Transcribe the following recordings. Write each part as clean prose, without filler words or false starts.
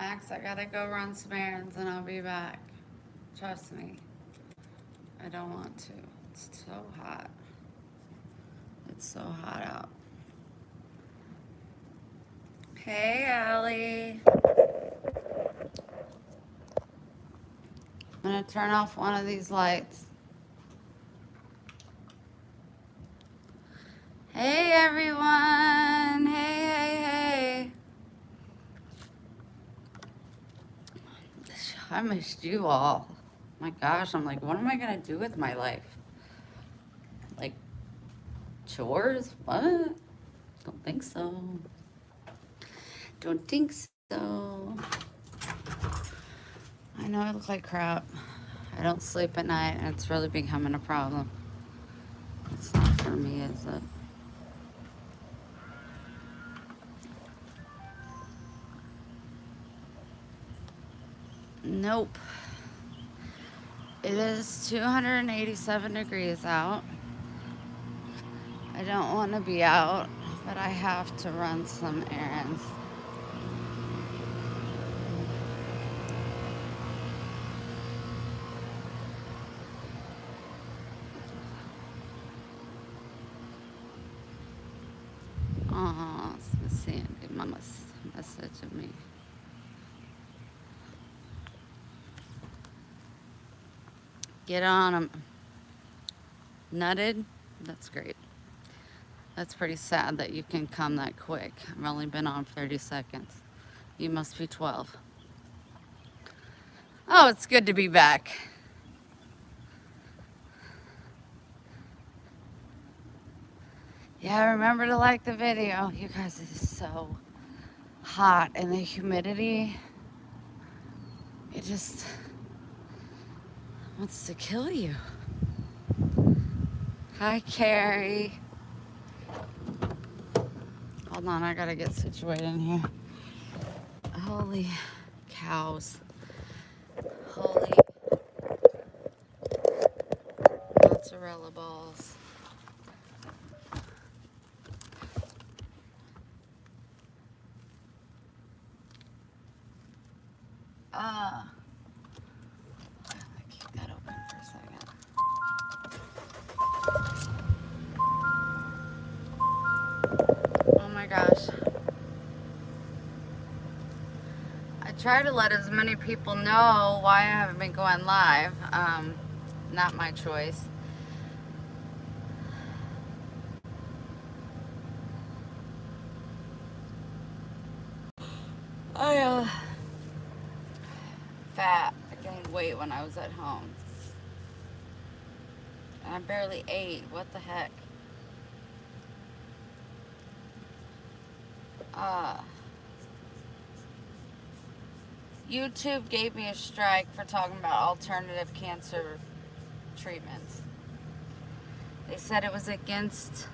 Max, I gotta go run some errands and I'll be back. Trust me. I don't want to. It's so hot. It's so hot out. Hey, Allie. I'm gonna turn off one of these lights. Hey, everyone. Hey. I missed you all. My gosh, I'm like, what am I gonna do with my life? Like, chores? What? Don't think so. Don't think so. I know I look like crap. I don't sleep at night, and it's really becoming a problem. It's not for me, is it? Nope. It is 287 degrees out. I don't want to be out, but I have to run some errands. Oh, Miss Sandy, Mama's messaging me. Get on them. Nutted? That's great. That's pretty sad that you can come that quick. I've only been on 30 seconds. You must be 12. Oh, it's good to be back. Yeah, remember to like the video. You guys, it is so hot, and the humidity, it just wants to kill you. Hi, Carrie. Hold on, I gotta get situated in here. Holy cows. Holy mozzarella balls. I'm gonna keep that open for a second. Oh my gosh. I try to let as many people know why I haven't been going live. Not my choice. I fat. I gained weight when I was at home. And I barely ate. What the heck? YouTube gave me a strike for talking about alternative cancer treatments. They said it was against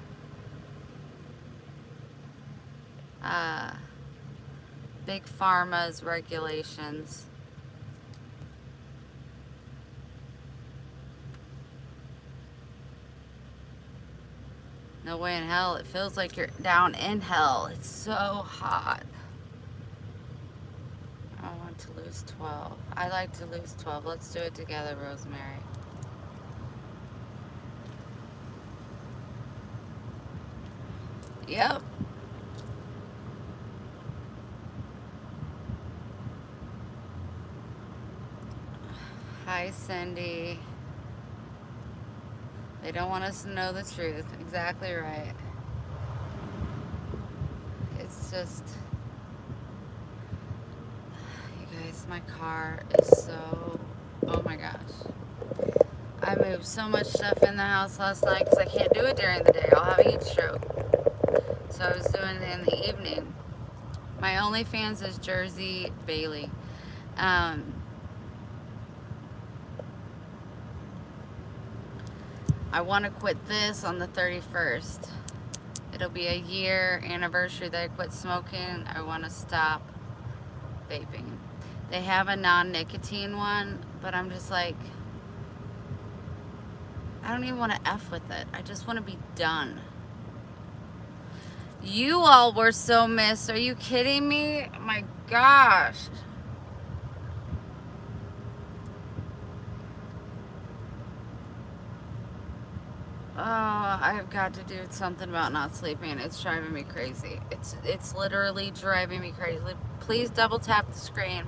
Big Pharma's regulations. No way in hell. It feels like you're down in hell. It's so hot. I want to lose 12. I like to lose 12. Let's do it together, Rosemary. Yep. Hi, Cindy. They don't want us to know the truth. Exactly right. It's just, you guys, my car is so, oh my gosh. I moved so much stuff in the house last night because I can't do it during the day. I'll have a heat stroke. So I was doing it in the evening. My OnlyFans is Jersey Bailey. I want to quit this on the 31st. It'll be a year anniversary that I quit smoking. I want to stop vaping. They have a non-nicotine one, but I'm just like, I don't even want to F with it. I just want to be done. You all were so missed. Are you kidding me? My gosh. Oh, I've got to do something about not sleeping. It's driving me crazy. It's literally driving me crazy. Please double tap the screen.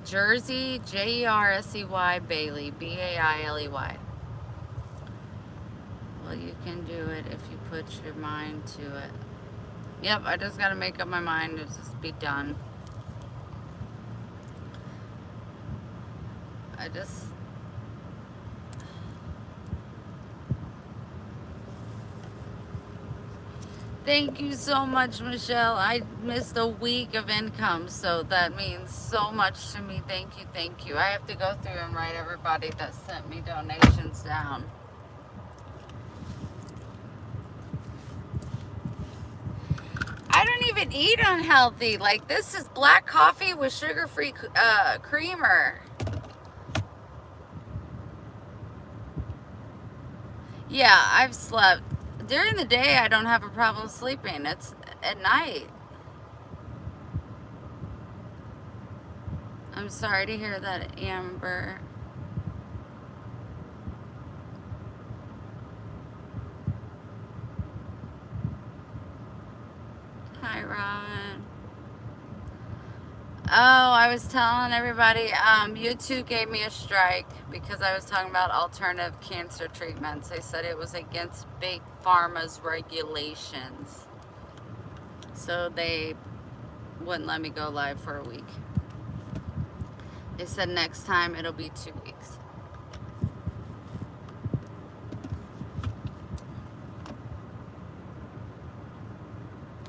Jersey, Jersey Bailey, Bailey. Well, you can do it if you put your mind to it. Yep, I just got to make up my mind to just be done. I just... Thank you so much, Michelle. I missed a week of income, so that means so much to me. Thank you, thank you. I have to go through and write everybody that sent me donations down. I don't even eat unhealthy. Like, this is black coffee with sugar-free creamer. Yeah, I've slept. During the day, I don't have a problem sleeping. It's at night. I'm sorry to hear that, Amber. Hi, Ron. Oh, I was telling everybody, YouTube gave me a strike because I was talking about alternative cancer treatments. They said it was against Big Pharma's regulations. So they wouldn't let me go live for a week. They said next time it'll be 2 weeks.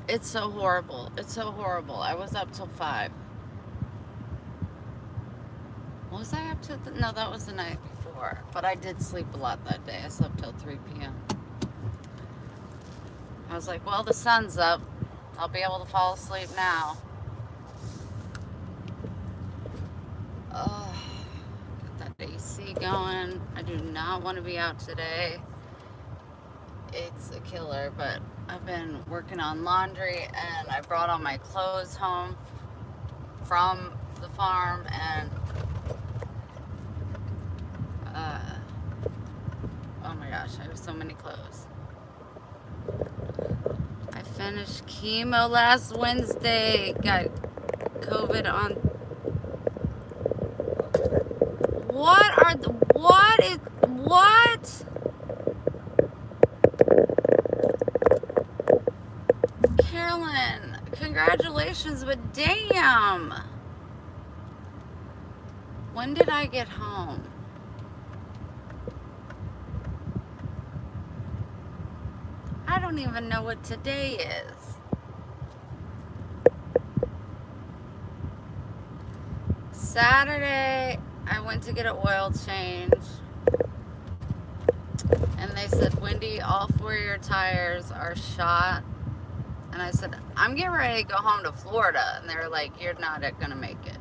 It's so horrible. It's so horrible. I was up till 5. Was I up to? No, that was the night before. But I did sleep a lot that day. I slept till 3 p.m. I was like, well, the sun's up. I'll be able to fall asleep now. Oh, got that AC going. I do not want to be out today. It's a killer, but I've been working on laundry and I brought all my clothes home from the farm and oh my gosh, I have so many clothes. I finished chemo last Wednesday. Got COVID on. What? Carolyn, congratulations, but damn. When did I get home? I don't even know what today is. Saturday, I went to get an oil change. And they said, Wendy, all 4 of your tires are shot. And I said, I'm getting ready to go home to Florida. And they were like, you're not going to make it.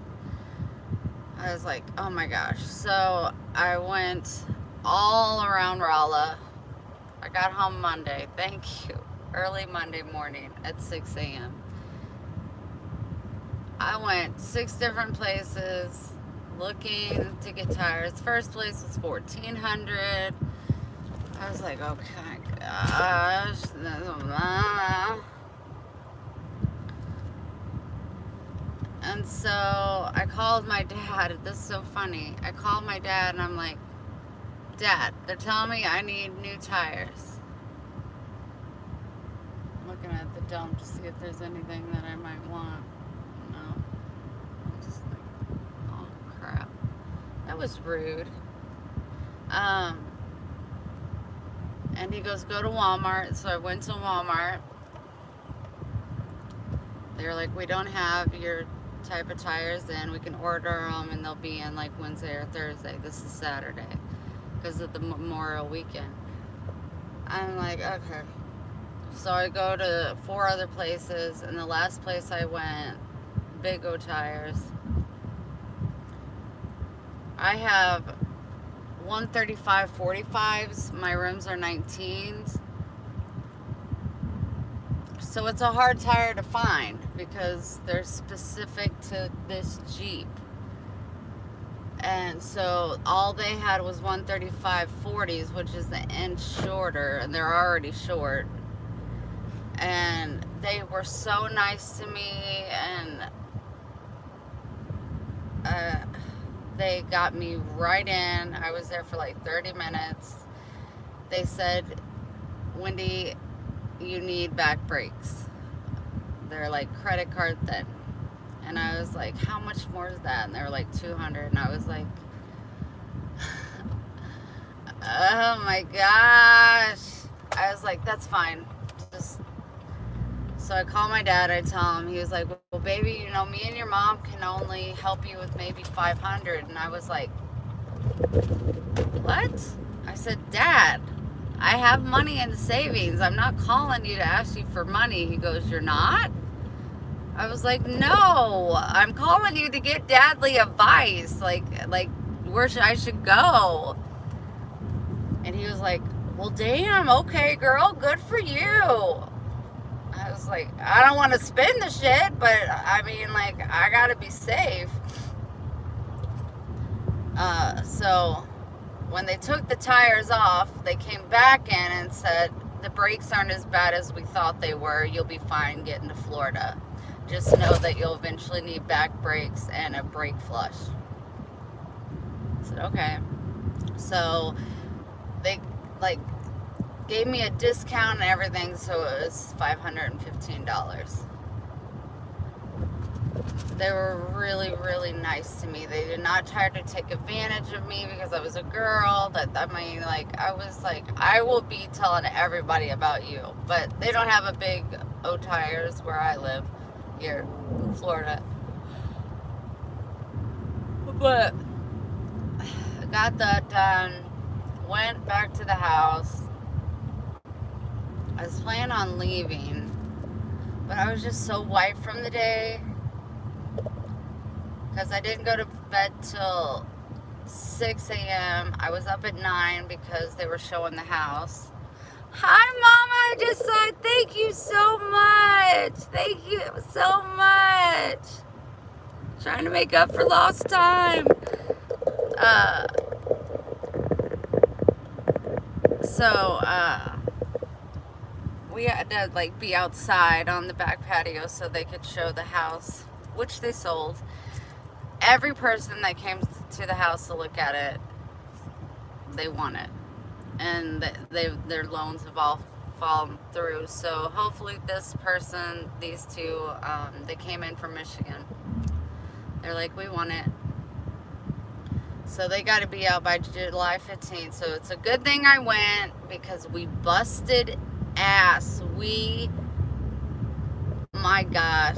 I was like, oh my gosh. So I went all around Rolla. I got home Monday. Thank you. Early Monday morning at 6 a.m. I went 6 different places looking to get tires. First place was $1,400. I was like, okay, gosh. And so I called my dad. This is so funny. I called my dad and I'm like, Dad, they're telling me I need new tires. I'm looking at the dump to see if there's anything that I might want. No. I'm just like, oh crap. That was rude. And he goes, go to Walmart. So I went to Walmart. They were like, we don't have your type of tires in. We can order them and they'll be in like Wednesday or Thursday. This is Saturday because of the Memorial weekend. I'm like, okay. So I go to 4 other places, and the last place I went, Big O Tires. I have 135 45s. My rims are 19s. So it's a hard tire to find because they're specific to this Jeep. And so all they had was 135/40s, which is the inch shorter, and they're already short. And they were so nice to me, and uh, they got me right in. I was there for like 30 minutes. They said, Wendy, you need back brakes. They're like credit card thin. And I was like, how much more is that? And they were like 200. And I was like, oh my gosh. I was like, that's fine. Just So I call my dad. I tell him. He was like, well, baby, you know, me and your mom can only help you with maybe 500. And I was like, what? I said, Dad, I have money in savings. I'm not calling you to ask you for money. He goes, you're not? I was like, no, I'm calling you to get dadly advice, like where I should go. And he was like, well, damn, okay, girl, good for you. I was like, I don't want to spend the shit, but I mean, like, I gotta be safe. So when they took the tires off, they came back in and said, the brakes aren't as bad as we thought they were. You'll be fine getting to Florida. Just know that you'll eventually need back brakes and a brake flush. I said, okay. So they like gave me a discount and everything, so it was $515. They were really, really nice to me. They did not try to take advantage of me because I was a girl. I was like, I will be telling everybody about you. But they don't have a big O tires where I live here in Florida. But I got that done. Went back to the house. I was planning on leaving, but I was just so wiped from the day because I didn't go to bed till 6 a.m. I was up at 9 because they were showing the house. Hi, Mama. I just saw it. Thank you so much. Thank you so much. Trying to make up for lost time. We had to like be outside on the back patio so they could show the house, which they sold. Every person that came to the house to look at it, they want it, and their loans have all fallen through. So hopefully this person, these two, they came in from Michigan. They're like, we want it. So they got to be out by July 15th. So it's a good thing I went because we busted ass. My gosh.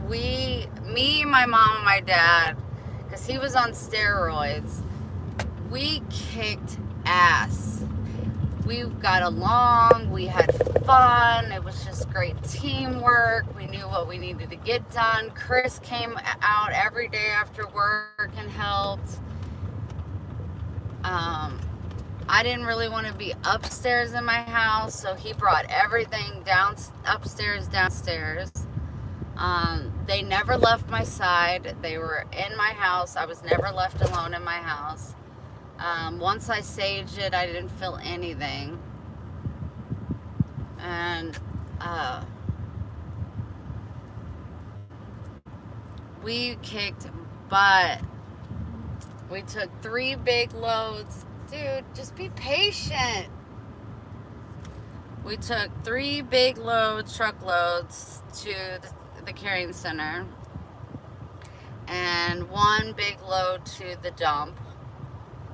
Me, my mom, and my dad, because he was on steroids, we kicked ass. We got along. We had fun. It was just great teamwork. We knew what we needed to get done. Chris came out every day after work and helped. I didn't really want to be upstairs in my house, so he brought everything upstairs, downstairs. They never left my side. They were in my house. I was never left alone in my house. Once I saged it, I didn't feel anything. And we kicked butt. We took 3 big loads. Dude, just be patient. We took 3 big truckloads to the carrying center, and 1 big load to the dump,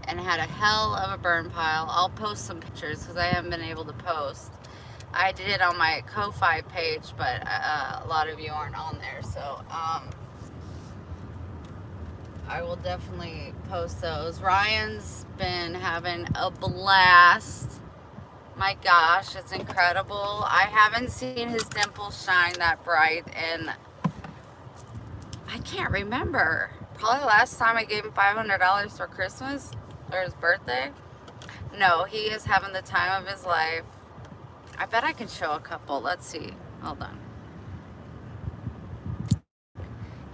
and had a hell of a burn pile. I'll post some pictures because I haven't been able to post. I did it on my Ko-Fi page, but a lot of you aren't on there, so I will definitely post those. Ryan's been having a blast. My gosh, it's incredible. I haven't seen his dimples shine that bright, and I can't remember. Probably the last time I gave him $500 for Christmas or his birthday. No, he is having the time of his life. I bet I can show a couple. Let's see. Hold on.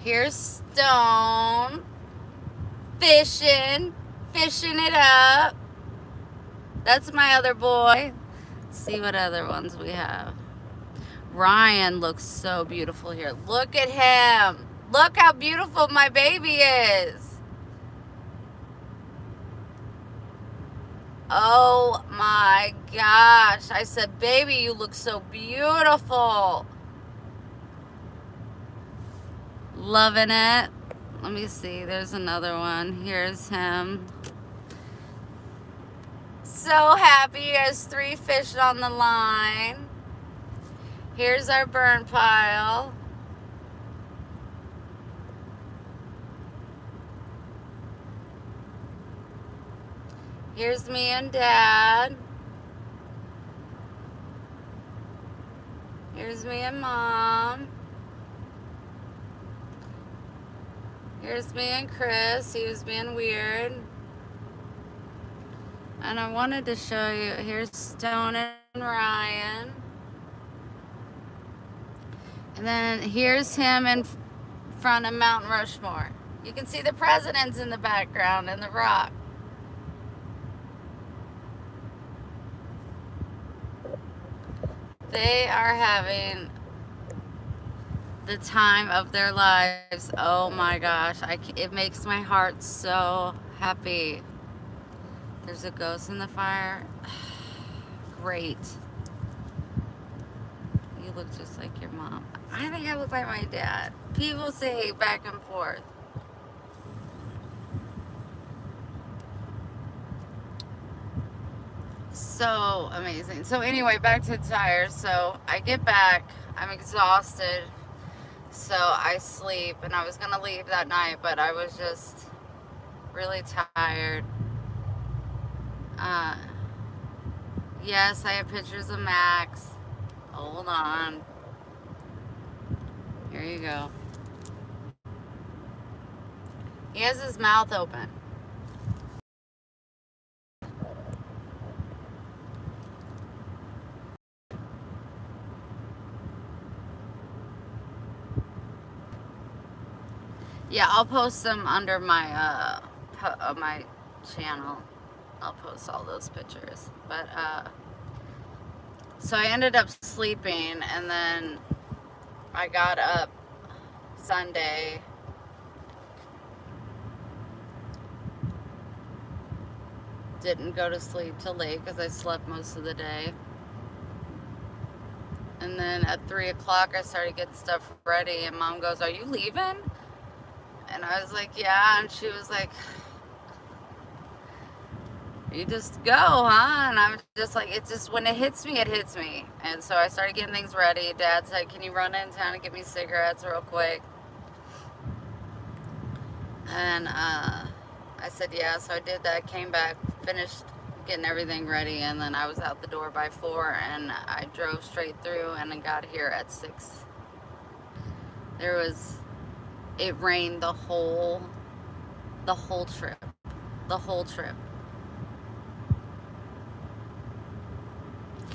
Here's Stone. fishing it up. That's my other boy. Let's see what other ones we have. Ryan looks so beautiful here. Look at him. Look how beautiful my baby is. Oh my gosh. I said, baby, you look so beautiful. Loving it. Let me see. There's another one. Here's him. So happy. He has 3 fish on the line. Here's our burn pile. Here's me and Dad. Here's me and Mom. Here's me and Chris. He was being weird. And I wanted to show you. Here's Stone and Ryan. And then here's him in front of Mount Rushmore. You can see the presidents in the background and the rock. They are having the time of their lives. Oh my gosh. It makes my heart so happy. There's a ghost in the fire. Great. You look just like your mom. I think I look like my dad. People say back and forth. So amazing. So anyway, back to the tires. So I get back. I'm exhausted. So I sleep. And I was going to leave that night, but I was just really tired. Yes, I have pictures of Max. Hold on. Here you go. He has his mouth open. Yeah, I'll post them under my my channel. I'll post all those pictures. But so I ended up sleeping, and then I got up Sunday. Didn't go to sleep till late because I slept most of the day. And then at 3 o'clock I started getting stuff ready, and Mom goes, "Are you leaving?" And I was like, "Yeah." And she was like, "You just go, huh?" And I'm just like, it's just, when it hits me, it hits me. And so I started getting things ready. Dad said, "Can you run in town and get me cigarettes real quick?" And I said, "Yeah." So I did that, came back, finished getting everything ready, and then I was out the door by 4, and I drove straight through and then got here at 6. It rained the whole trip. The whole trip.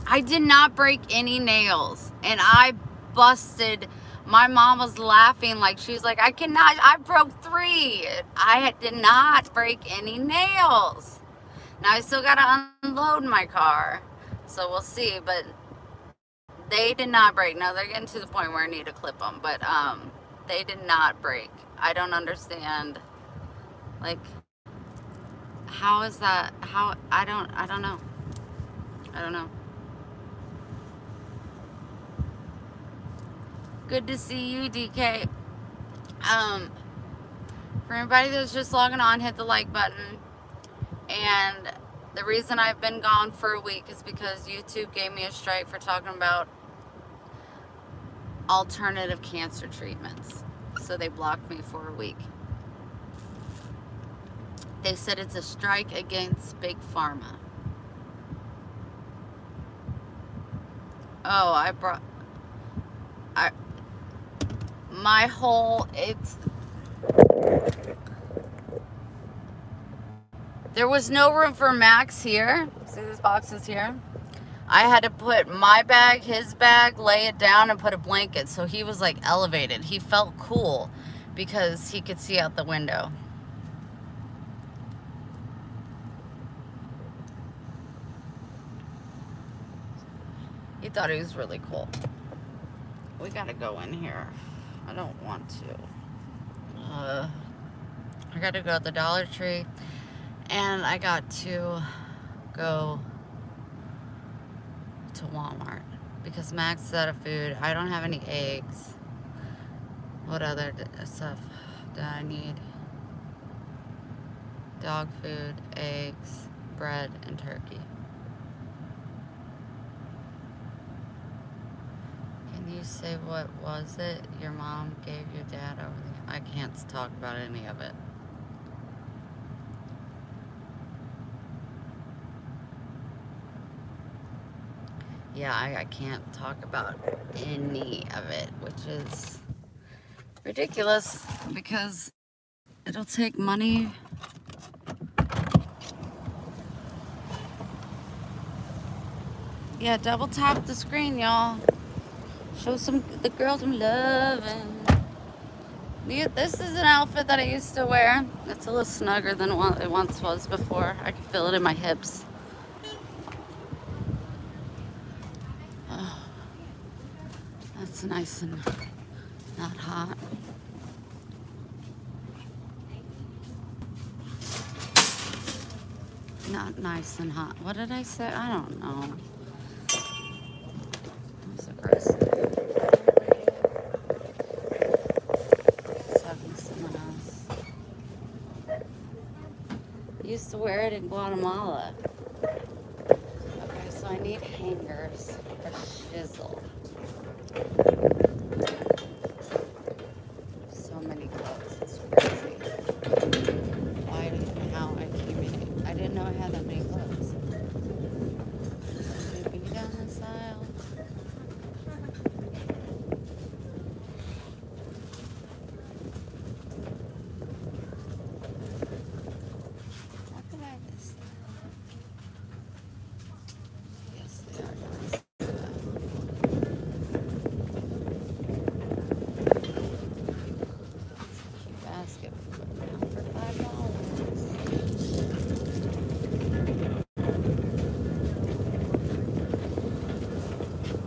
I did not break any nails, and I busted. My mom was laughing, like, she was like, I broke 3. Did not break any nails. Now I still gotta unload my car, so we'll see, but they did not break. Now they're getting to the point where I need to clip them, but they did not break. I don't understand, like, how is that, I don't know. I don't know. Good to see you, DK. For anybody that's just logging on, hit the like button. And the reason I've been gone for a week is because YouTube gave me a strike for talking about alternative cancer treatments. So they blocked me for a week. They said it's a strike against Big Pharma. Oh, there was no room for Max here. See these boxes here? I had to put my bag, his bag, lay it down, and put a blanket, so he was like elevated. He felt cool because he could see out the window. He thought he was really cool. We gotta go in here. I don't want to. I gotta go to the Dollar Tree, and I got to go to Walmart because Max is out of food. I don't have any eggs. What other stuff do I need? Dog food, eggs, bread, and turkey. Can you say what was it your mom gave your dad over the... I can't talk about any of it. Yeah, I can't talk about any of it, which is ridiculous because it'll take money. Yeah, double tap the screen, y'all. Show the girl some love. And this is an outfit that I used to wear. It's a little snugger than it once was before. I can feel it in my hips. Oh, that's nice and not hot. Not nice and hot. What did I say? I don't know. That's aggressive. Talking to someone else. I used to wear it in Guatemala. Okay, so I need hangers for shizzle. So many clothes. It's crazy. Why and how I came in. I didn't know I had that many clothes. Maybe down this aisle. How could I miss that? Yes, they are nice. Cute basket for $5.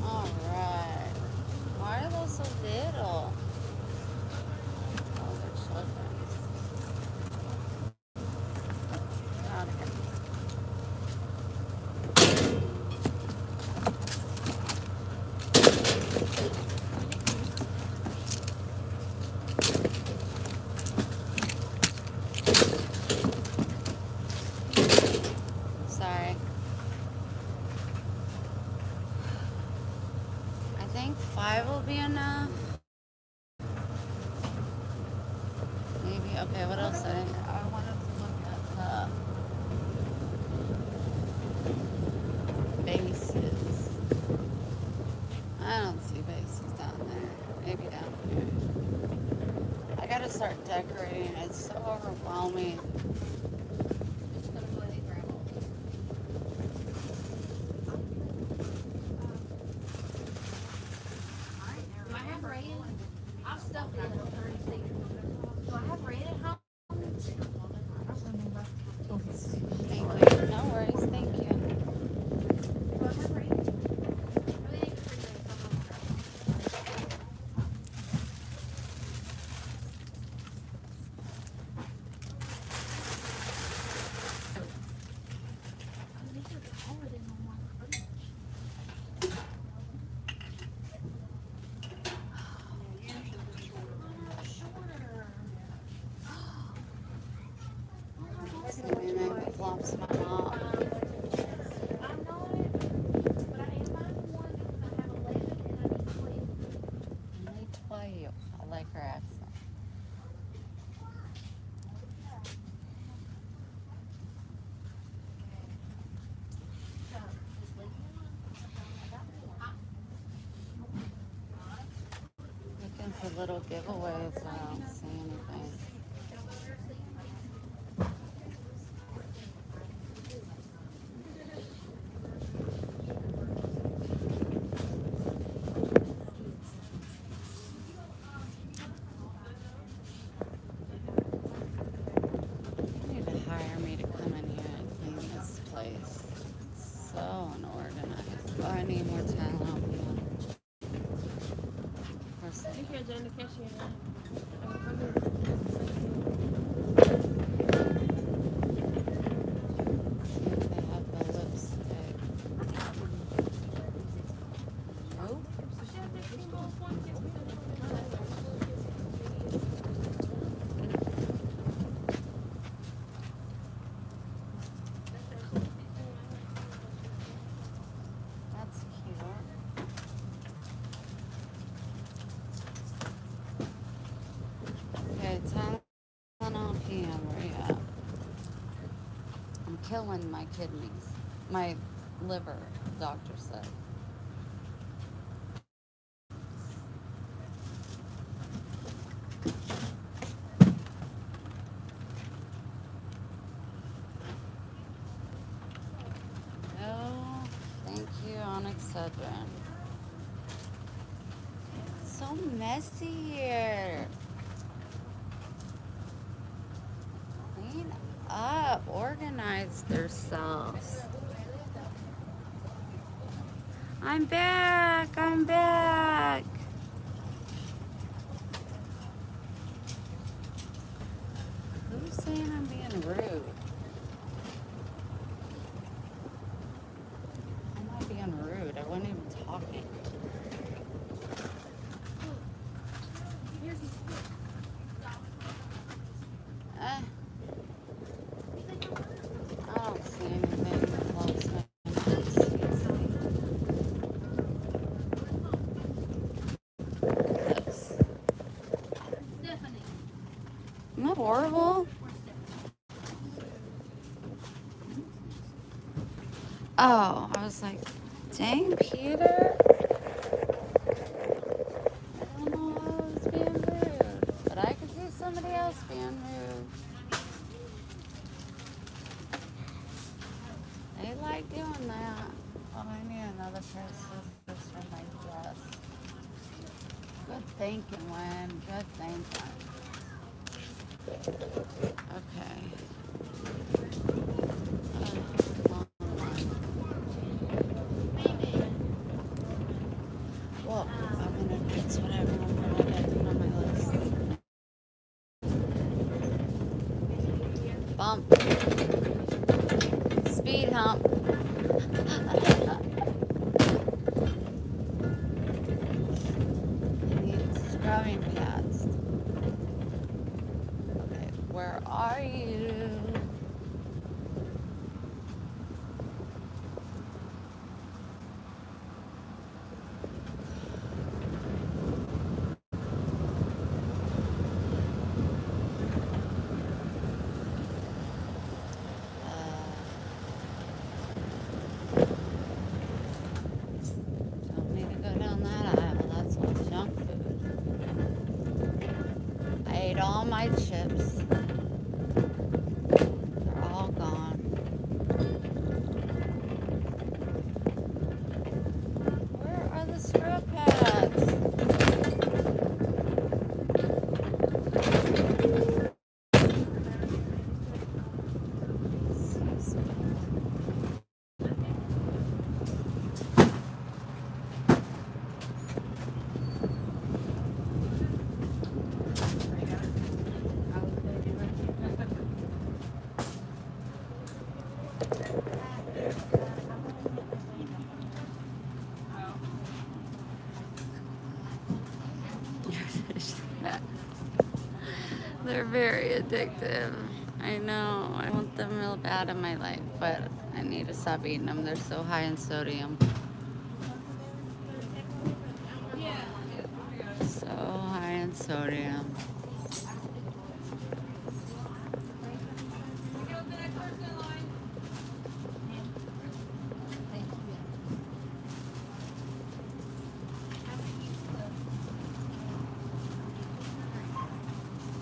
Alright. Why are those so little? Oh, they're children's. Out of here. Sorry. I think 5 will be enough. Maybe. Okay, what else? I wanted to look at the bases. I don't see bases down there. Maybe down here. I gotta start decorating. It's so overwhelming. Thank you. No worries. Thank you. It's gonna be make flops my mom. I need 12. I like her accent. Looking for little giveaways. I don't see anything. You need to hire me to come in here and clean this place. It's so unorganized. Oh, I need more talent. They have the lipstick. Nope. That's cute. Okay, Tylenol PM, where you at? I'm killing my kidneys. My liver, doctor said. No, thank you on Excedrin. It's so messy here. Clean up, organize themselves. I'm back, I'm back. Who's saying I'm being rude? I'm not being rude. I wasn't even talking. Eh, I don't see anything close my lips. Isn't that horrible? Oh, I was like, dang, Peter. I don't know I was being rude, but I could see somebody else being rude. They like doing that. Oh, I need another pair of scissors for my dress. Good thinking, Lynn. Good thinking. Okay. Long one. Well, I'm gonna, it's whatever. I'm gonna get it on my list. Bump. Speed hump. I need scrubbing pads. Okay, where are you? Don't need to go down that aisle. That's all junk food. I ate all my chips. They're all gone. Where are the scrub pads? Excuse me. They're very addictive. I know. I want them real bad in my life, but I need to stop eating them. They're so high in sodium. So high in sodium.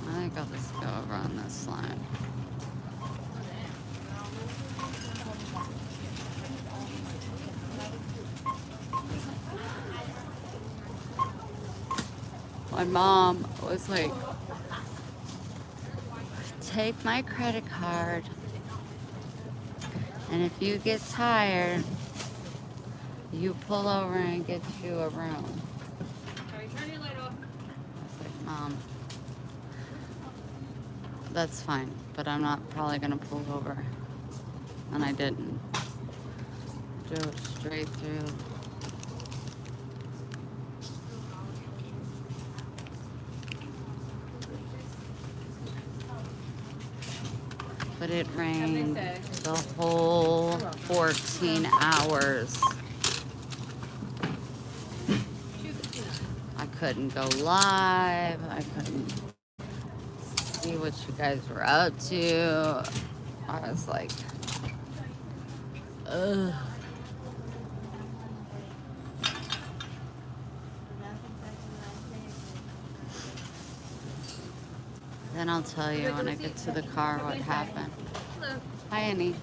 I think I'll just go over on this slide. My mom was like, take my credit card, and if you get tired, you pull over and get you a room. I was That's fine, but I'm not probably gonna pull over. And I didn't. Drove straight through. But it rained the whole 14 hours. I couldn't go live. I couldn't see what you guys were up to. I was like, ugh. Then I'll tell you when I get to the car what happened. Hi, Annie.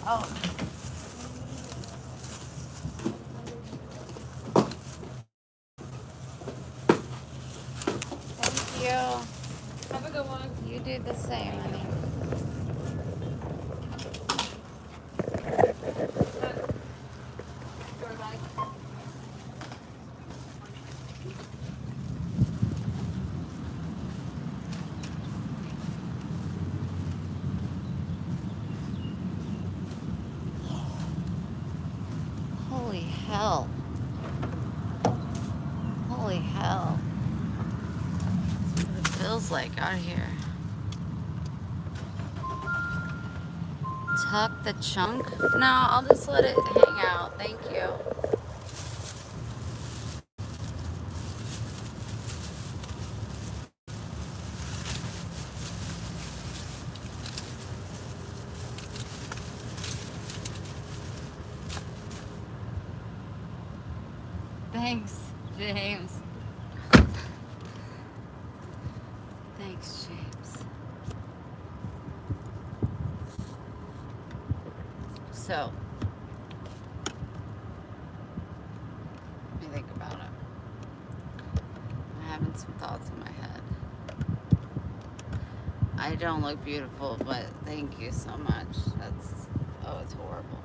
Oh. Thank you. Have a good one. You do the same, honey. Holy hell. Holy hell. That's what it feels like out here. Tuck the chunk? No, I'll just let it hang out. Thank you. Thanks, James. Thanks, James. So, let me think about it. I'm having some thoughts in my head. I don't look beautiful, but thank you so much. It's horrible.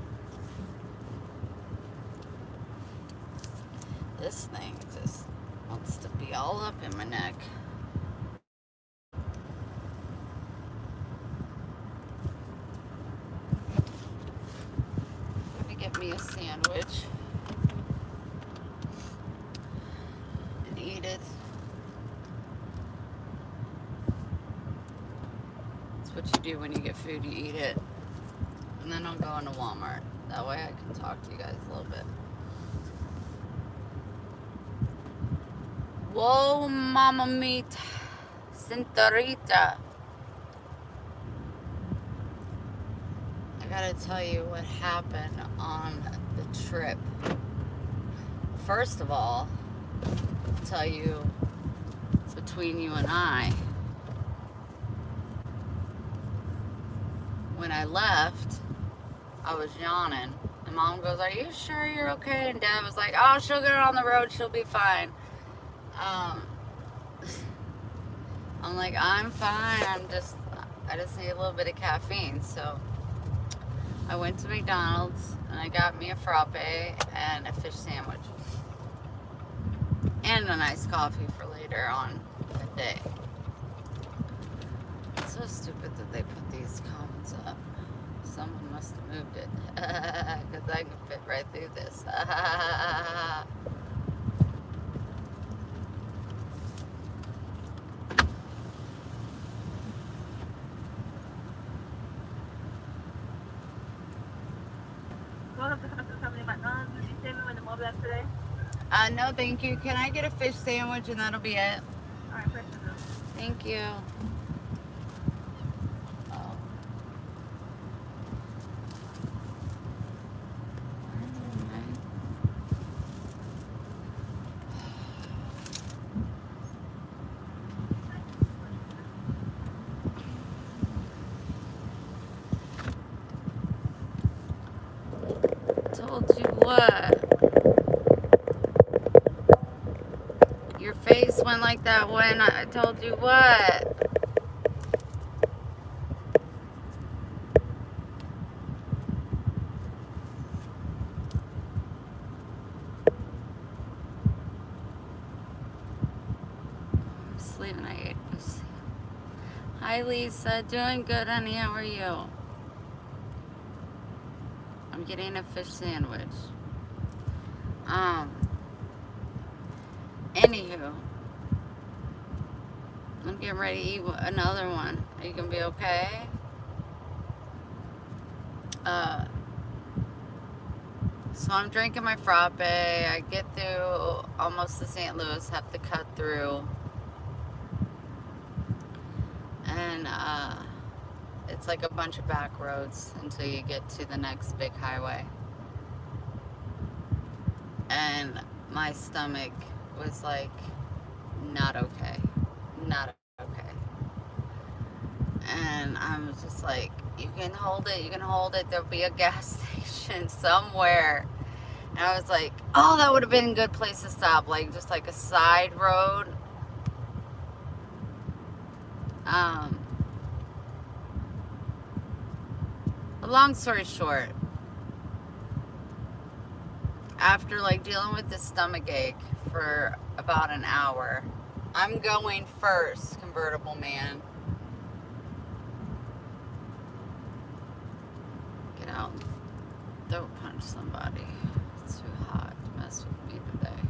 This thing just wants to be all up in my neck. Let me get me a sandwich and eat it. That's what you do when you get food, you eat it. And then I'll go into Walmart. That way I can talk to you guys a little bit. Whoa, mama meat, Cintarita. I gotta tell you what happened on the trip. First of all, I'll tell you between you and I. When I left, I was yawning. And Mom goes, "Are you sure you're okay?" And Dad was like, "Oh, she'll get on the road. She'll be fine." I'm like, I'm fine. I just need a little bit of caffeine. So I went to McDonald's and I got me a frappe and a fish sandwich. And a nice coffee for later on the day. It's so stupid that they put these cones up. Someone must have moved it. Because I can fit right through this. No, thank you. Can I get a fish sandwich and that'll be it? Alright, Thank you. Oh. Told you what? Your face went like that when I told you what? I'm sleeping. I ate this. Hi, Lisa. Doing good, honey. How are you? I'm getting a fish sandwich. Anywho, I'm getting ready to eat another one. Are you gonna be okay? So I'm drinking my frappe. I get through almost to St. Louis, have to cut through. And it's like a bunch of back roads until you get to the next big highway. And my stomach was like, not okay. Not okay. And I was just like, you can hold it, there'll be a gas station somewhere. And I was like, oh, that would have been a good place to stop, like just like a side road. Long story short, after like dealing with this stomach ache for about an hour, I'm going first, convertible man. Get out. Don't punch somebody. It's too hot to mess with me today.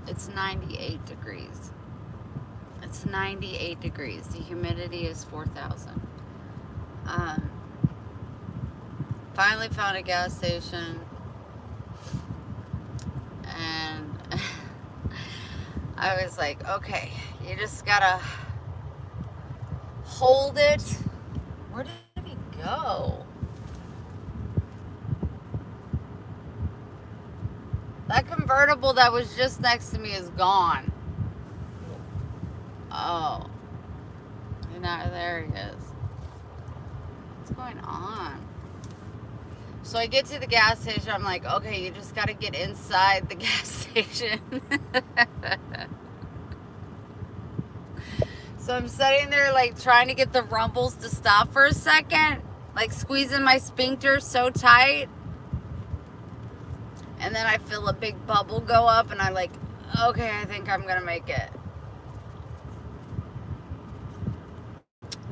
It's 98 degrees. It's 98 degrees. The humidity is 4,000. Finally found a gas station. And I was like, okay, you just gotta hold it. Where did he go? That convertible that was just next to me is gone. Oh. And now there he is. What's going on? So I get to the gas station. I'm like, okay, you just got to get inside the gas station. So I'm sitting there like trying to get the rumbles to stop for a second. Like squeezing my sphincter so tight. And then I feel a big bubble go up and I'm like, okay, I think I'm going to make it.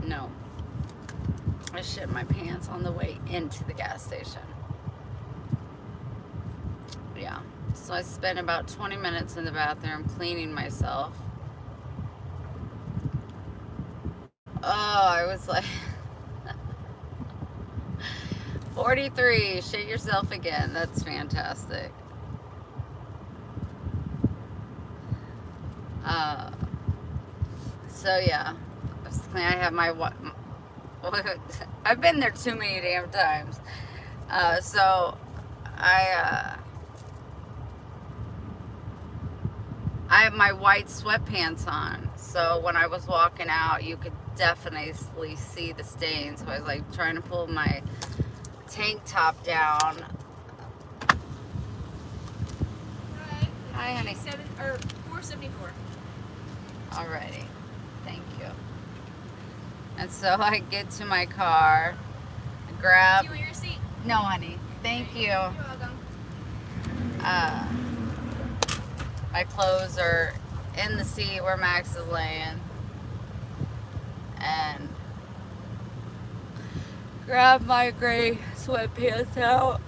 No. I shit my pants on the way into the gas station. Yeah. So I spent about 20 minutes in the bathroom cleaning myself. Oh, I was like 43. Shit yourself again. That's fantastic. So yeah. I have my I've been there too many damn times. So I have my white sweatpants on. So when I was walking out, you could definitely see the stains. So I was like trying to pull my tank top down. Hi, honey. 474. Alrighty. Thank you. And so I get to my car, grab. Do you want your seat? No, honey. Thank you. You're welcome. My clothes are in the seat where Max is laying. And grab my gray sweatpants out.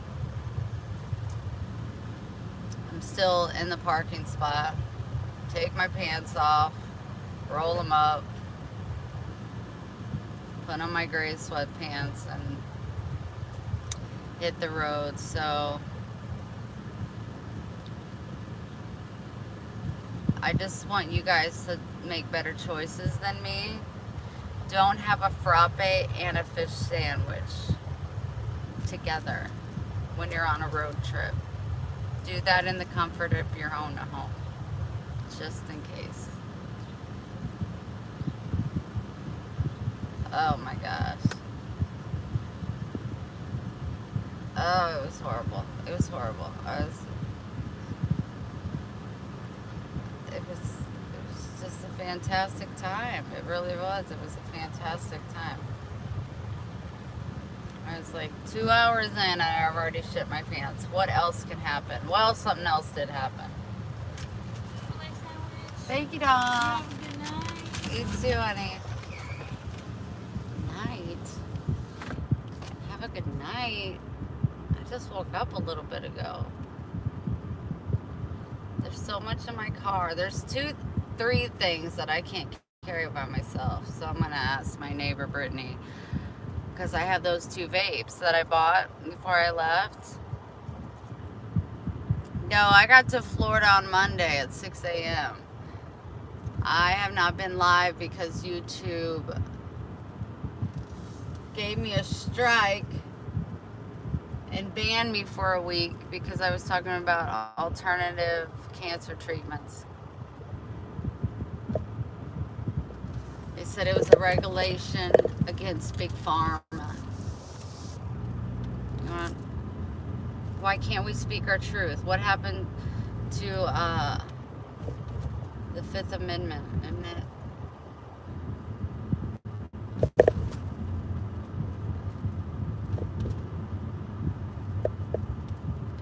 I'm still in the parking spot. Take my pants off, roll them up, put on my gray sweatpants, and hit the road. So I just want you guys to make better choices than me. Don't have a frappe and a fish sandwich together when you're on a road trip. Do that in the comfort of your own home, just in case. Oh my gosh. Oh, it was horrible. It was horrible. It was just a fantastic time. It really was. It was a fantastic time. I was like 2 hours in and I already shit my pants. What else can happen? Well, something else did happen. Chick-fil-A sandwich. Thank you, You Dom. have a good night. You too, honey. Night. Have a good night. I just woke up a little bit ago. There's so much in my car. There's 3 things that I can't carry by myself. So I'm gonna ask my neighbor Brittany, because I have those 2 vapes that I bought before I left. No, I got to Florida on Monday at 6 a.m. I have not been live because YouTube gave me a strike and banned me for a week because I was talking about alternative cancer treatments. They said it was a regulation against big pharma. You know, why can't we speak our truth? What happened to the Fifth Amendment?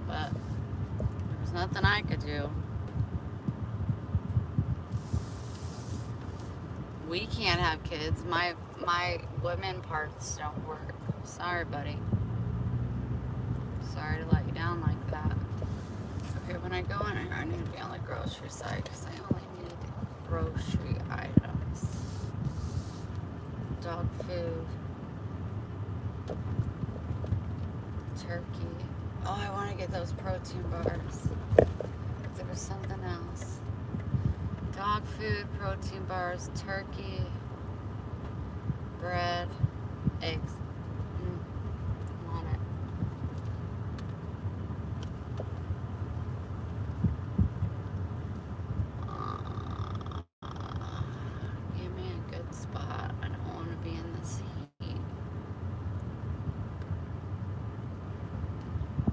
But there was nothing I could do. We can't have kids. My women parts don't work. Sorry, buddy. Sorry to let you down like that. Okay, when I go in here, I need to be on the grocery side because I only need grocery items. Dog food. Turkey. Oh, I want to get those protein bars. There was something else. Dog food, protein bars, turkey, bread, eggs. I'm on it. Give me a good spot. I don't want to be in this heat.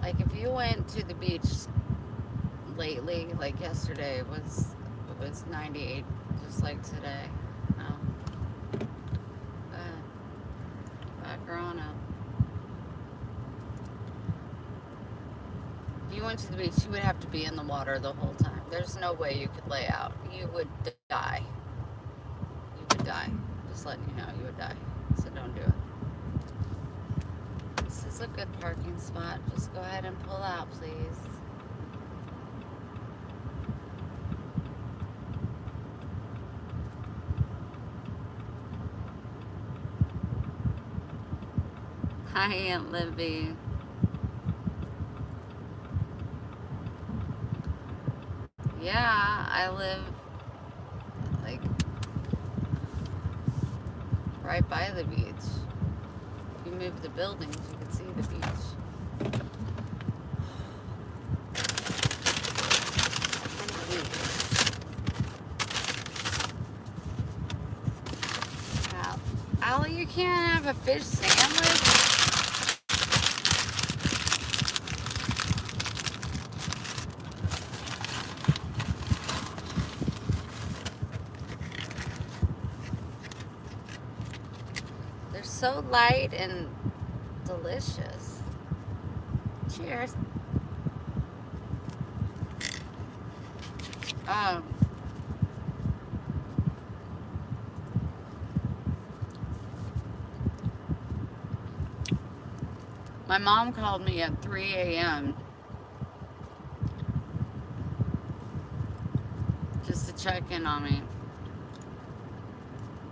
Like if you went to the beach lately, like yesterday, it was 98, just like today. Back her on up. If you went to the beach, you would have to be in the water the whole time. There's no way you could lay out. You would die. You would die. Just letting you know, you would die. So don't do it. This is a good parking spot. Just go ahead and pull out, please. Hi, Aunt Libby. Yeah, I live like right by the beach. If you move the buildings, you can see the beach. Wow. Allie, you can't have a fish sandwich? They're so light and delicious. Cheers. My mom called me at 3 a.m. just to check in on me.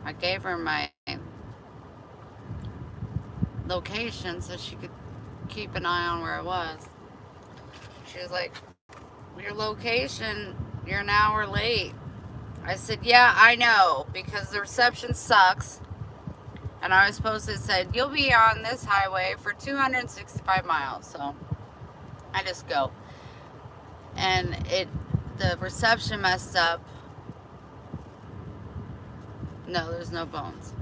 I gave her my location so she could keep an eye on where I was. She was like, your location, you're an hour late. I said, yeah, I know, because the reception sucks. And I was supposed to said, you'll be on this highway for 265 miles. So I just go. And the reception messed up. No, there's no bones.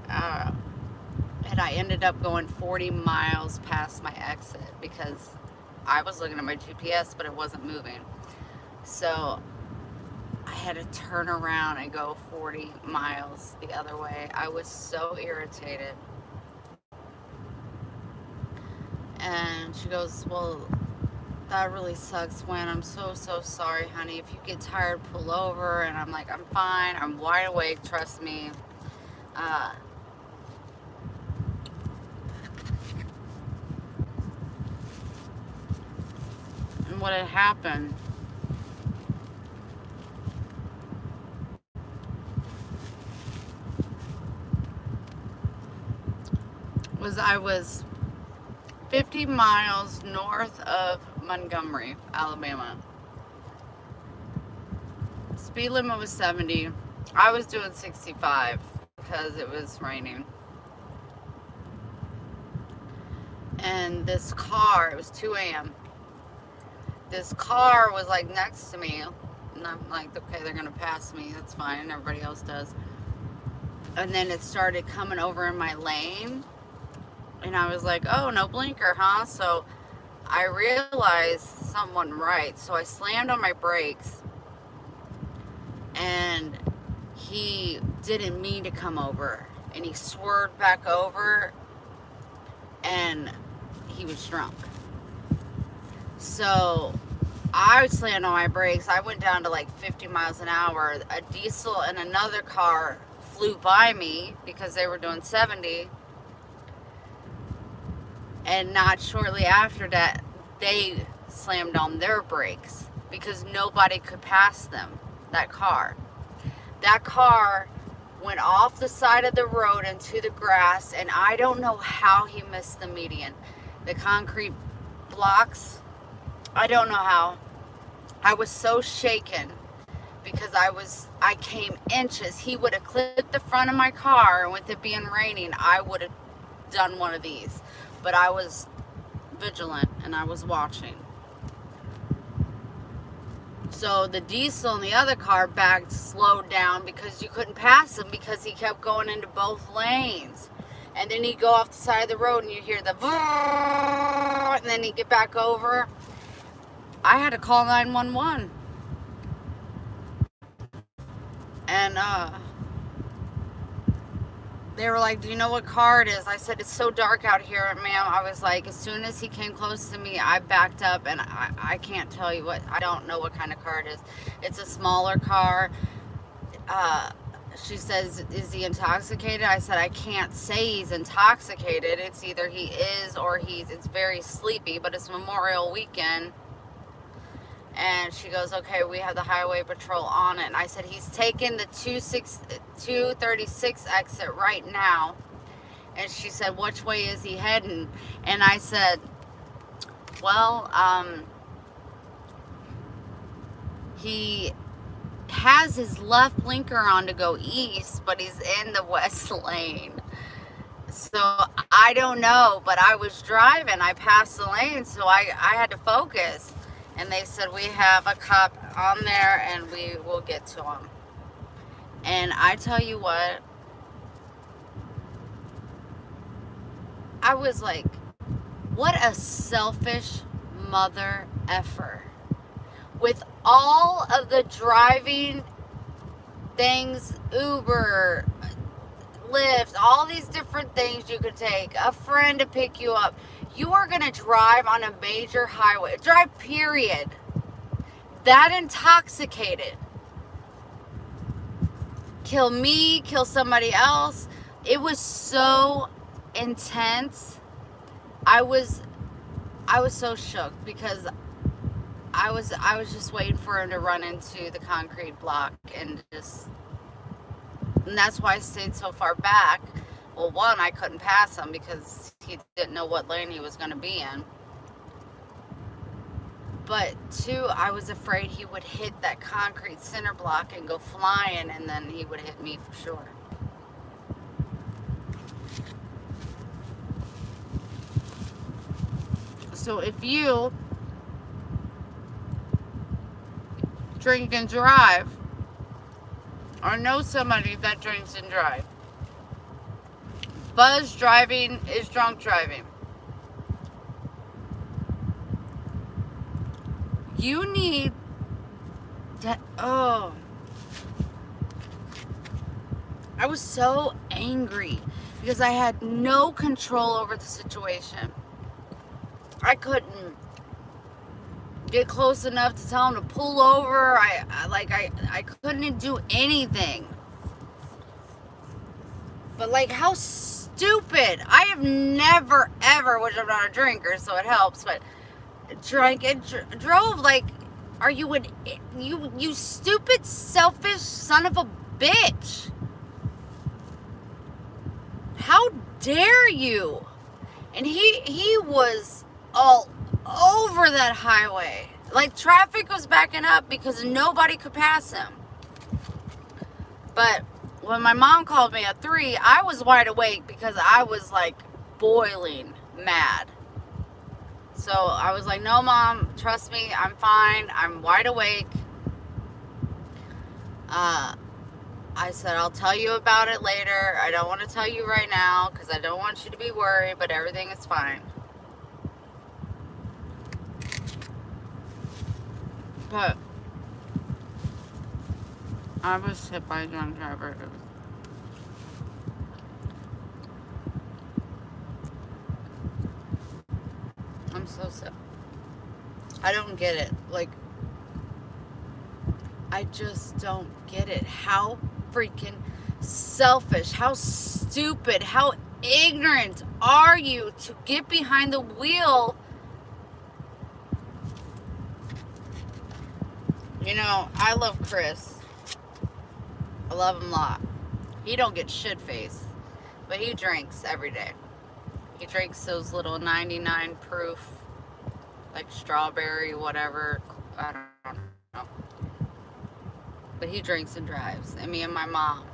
Uh, and I ended up going 40 miles past my exit because I was looking at my GPS, but it wasn't moving. So I had to turn around and go 40 miles the other way. I was so irritated. And she goes, well, that really sucks, When I'm so sorry, honey. If you get tired, pull over. And I'm like, I'm fine. I'm wide awake. Trust me. Uh, and what had happened was I was 50 miles north of Montgomery, Alabama. Speed limit was 70. I was doing 65 because it was raining. And this car, it was 2 a.m. This car was like next to me. And I'm like, okay, they're going to pass me. That's fine. Everybody else does. And then it started coming over in my lane. And I was like, oh, no blinker, huh? So I realized someone right. So I slammed on my brakes. And he didn't mean to come over. And he swerved back over. And he was drunk. So I slammed on my brakes. I went down to like 50 miles an hour. A diesel and another car flew by me because they were doing 70. And not shortly after that, they slammed on their brakes because nobody could pass them, that car. That car went off the side of the road into the grass, and I don't know how he missed the median. The concrete blocks, I don't know how. I was so shaken because I came inches. He would have clipped the front of my car, and with it being raining, I would have done one of these. But I was vigilant and I was watching. So the diesel and the other car backed, slowed down because you couldn't pass him because he kept going into both lanes. And then he'd go off the side of the road and you hear the and then he'd get back over. I had to call 911. And they were like, do you know what car it is? I said, it's so dark out here, ma'am. I was like, as soon as he came close to me, I backed up, and I can't tell you what, I don't know what kind of car it is. It's a smaller car. She says, is he intoxicated? I said, I can't say he's intoxicated. It's either he is or it's very sleepy, but it's Memorial Weekend. And she goes, okay, we have the highway patrol on it. And I said, he's taking the 236 exit right now. And she said, which way is he heading? And I said, well, he has his left blinker on to go east, but he's in the west lane. So I don't know, but I was driving. I passed the lane, so I had to focus. And they said, we have a cop on there and we will get to him. And I tell you what, I was like, what a selfish mother effer. With all of the driving things, Uber, Lyft, all these different things you could take, a friend to pick you up. You are going to drive on a major highway. Drive, period. That intoxicated. Kill me, kill somebody else. It was so intense. I was so shook because I was just waiting for him to run into the concrete block and that's why I stayed so far back. Well, one, I couldn't pass him because he didn't know what lane he was going to be in. But two, I was afraid he would hit that concrete center block and go flying, and then he would hit me for sure. So if you drink and drive, or know somebody that drinks and drives, buzz driving is drunk driving. You need to, I was so angry because I had no control over the situation. I couldn't get close enough to tell him to pull over. I couldn't do anything. But like, how stupid. I have never ever, which I'm not a drinker so it helps, but drank and drove. Like, are you you stupid selfish son of a bitch. How dare you? And he was all over that highway. Like, traffic was backing up because nobody could pass him. But when my mom called me at 3, I was wide awake because I was like boiling mad. So I was like, no, Mom, trust me, I'm fine. I'm wide awake. I said, I'll tell you about it later. I don't want to tell you right now because I don't want you to be worried, but everything is fine. But I was hit by a drunk driver. I'm so sick. I don't get it. Like, I just don't get it. How freaking selfish, how stupid, how ignorant are you to get behind the wheel? You know, I love Chris. I love him a lot. He don't get shit faced, but he drinks every day. He drinks those little 99 proof, like strawberry, whatever. I don't know. But he drinks and drives. And me and my mom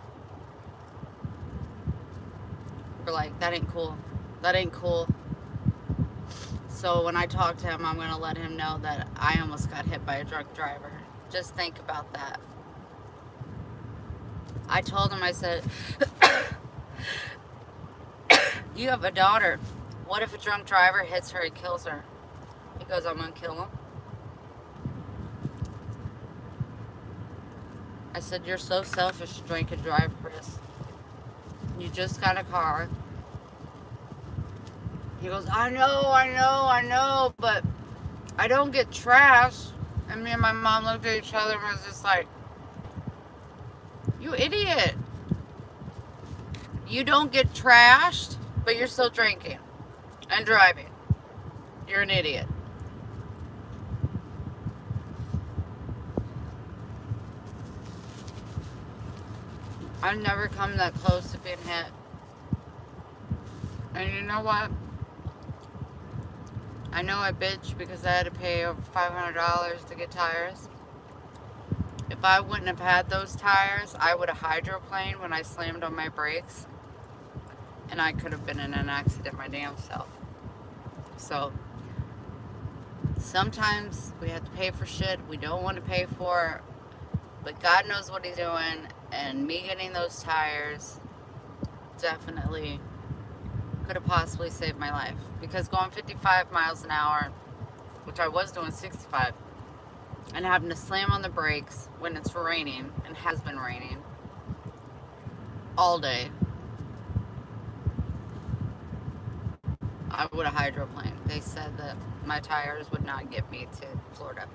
were like, that ain't cool. That ain't cool. So when I talk to him, I'm going to let him know that I almost got hit by a drunk driver. Just think about that. I told him, I said, you have a daughter. What if a drunk driver hits her and kills her? He goes, I'm going to kill him. I said, you're so selfish to drink and drive, Chris. You just got a car. He goes, I know, but I don't get trashed. And me and my mom looked at each other and was just like, you idiot. You don't get trashed, but you're still drinking and driving. You're an idiot. I've never come that close to being hit. And you know what? I know I bitch because I had to pay over $500 to get tires. If I wouldn't have had those tires, I would have hydroplaned when I slammed on my brakes. And I could have been in an accident my damn self. So, sometimes we have to pay for shit we don't want to pay for. But God knows what he's doing. And me getting those tires definitely could have possibly saved my life. Because going 55 miles an hour, which I was doing 65, and having to slam on the brakes when it's raining, and has been raining all day, I would have hydroplaned. They said that my tires would not get me to Florida.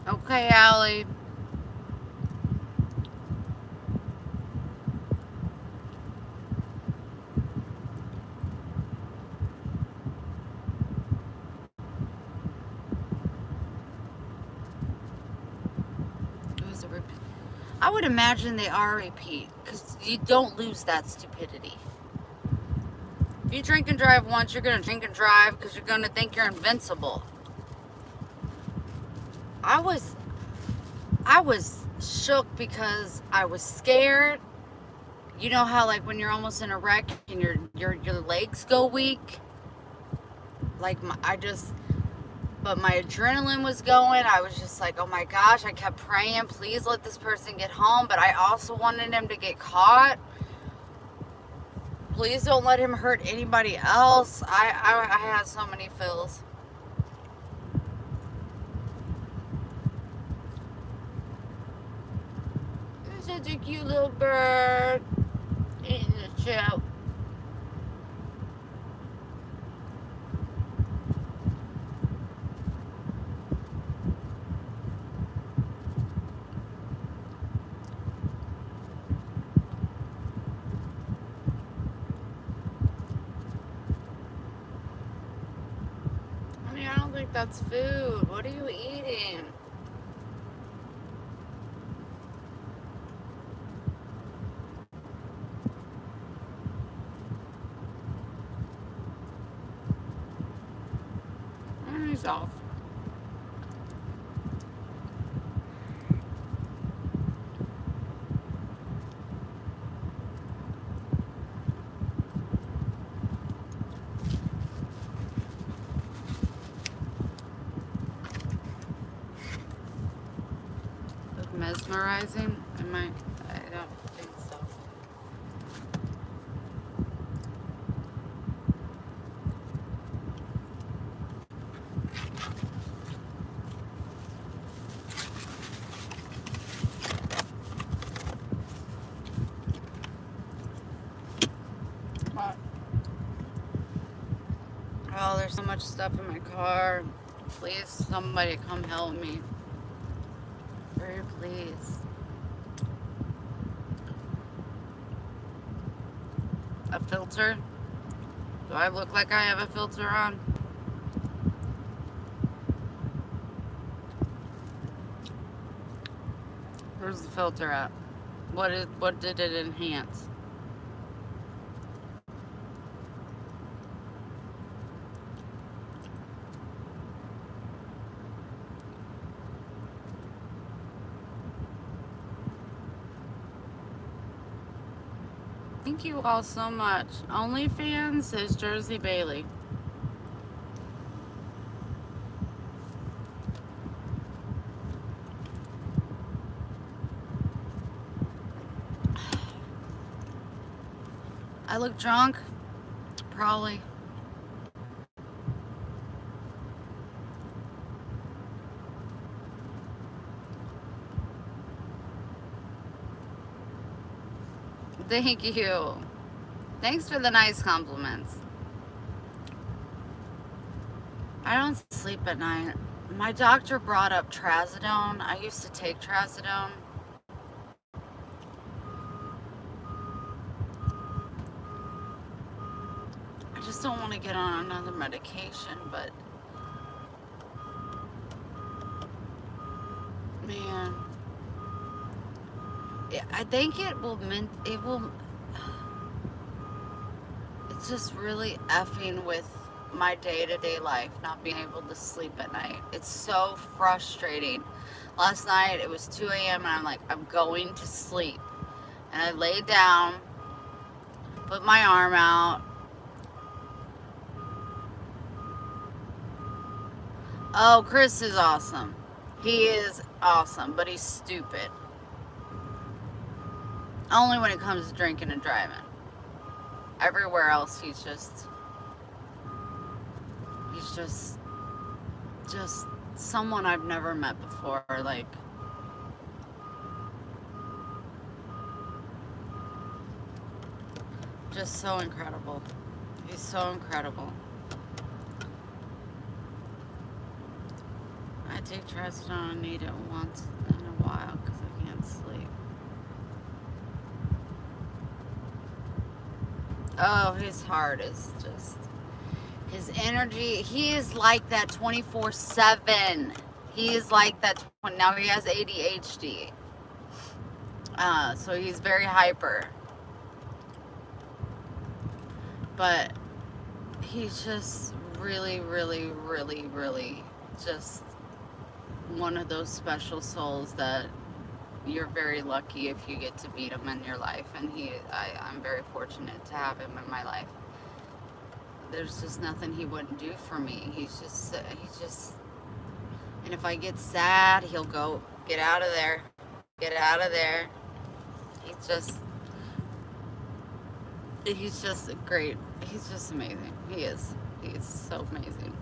Okay, Allie. I would imagine they are repeat, because you don't lose that stupidity. If you drink and drive once, you're going to drink and drive because you're going to think you're invincible. I was shook because I was scared. You know how like when you're almost in a wreck and your legs go weak? Like but my adrenaline was going. I was just like, oh my gosh, I kept praying, please let this person get home, but I also wanted him to get caught. Please don't let him hurt anybody else. I had so many feels. You're such a cute little bird. Eating the chip. Honey, I don't think that's food. What are you eating? He's off. Mesmerizing? I don't think so. What? Oh, there's so much stuff in my car. Please, somebody come help me. Very please. A filter? Do I look like I have a filter on? Where's the filter at? What did it enhance? Thank you all so much. OnlyFans says Jersey Bailey. I look drunk? Probably. Thank you. Thanks for the nice compliments. I don't sleep at night. My doctor brought up trazodone. I used to take trazodone. I just don't want to get on another medication, but man, I think it's just really effing with my day-to-day life, not being able to sleep at night. It's so frustrating. Last night it was 2 a.m. and I'm like, I'm going to sleep. And I laid down, put my arm out. Oh, Chris is awesome. He is awesome, but he's stupid. Only when it comes to drinking and driving. Everywhere else, he's just someone I've never met before. Like, just so incredible. He's so incredible. I take trazodone and need it once in a while because I can't sleep. Oh, his heart is just, his energy, he is like that 24/7. He is like that. Now he has ADHD. So he's very hyper. But he's just really, really, really, really just one of those special souls that you're very lucky if you get to meet him in your life. And I'm very fortunate to have him in my life. There's just nothing he wouldn't do for me. And if I get sad, he'll go, get out of there, get out of there. He's just, he's just great. He's just amazing. He is. He's so amazing.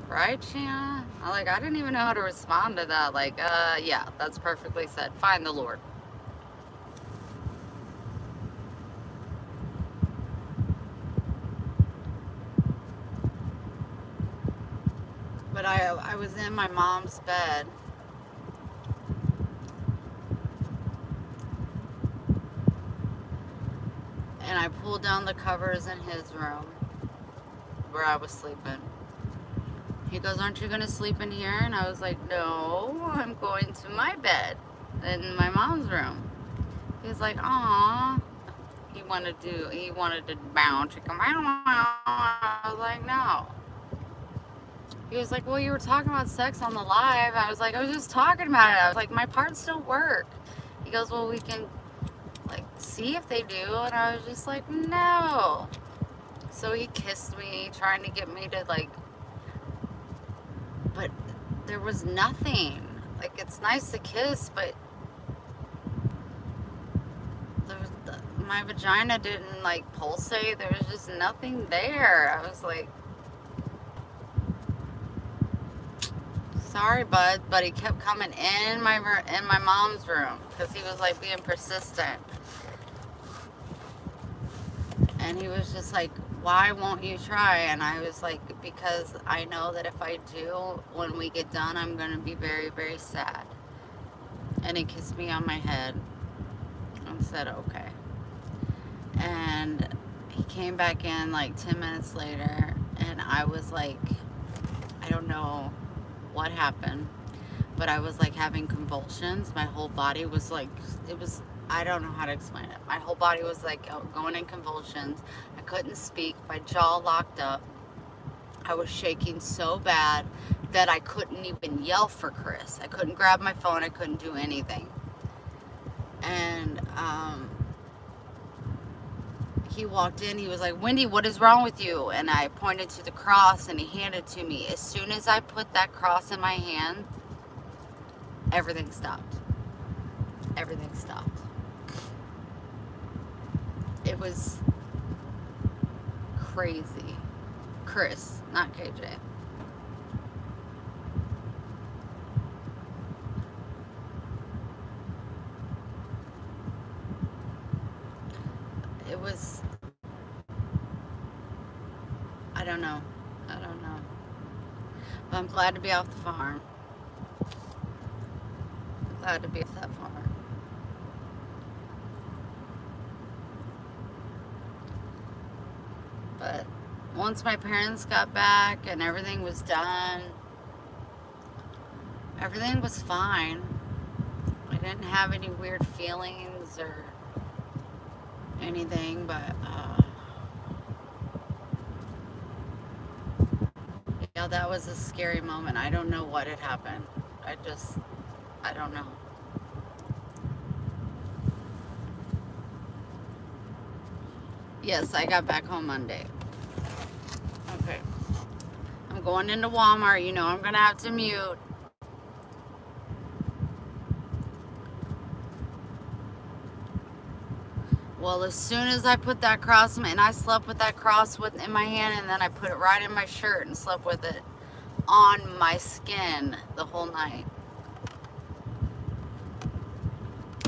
Right, Shanna? I didn't even know how to respond to that. Yeah, that's perfectly said. Find the Lord. But I was in my mom's bed, and I pulled down the covers in his room where I was sleeping. He goes, "Aren't you going to sleep in here?" And I was like, "No, I'm going to my bed in my mom's room." He's like, "Aw." He wanted to bounce. I was like, "No." He was like, "Well, you were talking about sex on the live." I was like, "I was just talking about it." I was like, "My parts don't work." He goes, "Well, we can see if they do." And I was just like, "No." So he kissed me, trying to get me to but there was nothing. It's nice to kiss, but my vagina didn't pulsate. There was just nothing there. I was like, "Sorry, bud," but he kept coming in my mom's room because he was being persistent, and he was just like, "Why won't you try?" And I was like, "Because I know that if I do, when we get done, I'm gonna be very, very sad." And he kissed me on my head and said, "Okay." And he came back in 10 minutes later, and I was like, I don't know what happened, but I was having convulsions. My whole body was I don't know how to explain it. My whole body was going in convulsions. I couldn't speak. My jaw locked up. I was shaking so bad that I couldn't even yell for Chris. I couldn't grab my phone. I couldn't do anything. And he walked in. He was like, "Wendy, what is wrong with you?" And I pointed to the cross, and he handed it to me. As soon as I put that cross in my hand, everything stopped. Everything stopped. It was crazy. Chris, not KJ. It was, I don't know. I don't know. But I'm glad to be off the farm. I'm glad to be off that farm. But once my parents got back and everything was done, everything was fine. I didn't have any weird feelings or anything, but yeah, that was a scary moment. I don't know what had happened. I don't know. Yes, I got back home Monday. Okay. I'm going into Walmart. I'm going to have to mute. Well, as soon as I put that cross, and I slept with that cross in my hand, and then I put it right in my shirt and slept with it on my skin the whole night.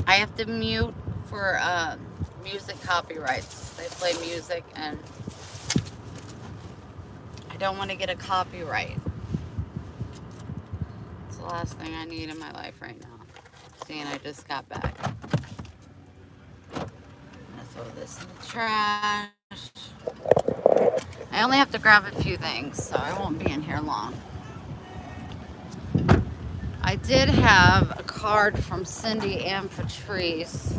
I have to mute for music copyrights. They play music, and I don't want to get a copyright. It's the last thing I need in my life right now. Seeing I just got back. I'm gonna throw this in the trash. I only have to grab a few things, so I won't be in here long. I did have a card from Cindy and Patrice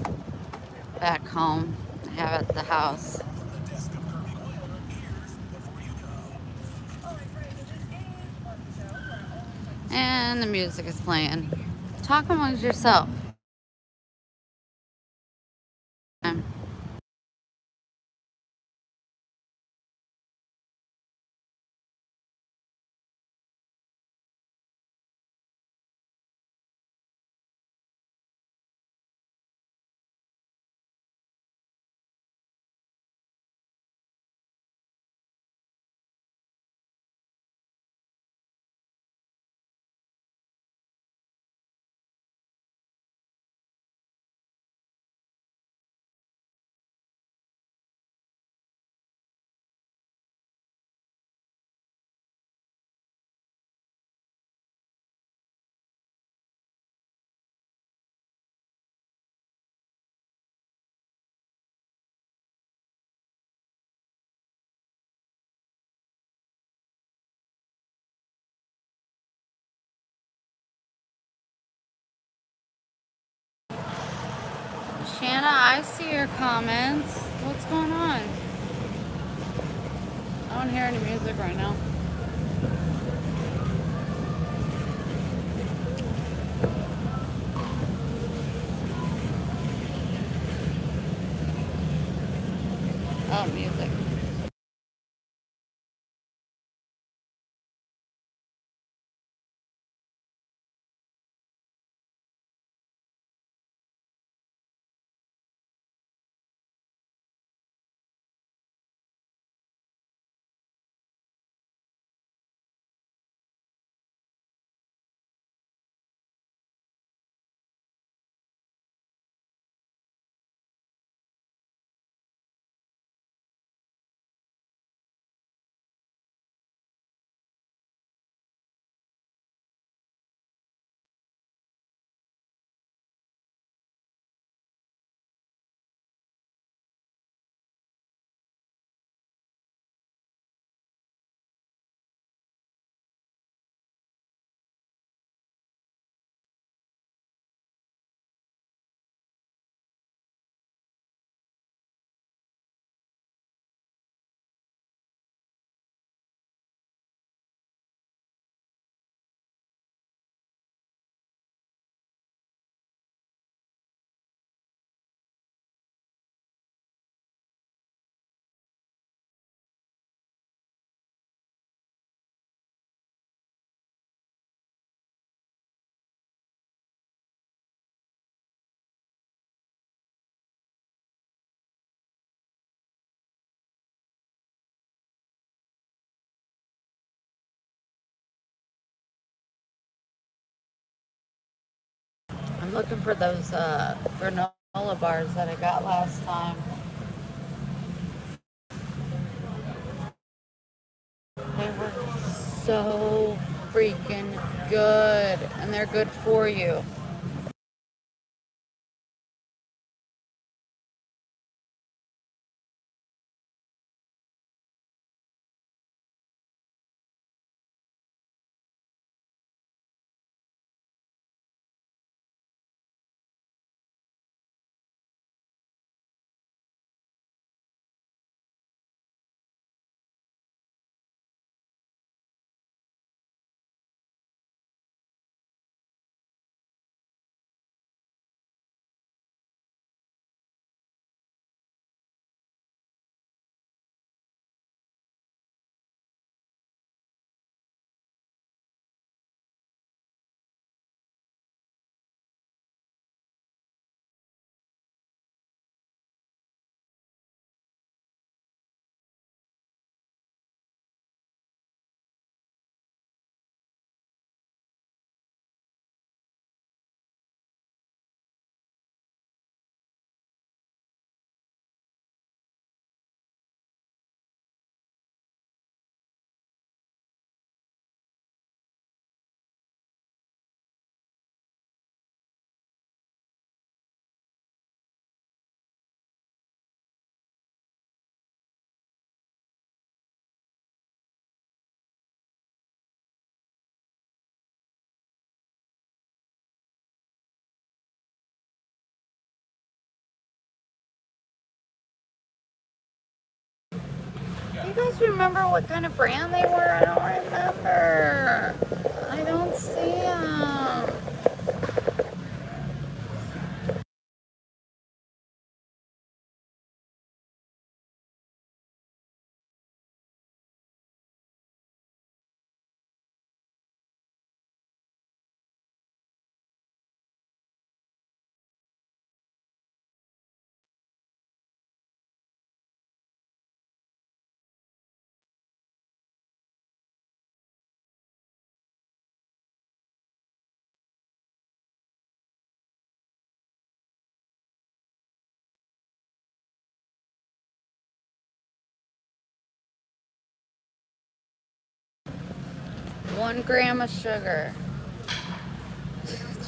back home. I have it at the house. And the music is playing. Talk amongst yourself. Shanna, I see your comments. What's going on? I don't hear any music right now. Oh, music. I'm looking for those granola bars that I got last time. They were so freaking good, and they're good for you. just remember what kind of brand they were. I don't remember. I don't see them. One gram of sugar.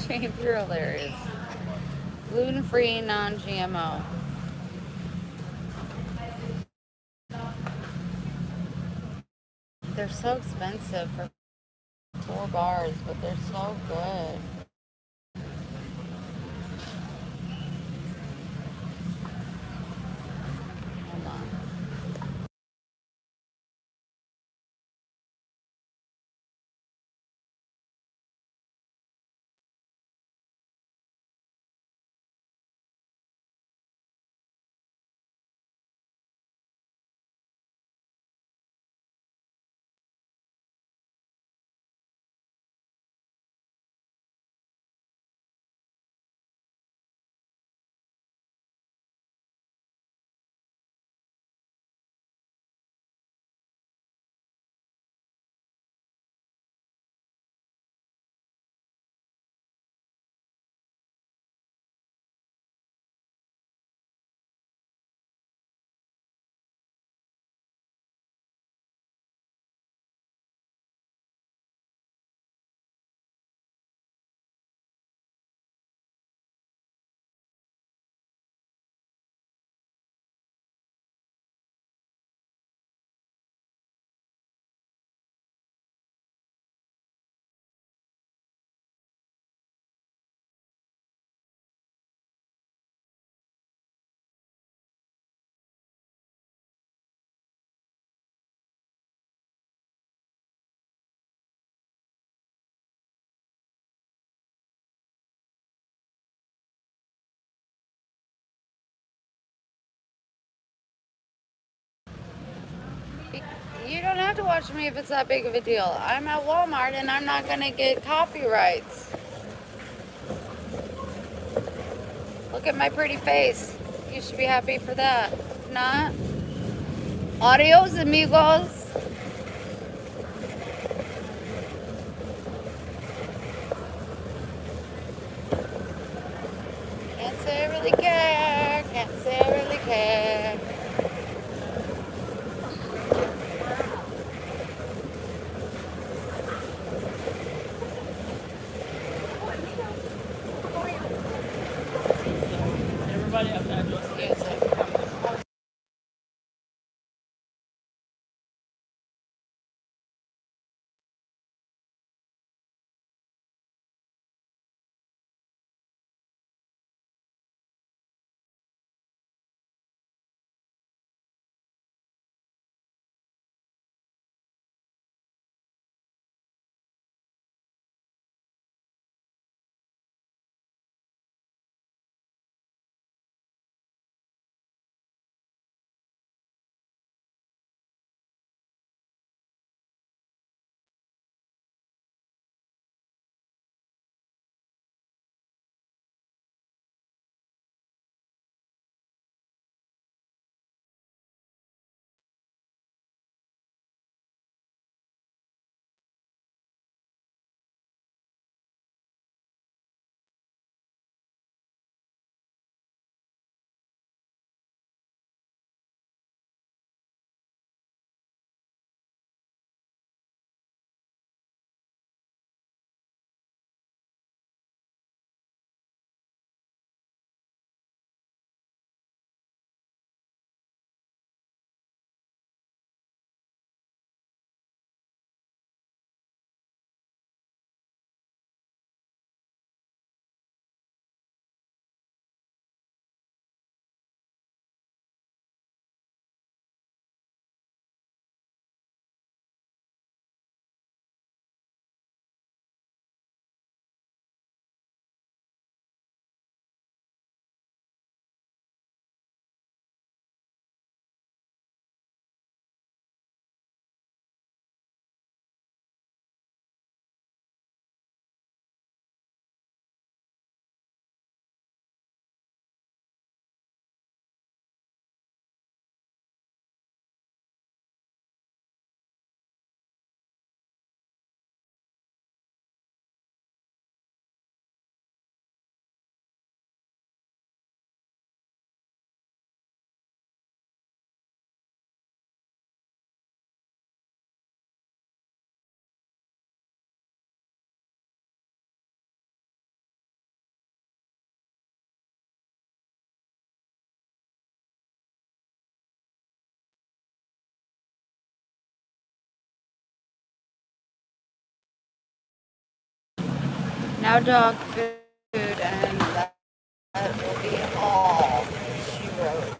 James, you're hilarious. Gluten-free, non-GMO. They're so expensive for 4 bars, but they're so good. Hold on. You don't have to watch me if it's that big of a deal. I'm at Walmart and I'm not gonna get copyrights. Look at my pretty face. You should be happy for that. If not, adios, amigos. Can't say I really care. Can't say I really care. Everybody outside doing Music. Now dog food, and that will be all, she wrote.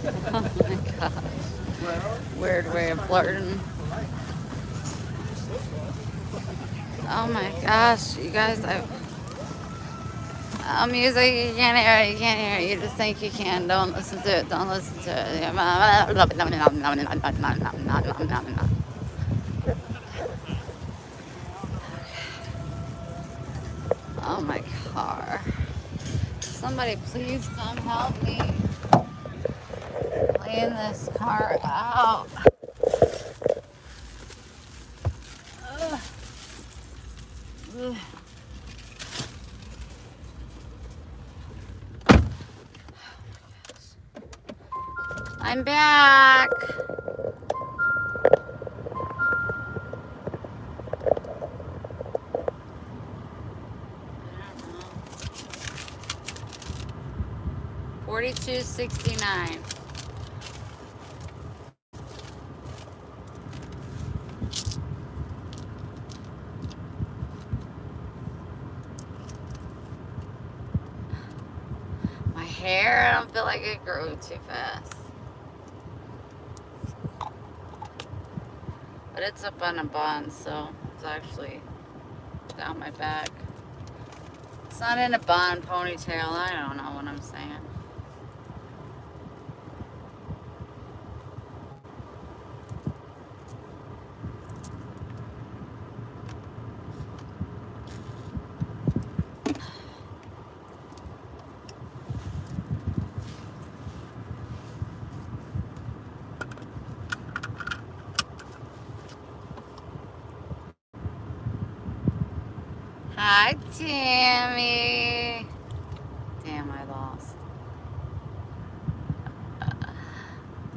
Oh my gosh. Weird way of flirting. Oh my gosh, you guys, music, you can't hear it, you can't hear it. You just think you can. Don't listen to it, don't listen to it. Oh my car. Somebody please come help me. Clean this car out. Ugh. Ugh. I'm back. 42.69. My hair, I don't feel like it grew too fast. But it's up on a bun, so it's actually down my back. It's not in a bun, ponytail, I don't know what I'm saying. Hi, Tammy. Damn, I lost.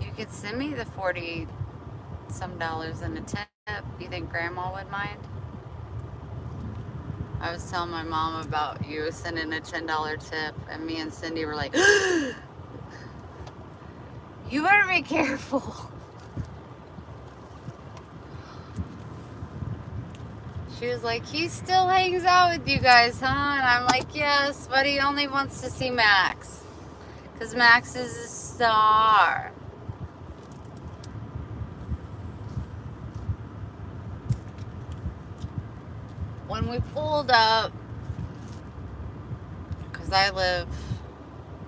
You could send me the 40 some dollars in a tip. You think Grandma would mind? I was telling my mom about you sending a $10 tip, and me and Cindy were like, you better be careful. She was like, he still hangs out with you guys, huh? And I'm like, yes, but he only wants to see Max. Because Max is a star. When we pulled up, because I live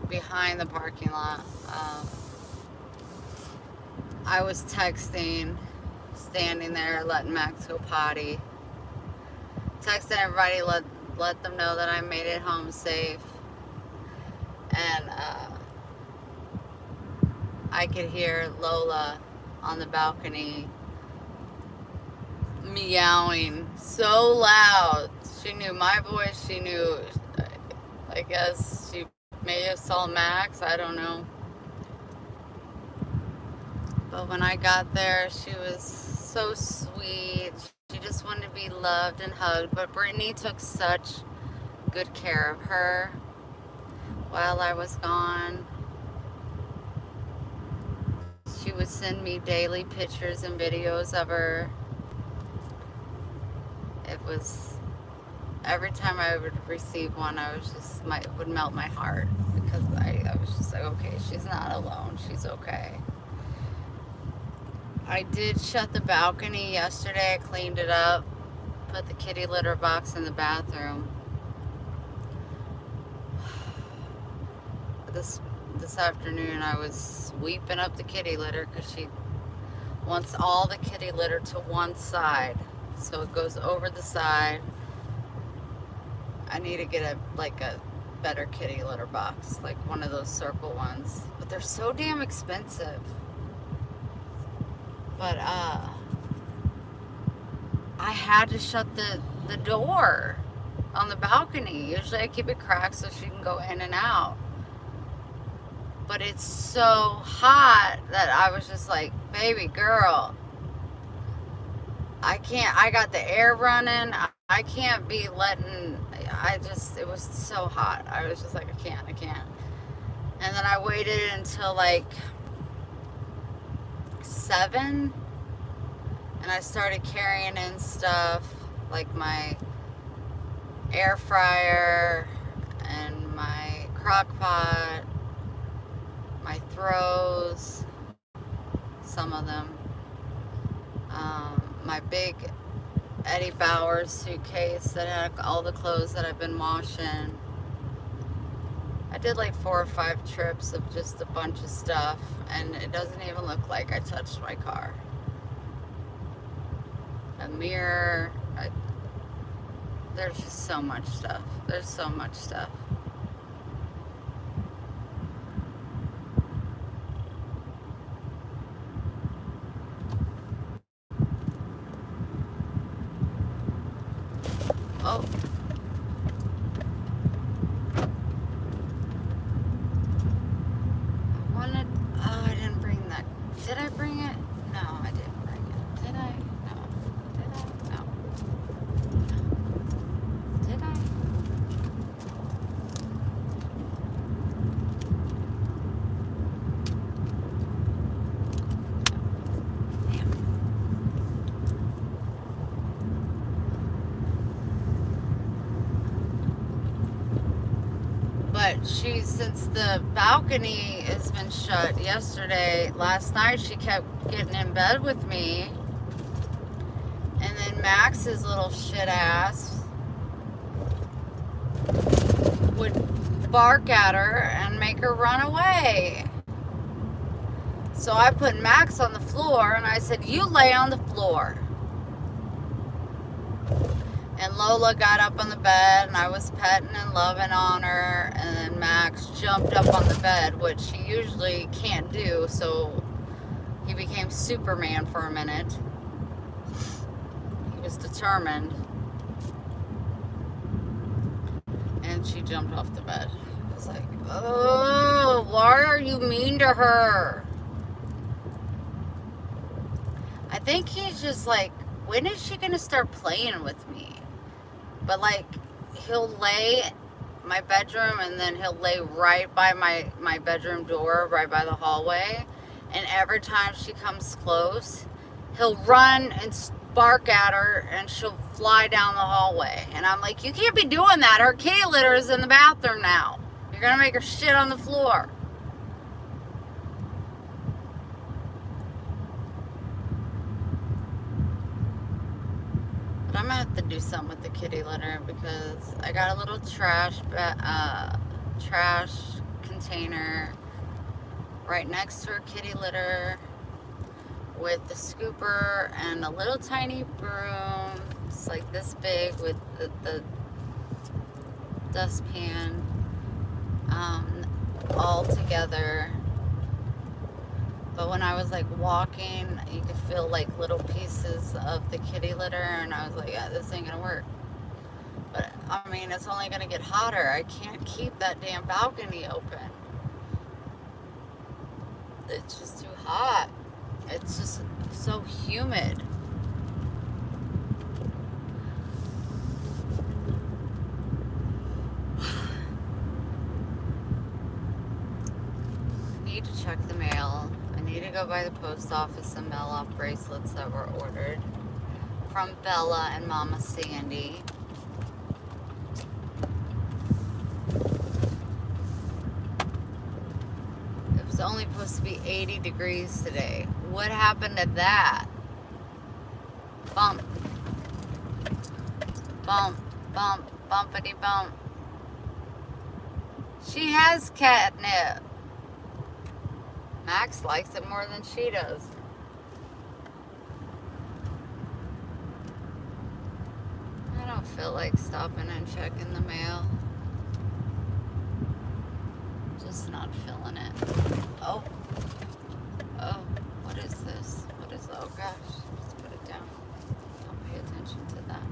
behind the parking lot, I was texting, standing there, letting Max go potty. Texting everybody, let them know that I made it home safe. And I could hear Lola on the balcony meowing so loud. She knew my voice. She knew, I guess she may have saw Max. I don't know. But when I got there, she was so sweet. She just wanted to be loved and hugged. But Brittany took such good care of her while I was gone. She would send me daily pictures and videos of her. It was, every time I would receive one, I was just, it would melt my heart, because I was just like, okay, she's not alone, she's okay. I did shut the balcony yesterday. I cleaned it up, put the kitty litter box in the bathroom. This afternoon I was sweeping up the kitty litter because she wants all the kitty litter to one side, so it goes over the side. I need to get a better kitty litter box, like one of those circle ones, but they're so damn expensive. But I had to shut the door on the balcony. Usually I keep it cracked so she can go in and out. But it's so hot that I was just like, baby girl, I can't, I got the air running. I can't be letting, it was so hot. I was just like, I can't. And then I waited until like 7, and I started carrying in stuff like my air fryer and my crock pot my throws, some of them. My big Eddie Bauer suitcase that had all the clothes that I've been washing. I did like 4 or 5 trips of just a bunch of stuff, and it doesn't even look like I touched my car. A mirror. There's just so much stuff. There's so much stuff. Oh. I didn't bring that. Did I bring it? No, I didn't bring it. Did I? No. Did I? No. Did I? Damn. But since the balcony has been shut last night she kept getting in bed with me. And then Max's little shit ass would bark at her and make her run away. So I put Max on the floor and I said, "You lay on the floor." And Lola got up on the bed and I was petting and loving on her. And then Max jumped up on the bed, which he usually can't do. So he became Superman for a minute. He was determined. And she jumped off the bed. I was like, oh, why are you mean to her? I think he's just like, when is she going to start playing with me? But like, he'll lay my bedroom and then he'll lay right by my bedroom door, right by the hallway. And every time she comes close, he'll run and bark at her and she'll fly down the hallway. And I'm like, you can't be doing that. Her kitty litter is in the bathroom now. You're going to make her shit on the floor. But I'm gonna have to do something with the kitty litter because I got a little trash container right next to her kitty litter with the scooper and a little tiny broom. It's like this big with the dustpan all together. But when I was like walking, you could feel like little pieces of the kitty litter, and I was like, yeah, this ain't gonna work. But I mean, it's only gonna get hotter. I can't keep that damn balcony open. It's just too hot. It's just so humid. I need to check the mail. I need to go by the post office and mail off bracelets that were ordered from Bella and Mama Sandy. It was only supposed to be 80 degrees today. What happened to that? Bump. Bump, bump, bumpity bump. She has catnip. Max likes it more than she does. I don't feel like stopping and checking the mail. Just not feeling it. Oh. Oh, what is this? What is, oh gosh. Let's put it down. Don't pay attention to that.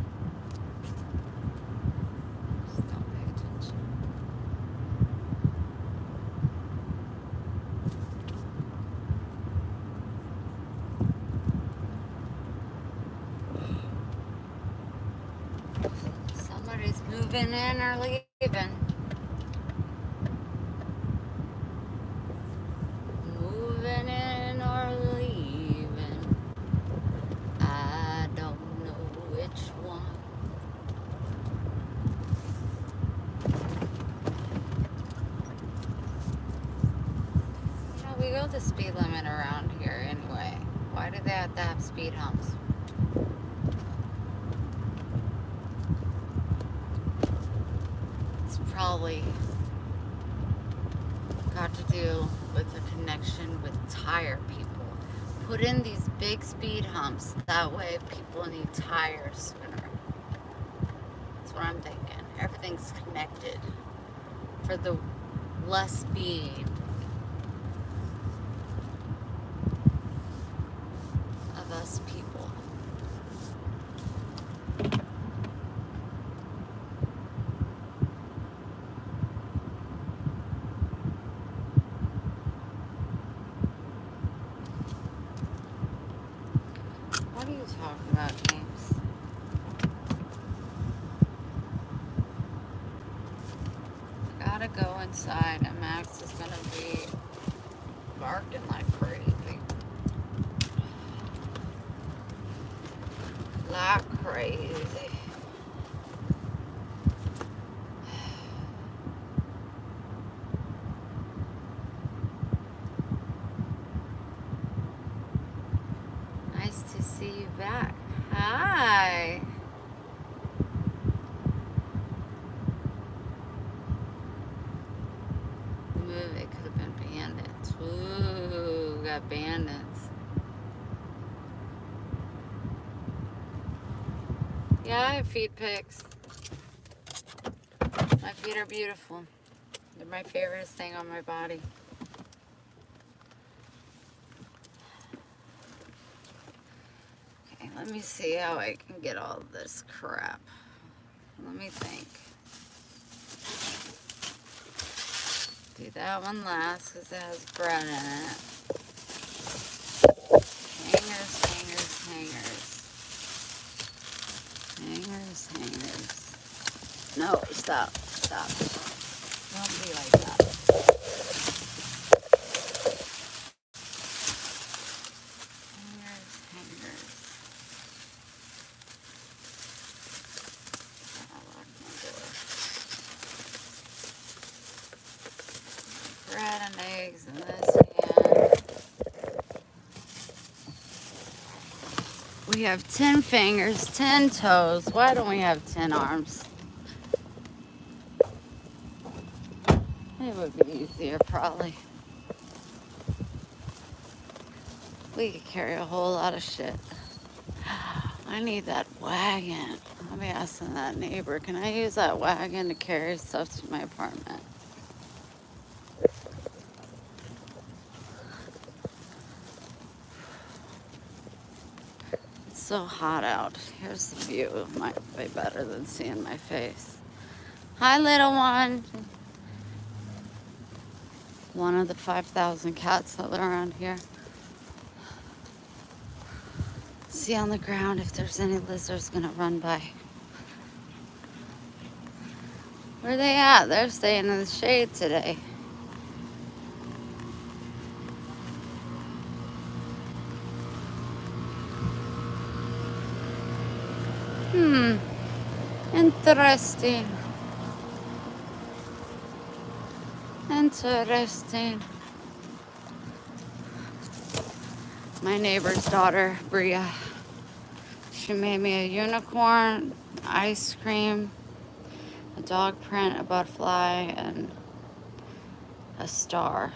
Just don't pay attention. Somebody's moving in or leaving. Moving in or leaving. I don't know which one. go the speed limit around here anyway? Why do they have to have speed humps? It's probably got to do with a connection with tire people. Put in these big speed humps. That way people need tires sooner. That's what I'm thinking. Everything's connected for the less speed of us people. What are you talking about, James? I gotta go inside, and Max is gonna be barking like crazy. Like crazy. Nice to see you back. Hi. Move, it could have been bandits. Ooh, got bandits. Yeah, I have feet pics. My feet are beautiful. They're my favorite thing on my body. Okay, let me see how I can get all this crap. Let me think. Do that one last because it has bread in it. Hangers, hangers, hangers. Hangers, hangers. No, stop, stop. Don't be like that. Hangers, hangers. I'll lock my door. Bread and eggs in this hand. We have 10 fingers, 10 toes. Why don't we have 10 arms? It would be easier, probably. We could carry a whole lot of shit. I need that wagon. I'll be asking that neighbor, can I use that wagon to carry stuff to my apartment? It's so hot out. Here's the view. Might be better than seeing my face. Hi, little one. One of the 5,000 cats that are around here. See on the ground if there's any lizards gonna run by. Where are they at? They're staying in the shade today. Interesting. Interesting. My neighbor's daughter, Bria, she made me a unicorn, ice cream, a dog print, a butterfly, and a star.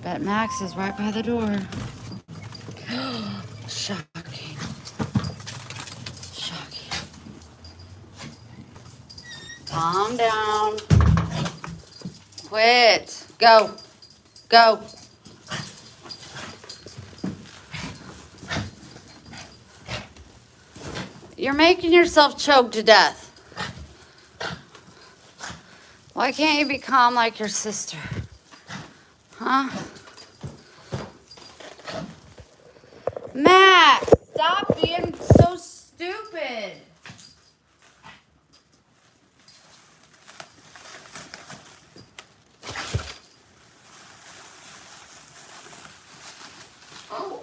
Bet Max is right by the door. Shocking. Shocking. Calm down. Quit. Go. Go. You're making yourself choke to death. Why can't you be calm like your sister? Huh? Max, stop being so stupid. Oh.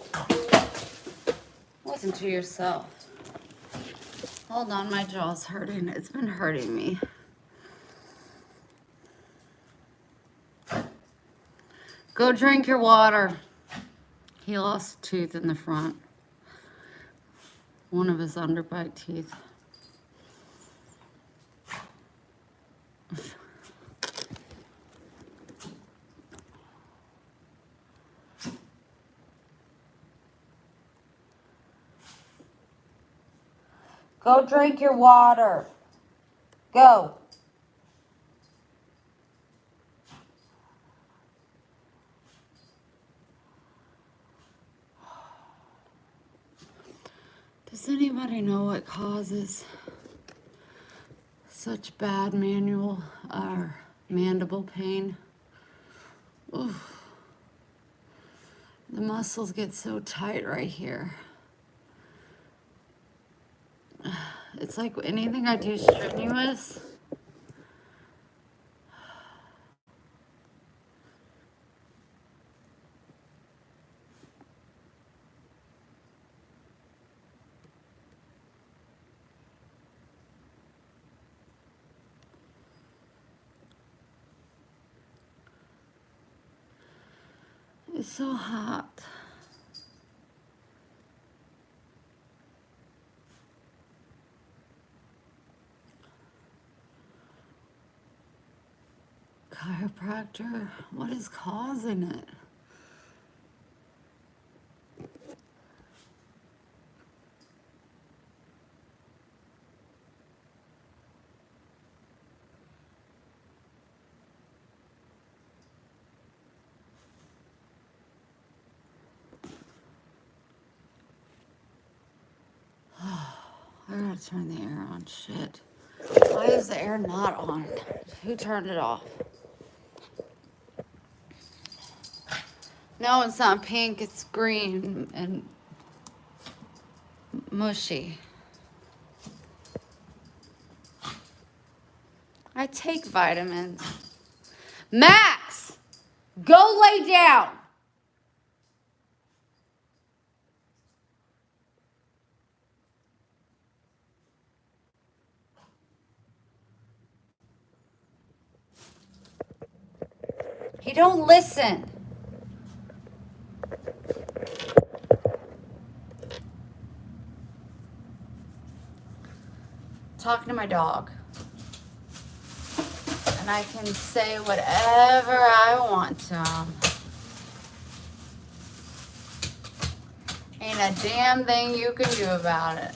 Listen to yourself. Hold on, my jaw's hurting. It's been hurting me. Go drink your water. He lost a tooth in the front. One of his underbite teeth. Go drink your water. Go. Does anybody know what causes such bad manual or mandible pain? Oof. The muscles get so tight right here. It's like anything I do strenuous. It's so hot. Chiropractor, what is causing it? I gotta turn the air on. Shit. Why is the air not on? Who turned it off? No, it's not pink. It's green and mushy. I take vitamins. Max! Go lay down! He don't listen. Talking to my dog. And I can say whatever I want to him. Ain't a damn thing you can do about it.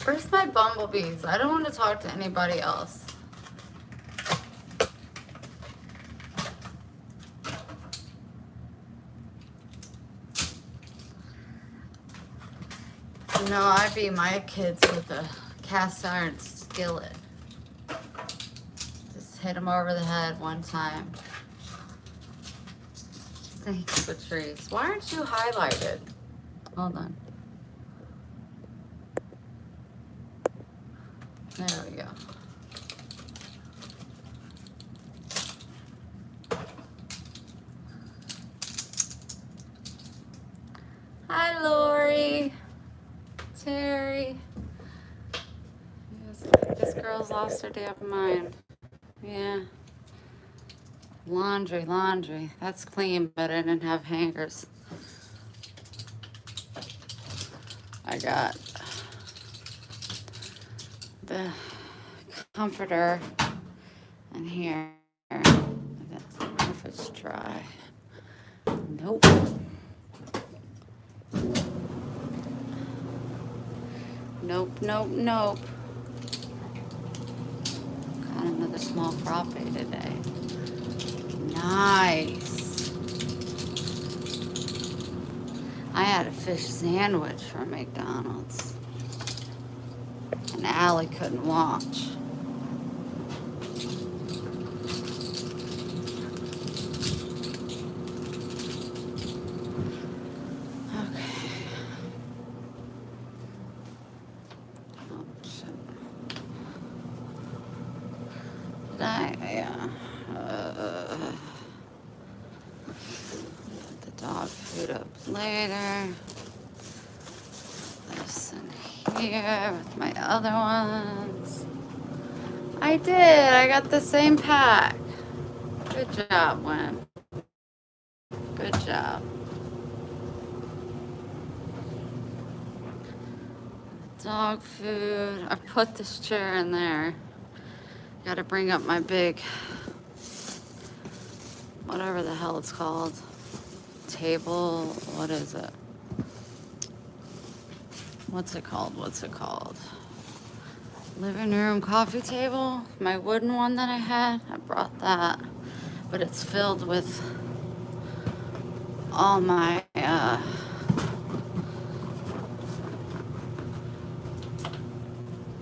Where's my bumblebees? I don't want to talk to anybody else. No, I beat my kids with a cast iron skillet. Just hit them over the head one time. Thanks, Patrice. Why aren't you highlighted? Hold on. There we go. Hi, Lori. Terry. This girl's lost her damn mind. Yeah. Laundry. That's clean, but I didn't have hangers. I got the comforter in here. I don't know if it's dry. Nope. Nope. Got another small frappe today. Nice. I had a fish sandwich from McDonald's. And Allie couldn't watch. my put the dog food up later. This in here with my other ones. I did. I got the same pack. Good job, Wim. Good job. Dog food. I put this chair in there. Gotta bring up my big, whatever the hell it's called. Table. What is it? What's it called? What's it called? Living room coffee table. My wooden one that I had. I brought that. But it's filled with all my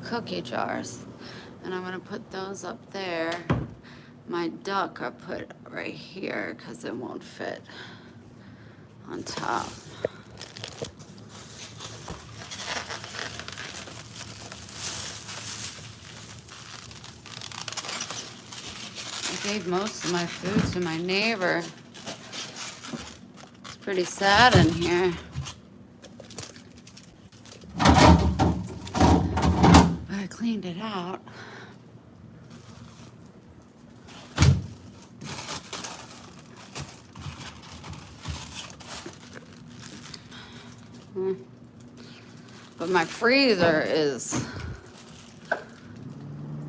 cookie jars. And I'm gonna put those up there. My duck I put right here because it won't fit on top. I gave most of my food to my neighbor. It's pretty sad in here. I cleaned it out. But my freezer is... Oh,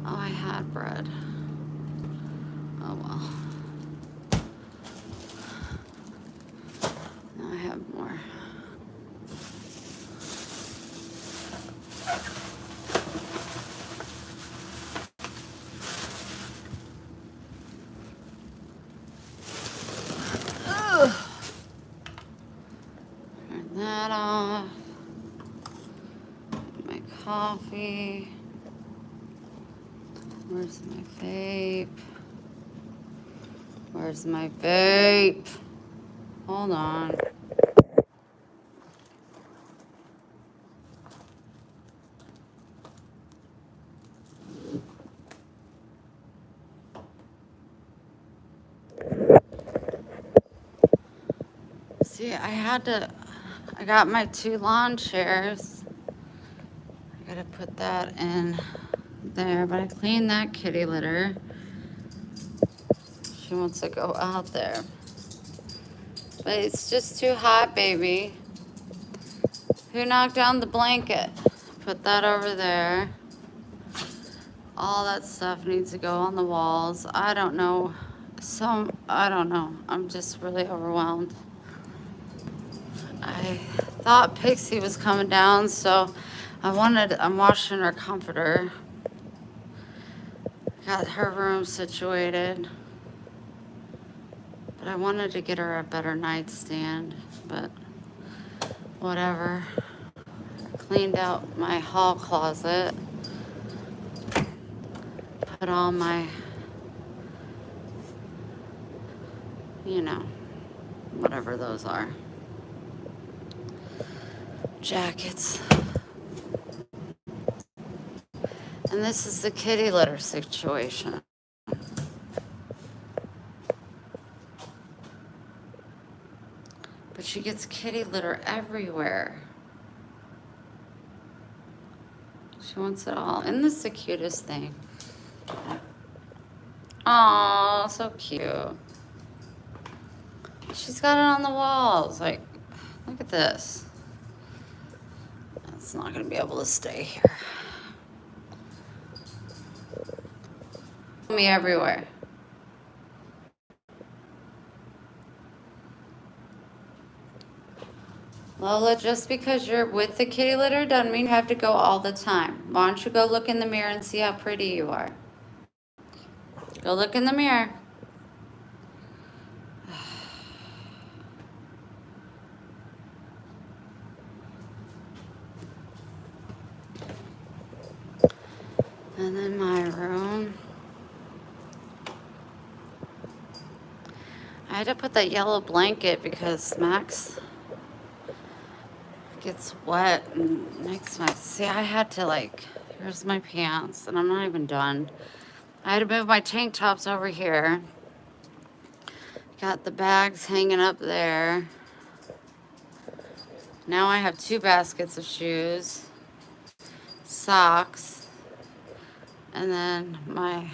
I had bread. Oh well. Now I have more. Ugh. Turn that off. My coffee. Where's my vape? Where's my vape? Hold on. See, I got my 2 lawn chairs. I gotta put that in there, but I cleaned that kitty litter. She wants to go out there. But it's just too hot, baby. Who knocked down the blanket? Put that over there. All that stuff needs to go on the walls. I don't know. I don't know. I'm just really overwhelmed. I thought Pixie was coming down, so I'm washing her comforter. Got her room situated. But I wanted to get her a better nightstand, but whatever. Cleaned out my hall closet. Put all my, whatever those are. Jackets. And this is the kitty litter situation. But she gets kitty litter everywhere. She wants it all. Isn't this the cutest thing? Aw, so cute. She's got it on the walls. Like, look at this. It's not going to be able to stay here. Me everywhere. Lola, just because you're with the kitty litter doesn't mean you have to go all the time. Why don't you go look in the mirror and see how pretty you are? Go look in the mirror. And then my room. I had to put that yellow blanket because Max gets wet and makes my... See, I had to here's my pants and I'm not even done. I had to move my tank tops over here. Got the bags hanging up there. Now I have 2 baskets of shoes, socks, and then my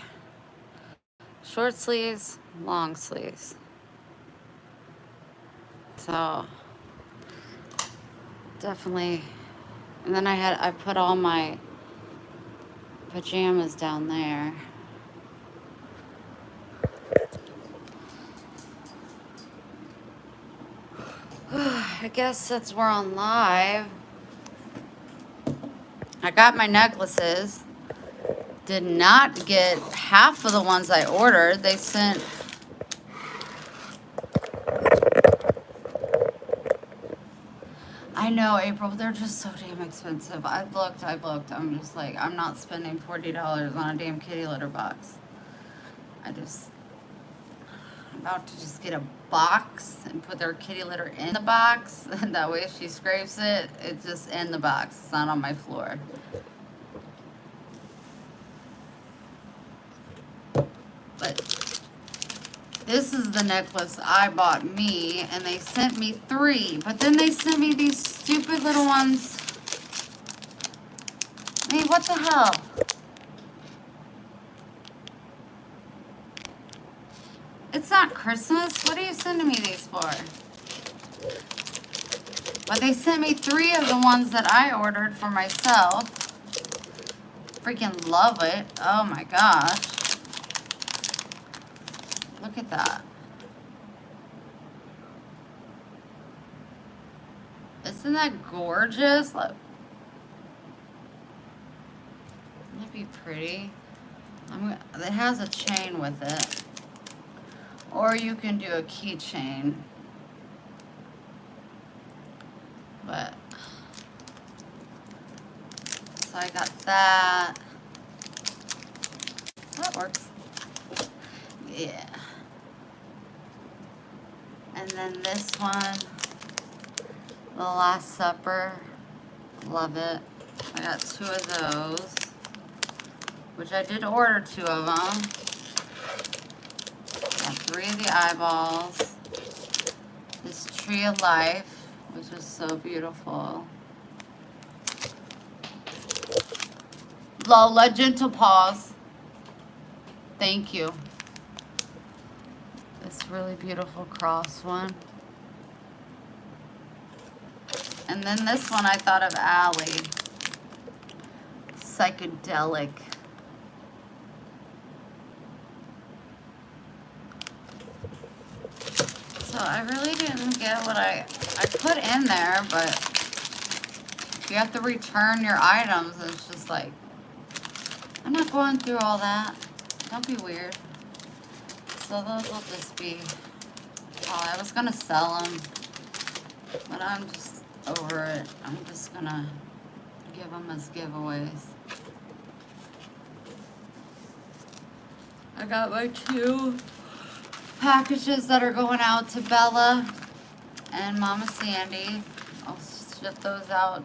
short sleeves, long sleeves. So definitely. And then I put all my pajamas down there. I guess since we're on live, I got my necklaces. Did not get half of the ones I ordered. They sent. I know, April, they're just so damn expensive. I've looked. I'm just like, I'm not spending $40 on a damn kitty litter box. I'm about to just get a box and put their kitty litter in the box. And that way if she scrapes it, it's just in the box. It's not on my floor. But this is the necklace I bought me, and they sent me 3. But then they sent me these stupid little ones. I mean, what the hell? It's not Christmas. What are you sending me these for? But they sent me 3 of the ones that I ordered for myself. Freaking love it. Oh my gosh. Look at that. Isn't that gorgeous? Look. That'd be pretty. It has a chain with it. Or you can do a keychain. But, so I got that. That works. Yeah. And then this one, The Last Supper. Love it. I got 2 of those, which I did order 2 of them. Got 3 of the eyeballs. This Tree of Life, which is so beautiful. Lola, gentle paws. Thank you. This really beautiful cross one. And then this one I thought of Allie. Psychedelic. So I really didn't get what I put in there, but you have to return your items. And it's just like, I'm not going through all that. Don't be weird. So those will just be, oh, I was going to sell them, but I'm just over it. I'm just going to give them as giveaways. I got my 2 packages that are going out to Bella and Mama Sandy. I'll ship those out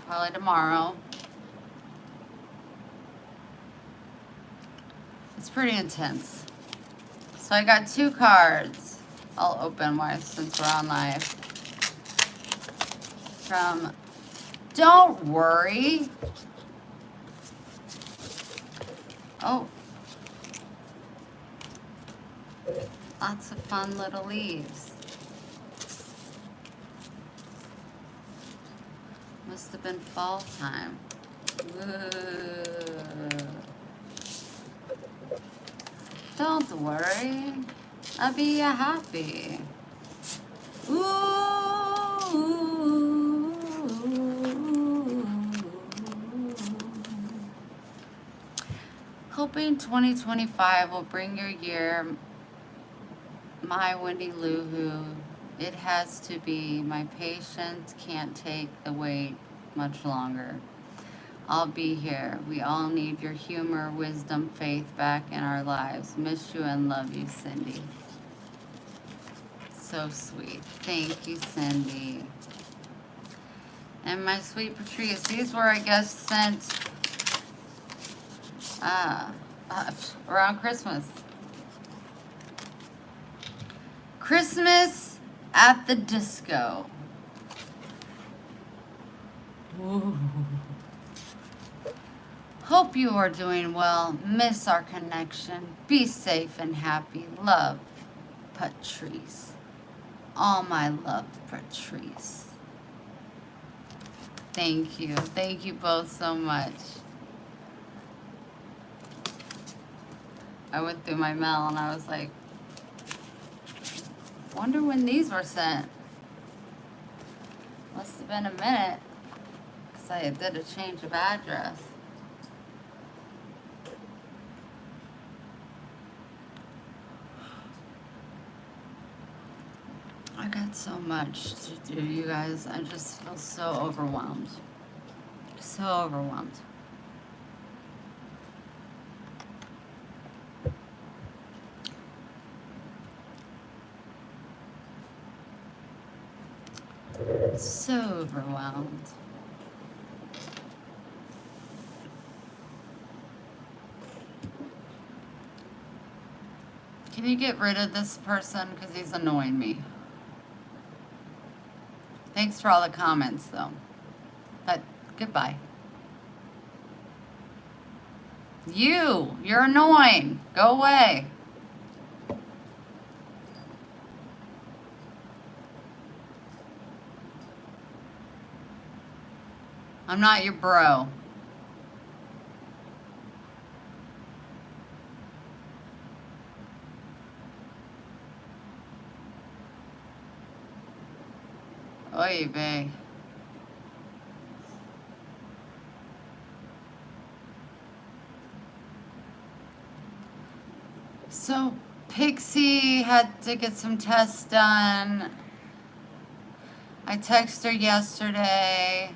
probably tomorrow. It's pretty intense. So I got 2 cards. I'll open one since we're on live. From Don't Worry. Oh. Lots of fun little leaves. Must have been fall time. Ooh. Don't worry, I'll be happy. Ooh. Hoping 2025 will bring your year. My Wendy Lou Who. It has to be. My patience can't take the wait much longer. I'll be here. We all need your humor, wisdom, faith back in our lives. Miss you and love you, Cindy. So sweet. Thank you, Cindy. And my sweet Patrice. These were, I guess, sent Around Christmas. Christmas at the disco. Ooh. Hope you are doing well. Miss our connection. Be safe and happy. Love, Patrice. All my love, Patrice. Thank you. Thank you both so much. I went through my mail and I was like, wonder when these were sent. Must have been a minute because I did a change of address. I got so much to do, you guys. I just feel so overwhelmed. So overwhelmed. So overwhelmed. Can you get rid of this person? Because he's annoying me. Thanks for all the comments, though. But goodbye. You're annoying. Go away. I'm not your bro. Oy vey. So, Pixie had to get some tests done. I texted her yesterday.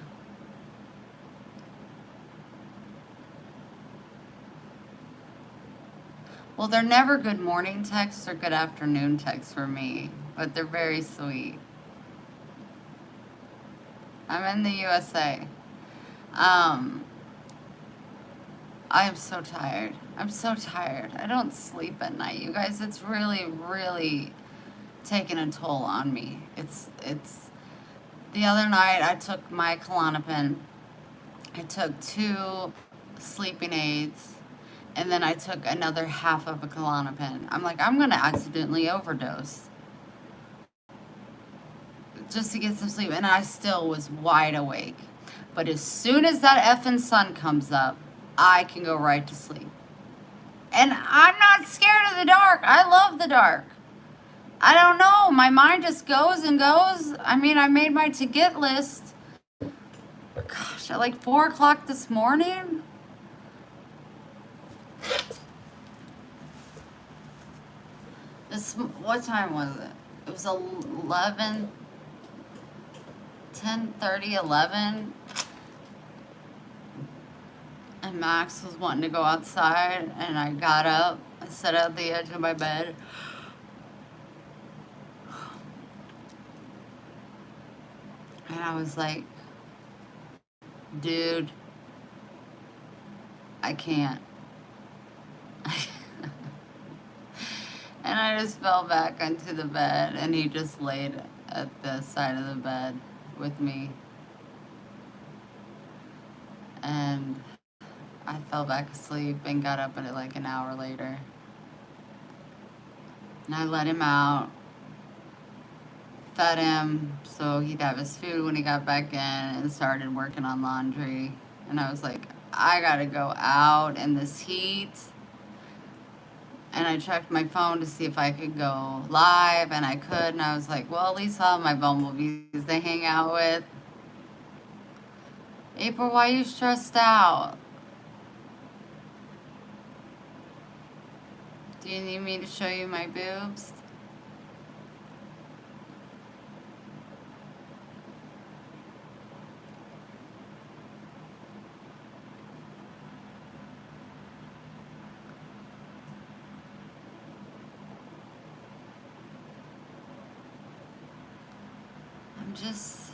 Well, they're never good morning texts or good afternoon texts for me, but they're very sweet. I'm in the USA. I am so tired. I'm so tired. I don't sleep at night. You guys, it's really, really taking a toll on me. It's the other night I took my Klonopin. I took 2 sleeping aids, and then I took another half of a Klonopin. I'm like, I'm gonna accidentally overdose just to get some sleep, and I still was wide awake. But as soon as that effing sun comes up, I can go right to sleep. And I'm not scared of the dark. I love the dark. I don't know. My mind just goes and goes. I mean, I made my to-get list. Gosh, at like 4 o'clock this morning. What time was it? It was 11, 10:30, 11. And Max was wanting to go outside, and I got up. I sat at the edge of my bed. And I was like, dude, I can't. And I just fell back onto the bed, and he just laid at the side of the bed with me. And I fell back asleep and got up at it like an hour later. And I let him out, fed him so he'd have his food when he got back in, and started working on laundry. And I was like, I gotta go out in this heat. And I checked my phone to see if I could go live, and I could. And I was like, well, at least I'll have my bumblebees to hang out with. April, why are you stressed out? Do you need me to show you my boobs? I'm just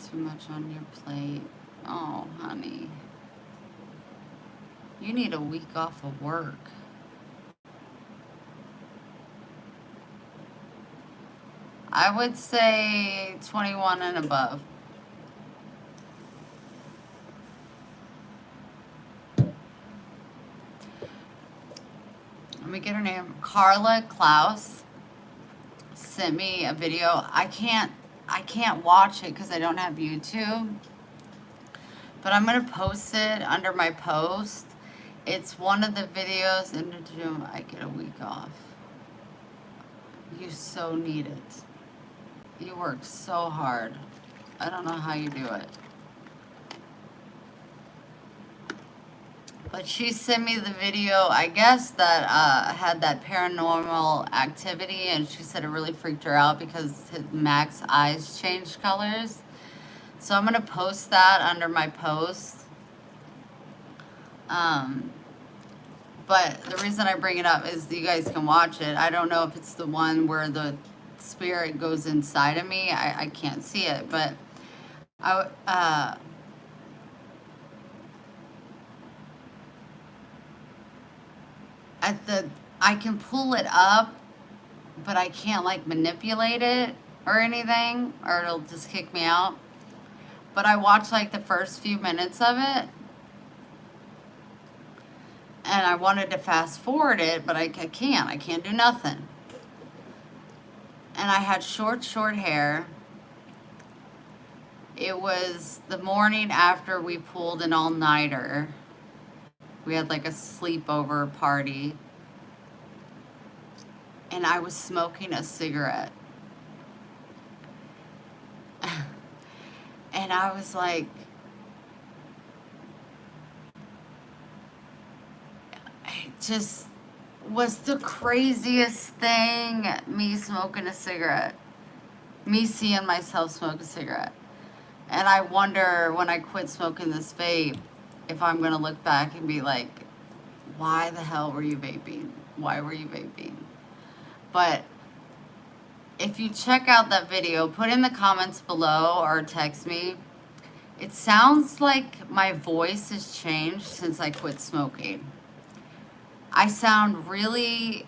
too much on your plate. Oh, honey. You need a week off of work. I would say 21 and above. Let me get her name. Carla Klaus sent me a video. I can't watch it because I don't have YouTube. But I'm gonna post it under my post. It's one of the videos in the gym. I get a week off. You so need it. You work so hard. I don't know how you do it. But she sent me the video, I guess, that had that paranormal activity, and she said it really freaked her out because Mac's eyes changed colors. So I'm going to post that under my post. But the reason I bring it up is you guys can watch it. I don't know if it's the one where the spirit goes inside of me. I can't see it, but I can pull it up, but I can't like manipulate it or anything, or it'll just kick me out. But I watched like the first few minutes of it, and I wanted to fast forward it, but I can't. I can't do nothing. And I had short hair. It was the morning after we pulled an all-nighter. We had like a sleepover party. And I was smoking a cigarette. And I was like, it just was the craziest thing, me smoking a cigarette. Me seeing myself smoke a cigarette. And I wonder when I quit smoking this vape, if I'm going to look back and be like, why the hell were you vaping? Why were you vaping? But if you check out that video, put in the comments below or text me. It sounds like my voice has changed since I quit smoking. I sound really,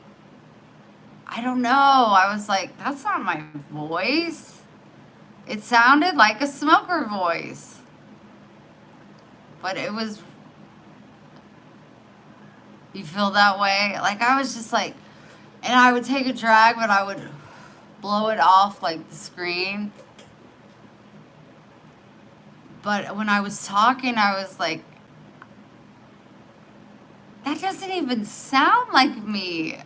I don't know. I was like, that's not my voice. It sounded like a smoker voice. But it was, you feel that way? Like I was just like, and I would take a drag, but I would blow it off like the screen. But when I was talking, I was like, that doesn't even sound like me.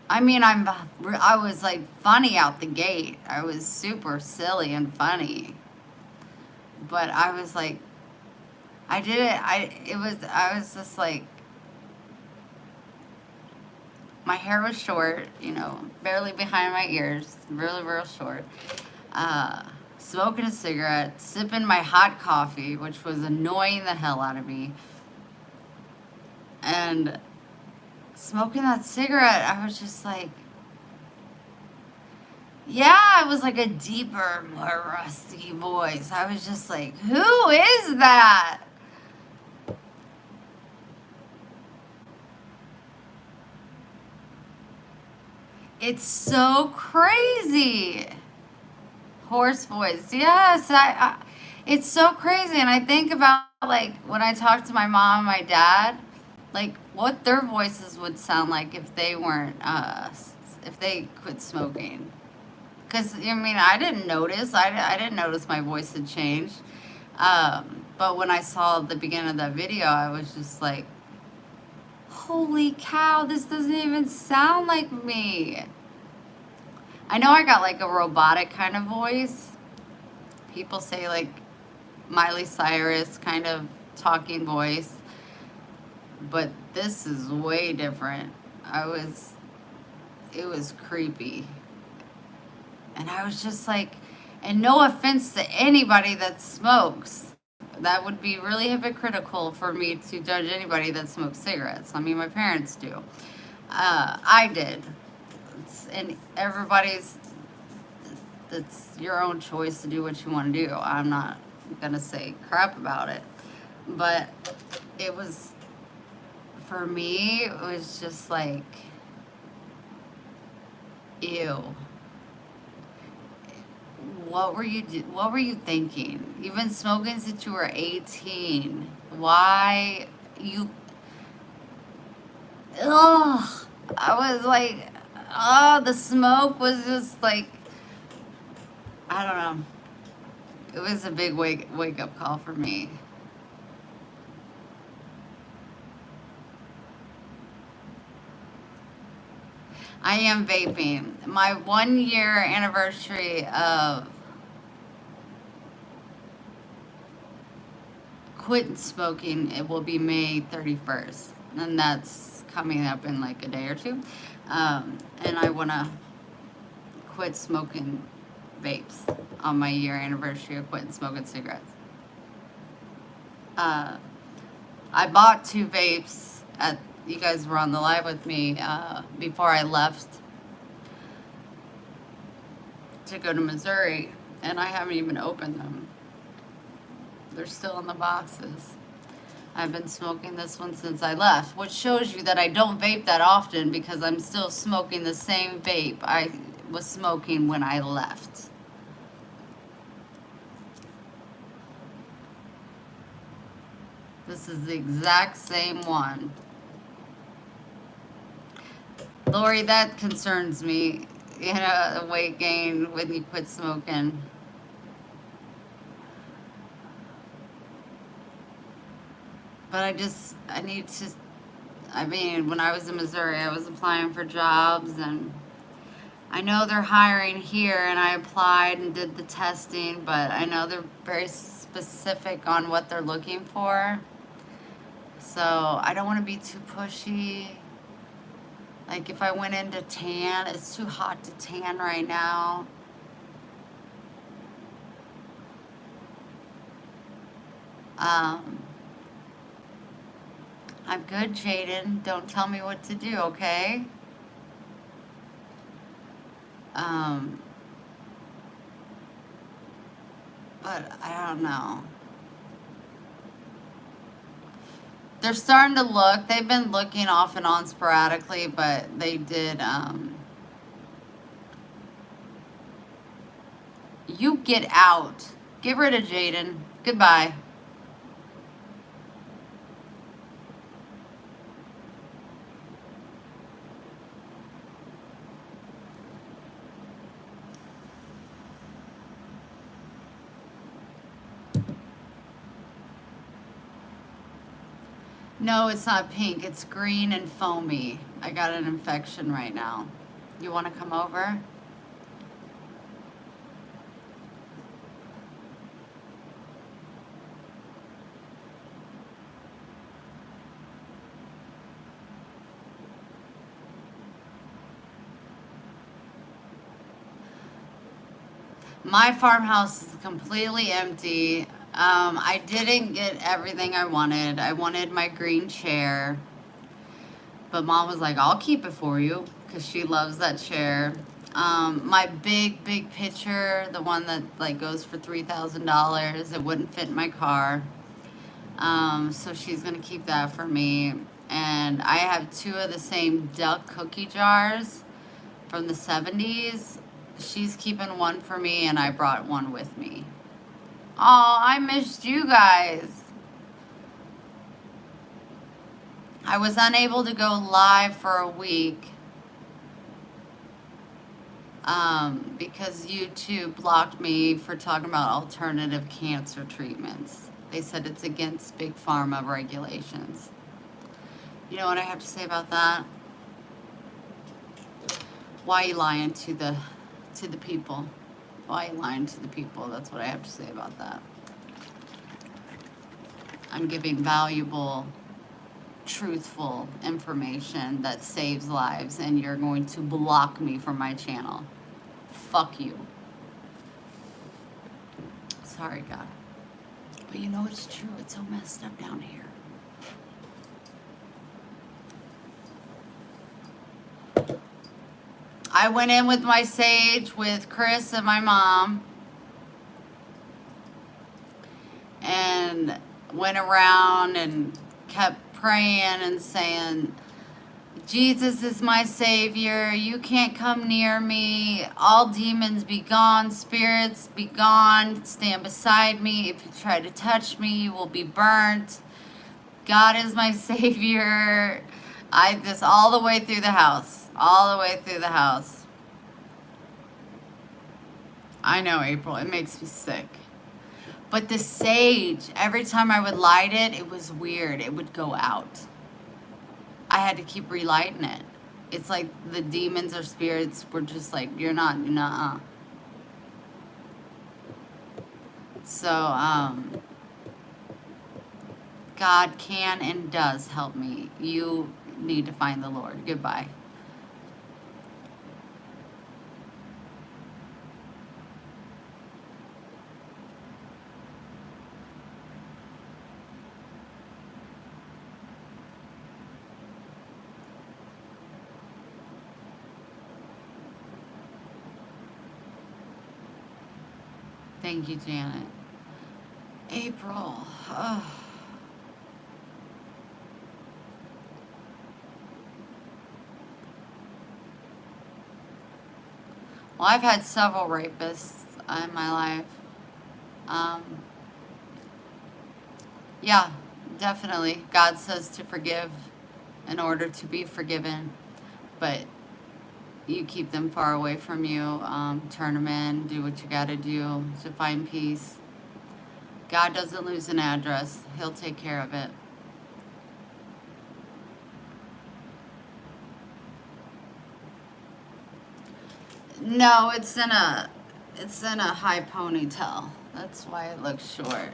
I mean, I was like funny out the gate. I was super silly and funny. But I was like, I did it. I was just like, my hair was short, you know, barely behind my ears, really, real short. Smoking a cigarette, sipping my hot coffee, which was annoying the hell out of me. And smoking that cigarette, I was just like, yeah, it was like a deeper, more rusty voice. I was just like, who is that? It's so crazy. Hoarse voice. Yes, it's so crazy. And I think about like when I talk to my mom and my dad, like what their voices would sound like if they weren't, if they quit smoking. Because, I mean, I didn't notice. I didn't notice my voice had changed. But when I saw the beginning of that video, I was just like, holy cow, this doesn't even sound like me. I know I got like a robotic kind of voice. People say like Miley Cyrus kind of talking voice. But this is way different. It was creepy. And I was just like, and no offense to anybody that smokes. That would be really hypocritical for me to judge anybody that smokes cigarettes. I mean, my parents do. I did. And everybody's, it's your own choice to do what you want to do. I'm not going to say crap about it. But it was, for me, it was just like, ew. What were you thinking? You've been smoking since you were 18. Why you ugh. I was like, oh, the smoke was just like, I don't know. It was a big wake up call for me. I am vaping. My 1 year anniversary of quitting smoking, it will be May 31st. And that's coming up in like a day or two. And I want to quit smoking vapes on my year anniversary of quitting smoking cigarettes. I bought 2 vapes at, you guys were on the live with me before I left to go to Missouri, and I haven't even opened them. They're still in the boxes. I've been smoking this one since I left, which shows you that I don't vape that often because I'm still smoking the same vape I was smoking when I left. This is the exact same one. Lori, that concerns me. You know, the weight gain when you quit smoking. But I need to, I mean, when I was in Missouri, I was applying for jobs, and I know they're hiring here, and I applied and did the testing, but I know they're very specific on what they're looking for. So I don't want to be too pushy. Like if I went into tan, it's too hot to tan right now. I'm good, Jaden. Don't tell me what to do, okay? But I don't know. They're starting to look. They've been looking off and on sporadically, but they did. You get out. Get rid of Jaden. Goodbye. No, it's not pink. It's green and foamy. I got an infection right now. You want to come over? My farmhouse is completely empty. I didn't get everything I wanted. I wanted my green chair, but Mom was like, I'll keep it for you because she loves that chair. My big picture, the one that like goes for $3,000, it wouldn't fit in my car. So she's gonna keep that for me. And I have 2 of the same duck cookie jars from the 70s. She's keeping one for me, and I brought one with me. Oh, I missed you guys. I was unable to go live for a week because YouTube blocked me for talking about alternative cancer treatments. They said it's against big pharma regulations. You know what I have to say about that? Why are you lying to the people? Why are you lying to the people? That's what I have to say about that. I'm giving valuable, truthful information that saves lives, and you're going to block me from my channel. Fuck you. Sorry, God. But you know it's true. It's so messed up down here. I went in with my sage with Chris and my mom and went around and kept praying and saying, Jesus is my savior. You can't come near me. All demons be gone. Spirits be gone. Stand beside me. If you try to touch me, you will be burnt. God is my savior. I just all the way through the house. All the way through the house. I know, April. It makes me sick. But the sage, every time I would light it, it was weird. It would go out. I had to keep relighting it. It's like the demons or spirits were just like, you're not, nuh-uh. So, God can and does help me. You need to find the Lord. Goodbye. Thank you, Janet. April. Ugh. Well, I've had several rapists in my life. Um, yeah, definitely. God says to forgive in order to be forgiven, but you keep them far away from you. Turn them in. Do what you got to do to find peace. God doesn't lose an address. He'll take care of it. No, it's in a high ponytail. That's why it looks short.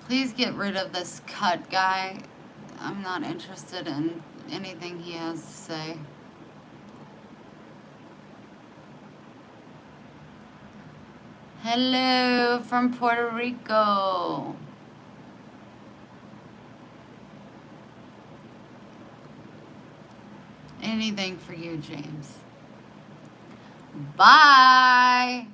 Please get rid of this cut guy. I'm not interested in anything he has to say. Hello from Puerto Rico. Anything for you, James. Bye.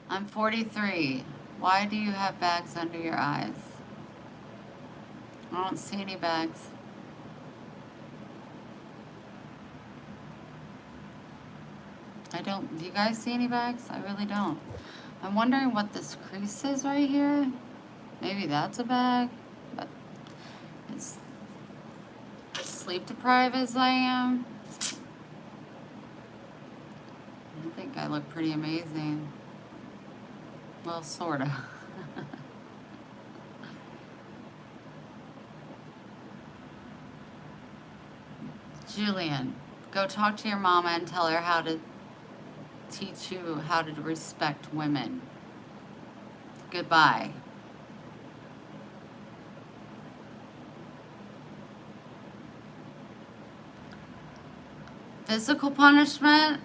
I'm 43. Why do you have bags under your eyes? I don't see any bags. I don't. Do you guys see any bags? I really don't. I'm wondering what this crease is right here. Maybe that's a bag. But it's sleep deprived as I am. I think I look pretty amazing. Well, sorta. Julian, go talk to your mama and tell her how to teach you how to respect women. Goodbye. Physical punishment?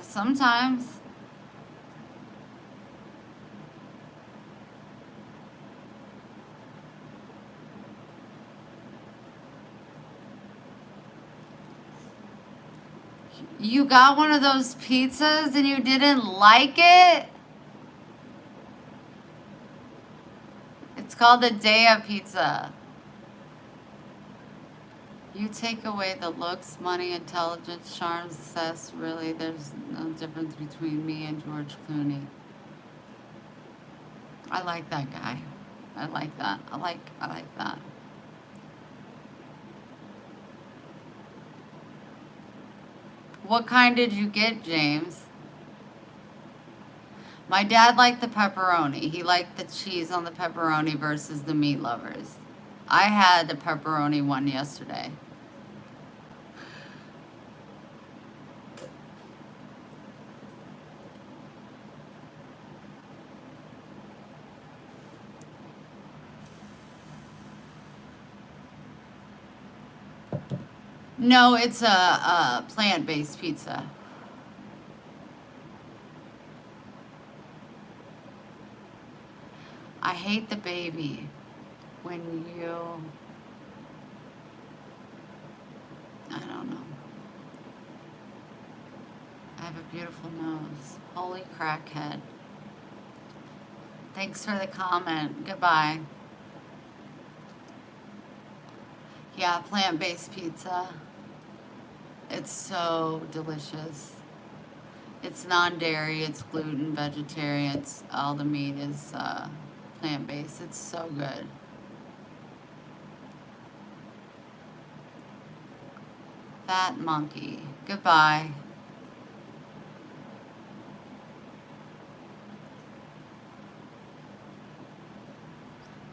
Sometimes. You got one of those pizzas and you didn't like it? It's called the Dea pizza. You take away the looks, money, intelligence, charm, success. Really, there's no difference between me and George Clooney. I like that guy. I like that. I like that. What kind did you get, James? My dad liked the pepperoni. He liked the cheese on the pepperoni versus the meat lovers. I had the pepperoni one yesterday. No, it's a plant-based pizza. I hate the baby when you, I don't know. I have a beautiful nose. Holy crackhead. Thanks for the comment. Goodbye. Yeah, plant-based pizza. It's so delicious. It's non-dairy, it's gluten, vegetarian, it's, all the meat is plant-based. It's so good. Fat monkey. Goodbye.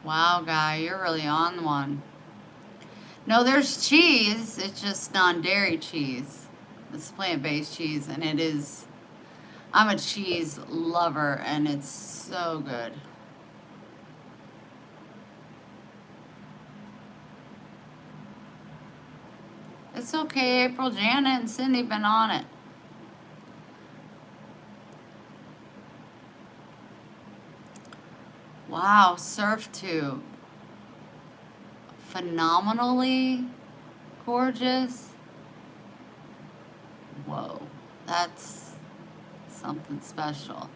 Wow, guy, you're really on one. No, there's cheese. It's just non-dairy cheese. It's plant-based cheese, and it is, I'm a cheese lover, and it's so good. It's okay, April, Janet, and Cindy been on it. Wow, surf tube. Phenomenally gorgeous. Whoa, that's something special.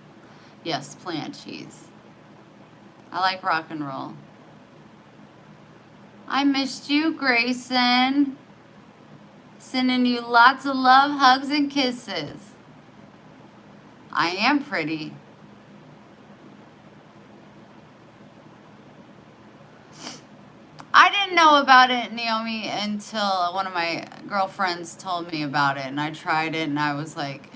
Yes, plant cheese. I like rock and roll. I missed you, Grayson. Sending you lots of love, hugs, and kisses. I am pretty. I didn't know about it, Naomi, until one of my girlfriends told me about it, and I tried it, and I was like,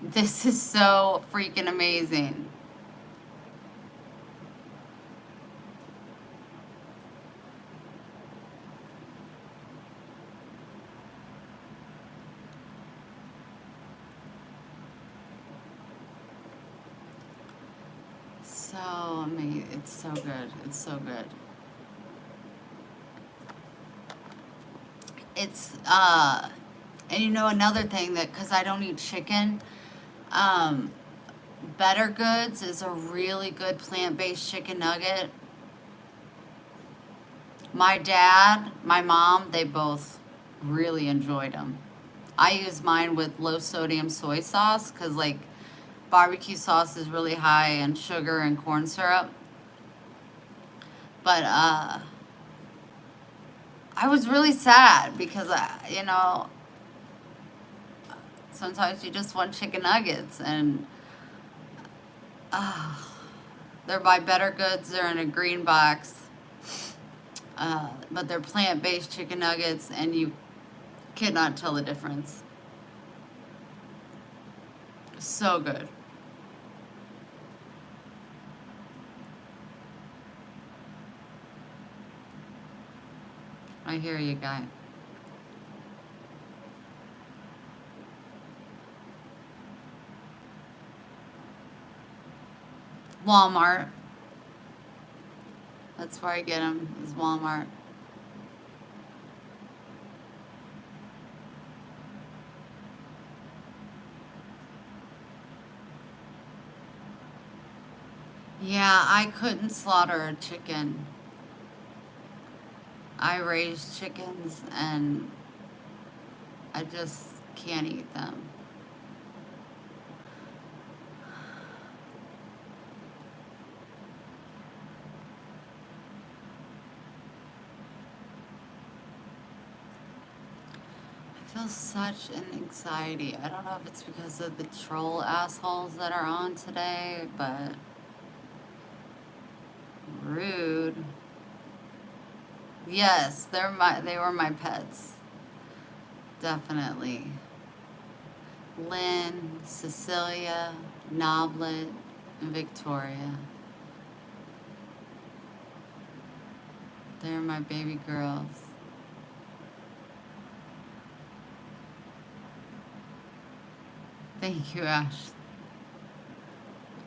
this is so freaking amazing. So amazing. It's so good. It's so good. It's, and you know another thing that, because I don't eat chicken, Better Goods is a really good plant-based chicken nugget. My dad, my mom, they both really enjoyed them. I use mine with low sodium soy sauce because like barbecue sauce is really high in sugar and corn syrup. But I was really sad because you know, sometimes you just want chicken nuggets, and they're by Better Goods. They're in a green box. But they're plant-based chicken nuggets, and you cannot tell the difference. So good. I hear you, guy. Walmart. That's where I get them, is Walmart. Yeah, I couldn't slaughter a chicken. I raise chickens and I just can't eat them. I feel such an anxiety. I don't know if it's because of the troll assholes that are on today, but rude. Yes, they were my pets. Definitely. Lynn, Cecilia, Noblet, and Victoria. They're my baby girls. Thank you, Ash.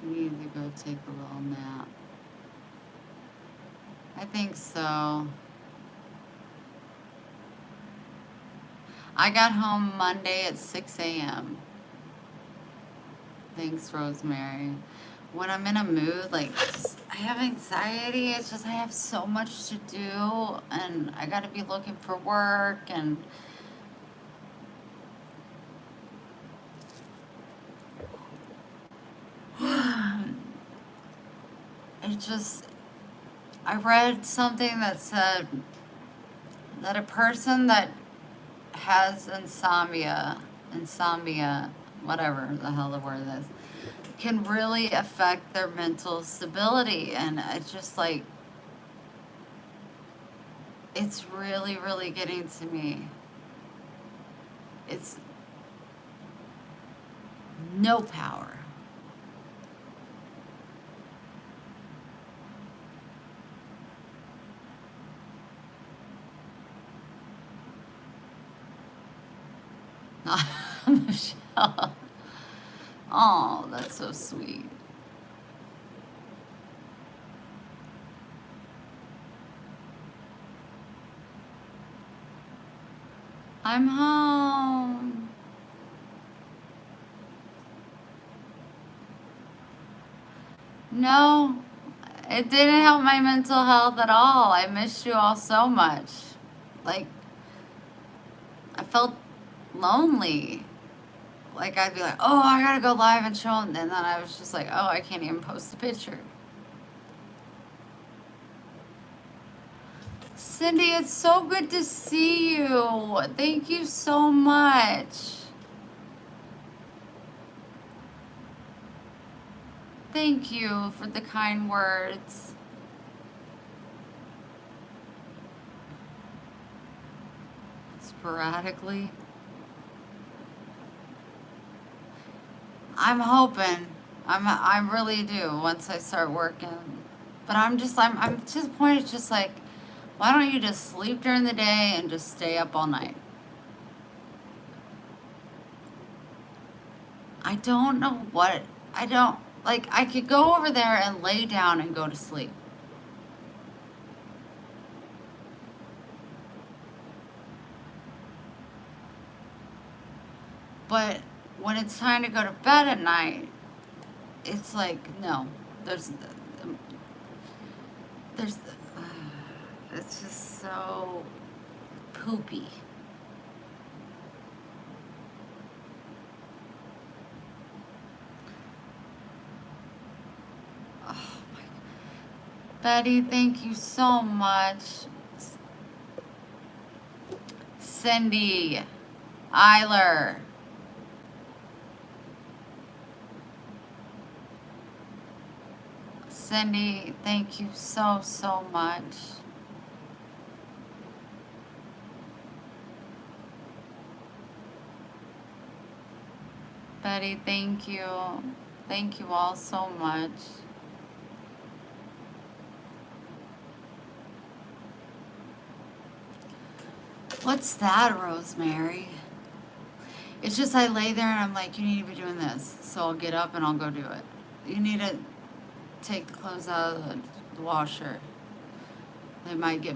I need to go take a little nap. I think so. I got home Monday at 6 a.m. Thanks, Rosemary. when I'm in a mood, like, just, I have anxiety. It's just I have so much to do, and I got to be looking for work, and it just, I read something that said that a person that has insomnia, whatever the hell the word is, can really affect their mental stability. And it's just like, it's really, really getting to me. It's no power. Michelle. Oh, that's so sweet. I'm home. No, it didn't help my mental health at all. I missed you all so much. Like, I felt lonely. Like, I'd be like, oh, I gotta go live and show them. And then I was just like, oh, I can't even post a picture. Cindy, it's so good to see you. Thank you so much. Thank you for the kind words. Sporadically. I'm hoping. I really do once I start working. But I'm to the point, it's just like, why don't you just sleep during the day and just stay up all night? I don't know what, I don't, like, I could go over there and lay down and go to sleep. But when it's time to go to bed at night, it's like, no, there's, it's just so poopy. Oh my, Betty, thank you so much. Cindy, Eiler, Cindy, thank you so, so much. Betty, thank you. Thank you all so much. What's that, Rosemary? It's just I lay there and I'm like, you need to be doing this. So I'll get up and I'll go do it. You need to take the clothes out of the washer. They might get,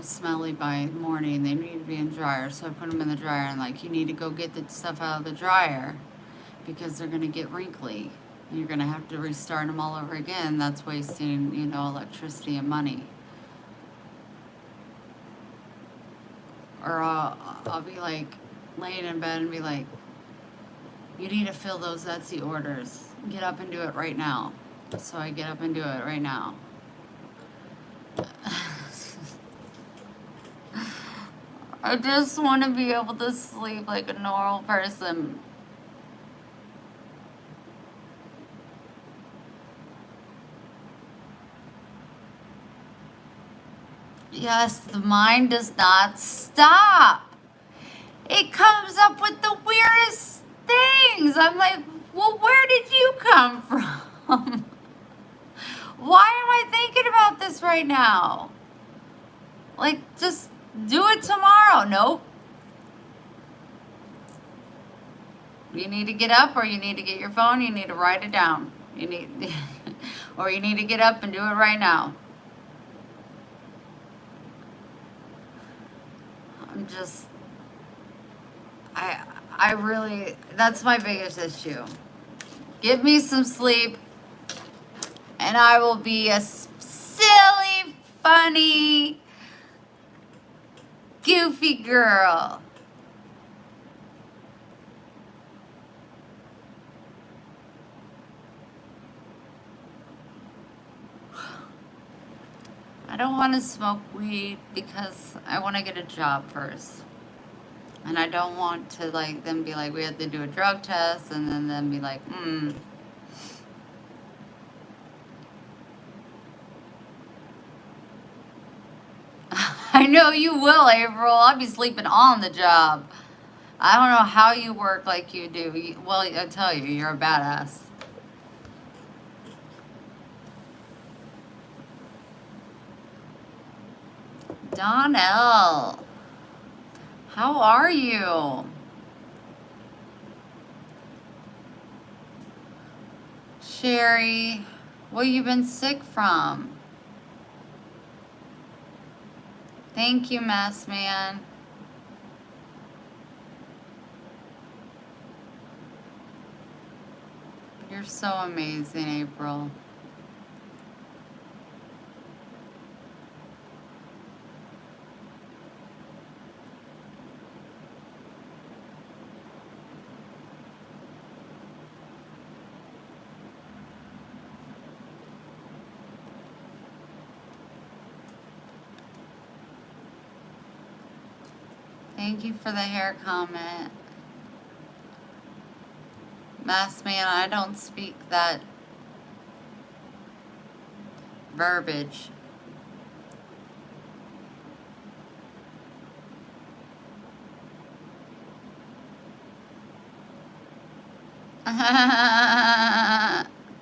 smelly by morning. They need to be in dryer. So I put them in the dryer and like, you need to go get the stuff out of the dryer because they're going to get wrinkly. And you're going to have to restart them all over again. That's wasting, electricity and money. Or I'll be like laying in bed and be like, you need to fill those Etsy orders. Get up and do it right now. So I get up and do it right now. I just want to be able to sleep like a normal person. Yes, the mind does not stop. It comes up with the weirdest things. I'm like, well, where did you come from? Why am I thinking about this right now? Like, just do it tomorrow. Nope. You need to get up, or you need to get your phone, you need to write it down. Or you need to get up and do it right now. I really, that's my biggest issue. Give me some sleep. and I will be a silly, funny, goofy girl. I don't want to smoke weed because I want to get a job first. And I don't want to like them be like, we have to do a drug test and then them be like, I know you will, April. I'll be sleeping on the job. I don't know how you work like you do. Well, I tell you, you're a badass. Donnell, how are you? Sherry, what you been sick from? Thank you, Mess Man. You're so amazing, April. Thank you for the hair comment. Mask Man, I don't speak that verbiage.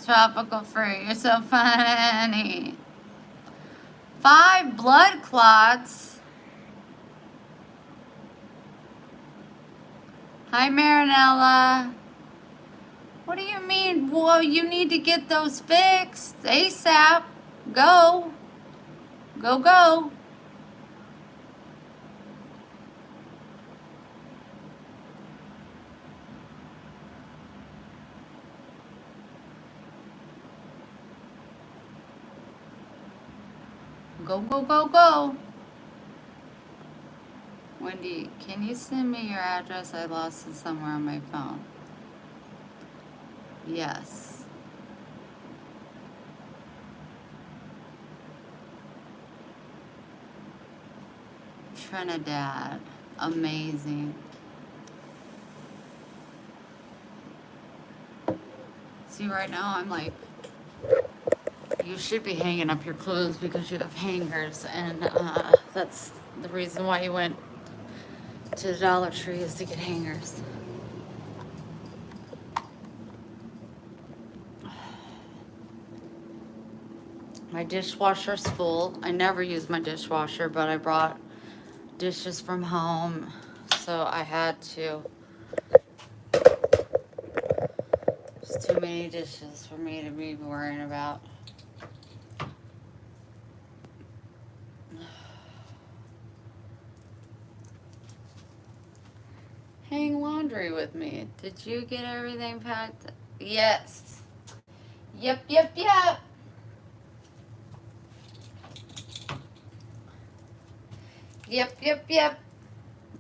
Tropical fruit, you're so funny. 5 blood clots. Hi, Marinella. What do you mean? Well, you need to get those fixed ASAP. Go. Go, go. Go, go, go, go. Wendy, can you send me your address? I lost it somewhere on my phone. Yes. Trinidad. Amazing. See, right now I'm like, you should be hanging up your clothes because you have hangers, and that's the reason why you went to the Dollar Tree, is to get hangers. My dishwasher's full. I never use my dishwasher, but I brought dishes from home, so I had to. There's too many dishes for me to be worrying about. Hang laundry with me. Did you get everything packed? Yes. Yep, yep, yep. Yep, yep, yep.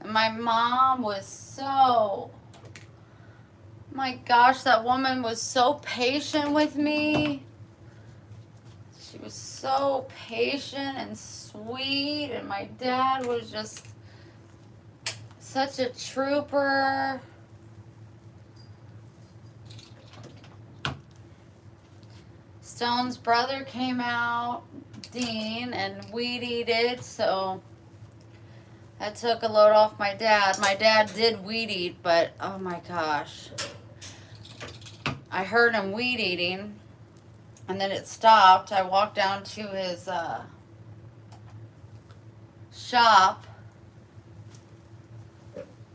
My mom was so... My gosh, that woman was so patient with me. She was so patient and sweet, and my dad was just such a trooper. Stone's brother came out, Dean, and weed eated, so that took a load off my dad. My dad did weed eat, but oh my gosh. I heard him weed eating, and then it stopped. I walked down to his shop.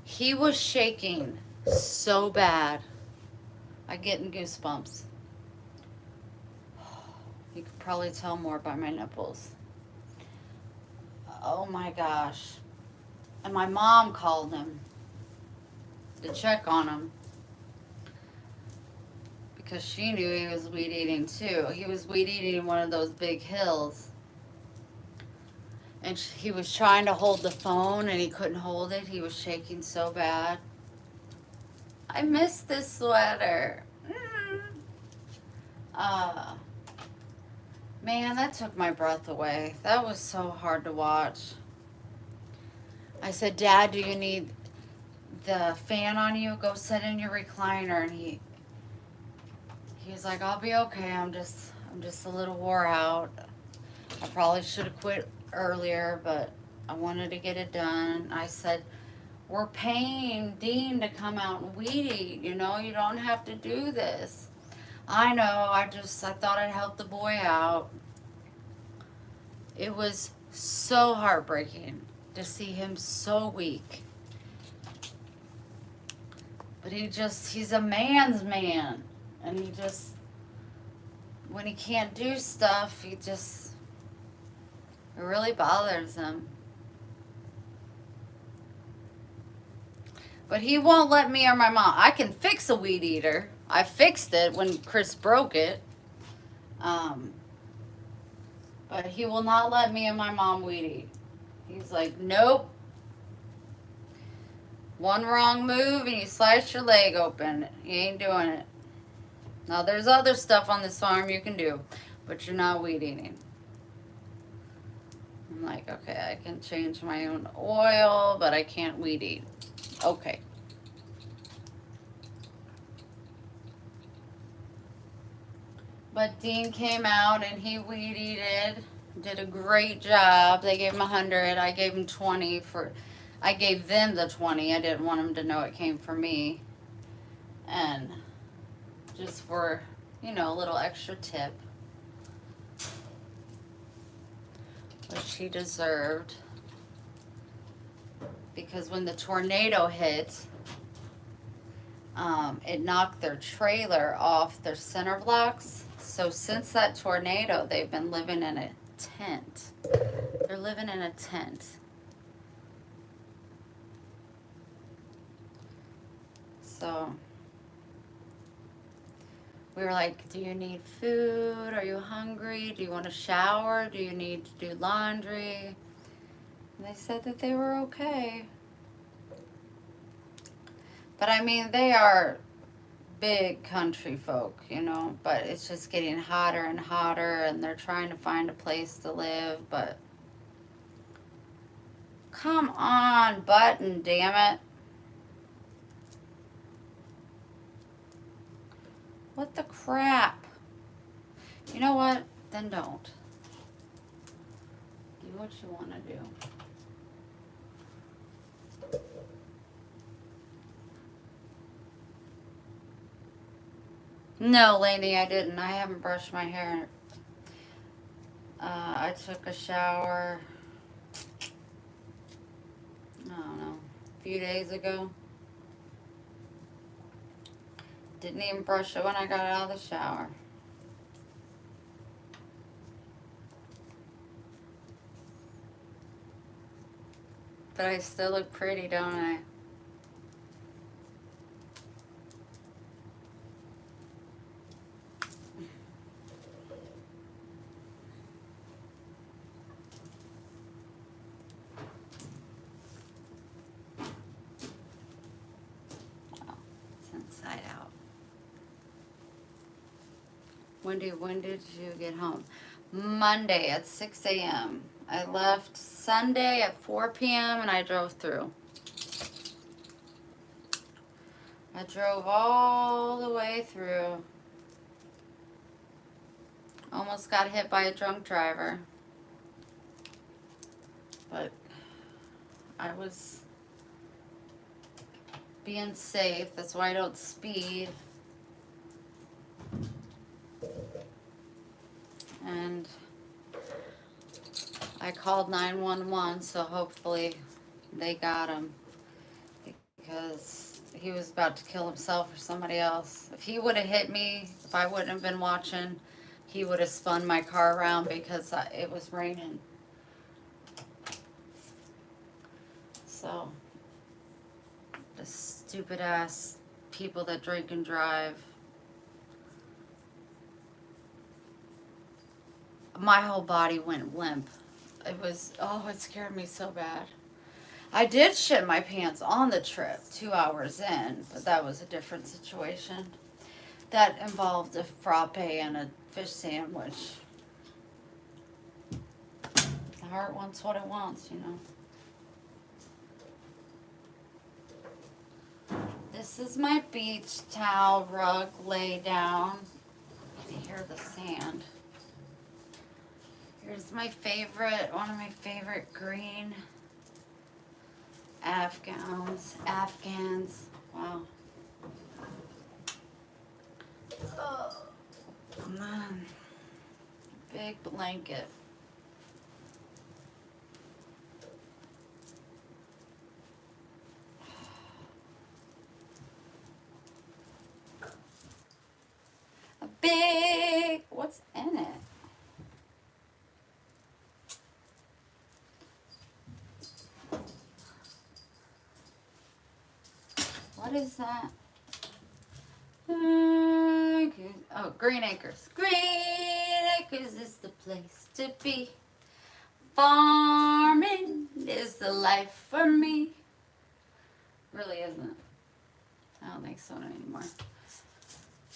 He was shaking so bad. I'm getting goosebumps. You could probably tell more by my nipples. Oh my gosh. And my mom called him to check on him, because she knew he was weed eating too. He was weed eating in one of those big hills. And he was trying to hold the phone and he couldn't hold it. He was shaking so bad. I miss this sweater. Uh, Man, that took my breath away. That was so hard to watch. I said, Dad, do you need the fan on you? Go sit in your recliner. And he was like, I'll be okay. I'm just a little wore out. I probably should have quit earlier, but I wanted to get it done. I said, we're paying Dean to come out and weed eat. You know, you don't have to do this. I know. I thought I'd help the boy out. It was so heartbreaking to see him so weak. But he's a man's man. And when he can't do stuff, it really bothers him. But he won't let me or my mom. I can fix a weed eater. I fixed it when Chris broke it. But he will not let me and my mom weed eat. He's like, nope. One wrong move and you slice your leg open. You ain't doing it. Now, there's other stuff on this farm you can do, but you're not weed eating. I'm like, okay, I can change my own oil, but I can't weed eat. Okay. But Dean came out and he weed eated, did a great job. They gave him 100. I gave him 20 I gave them the 20. I didn't want them to know it came from me. And just for, a little extra tip. Which he deserved. Because when the tornado hit, it knocked their trailer off their center blocks. So since that tornado, they've been living in a tent. They're living in a tent. So we were like, do you need food? Are you hungry? Do you want to shower? Do you need to do laundry? And they said that they were okay. But I mean, they are big country folk, but it's just getting hotter and hotter and they're trying to find a place to live, but come on, button, damn it. What the crap? You know what? Then don't. Do what you want to do. No, Lainey, I didn't. I haven't brushed my hair. I took a shower, I don't know, a few days ago. Didn't even brush it when I got out of the shower. But I still look pretty, don't I? Inside out. When did you get home? Monday at 6 a.m. I left Sunday at 4 p.m. and I drove through. I drove all the way through. Almost got hit by a drunk driver. But I was being safe. That's why I don't speed. And I called 911, so hopefully they got him. Because he was about to kill himself or somebody else. If he would have hit me, if I wouldn't have been watching, he would have spun my car around because it was raining. So, the stupid ass people that drink and drive. my whole body went limp. It scared me so bad. I did shit my pants on the trip 2 hours in, but that was a different situation. That involved a frappe and a fish sandwich. The heart wants what it wants, you know. This is my beach towel rug lay down. You can hear the sand. Here's my favorite, one of my favorite green Afghans. Wow. Oh, man. Big blanket. A big, what's in it? What is that? Oh, Green Acres. Green Acres is the place to be. Farming is the life for me. Really isn't. I don't think so anymore.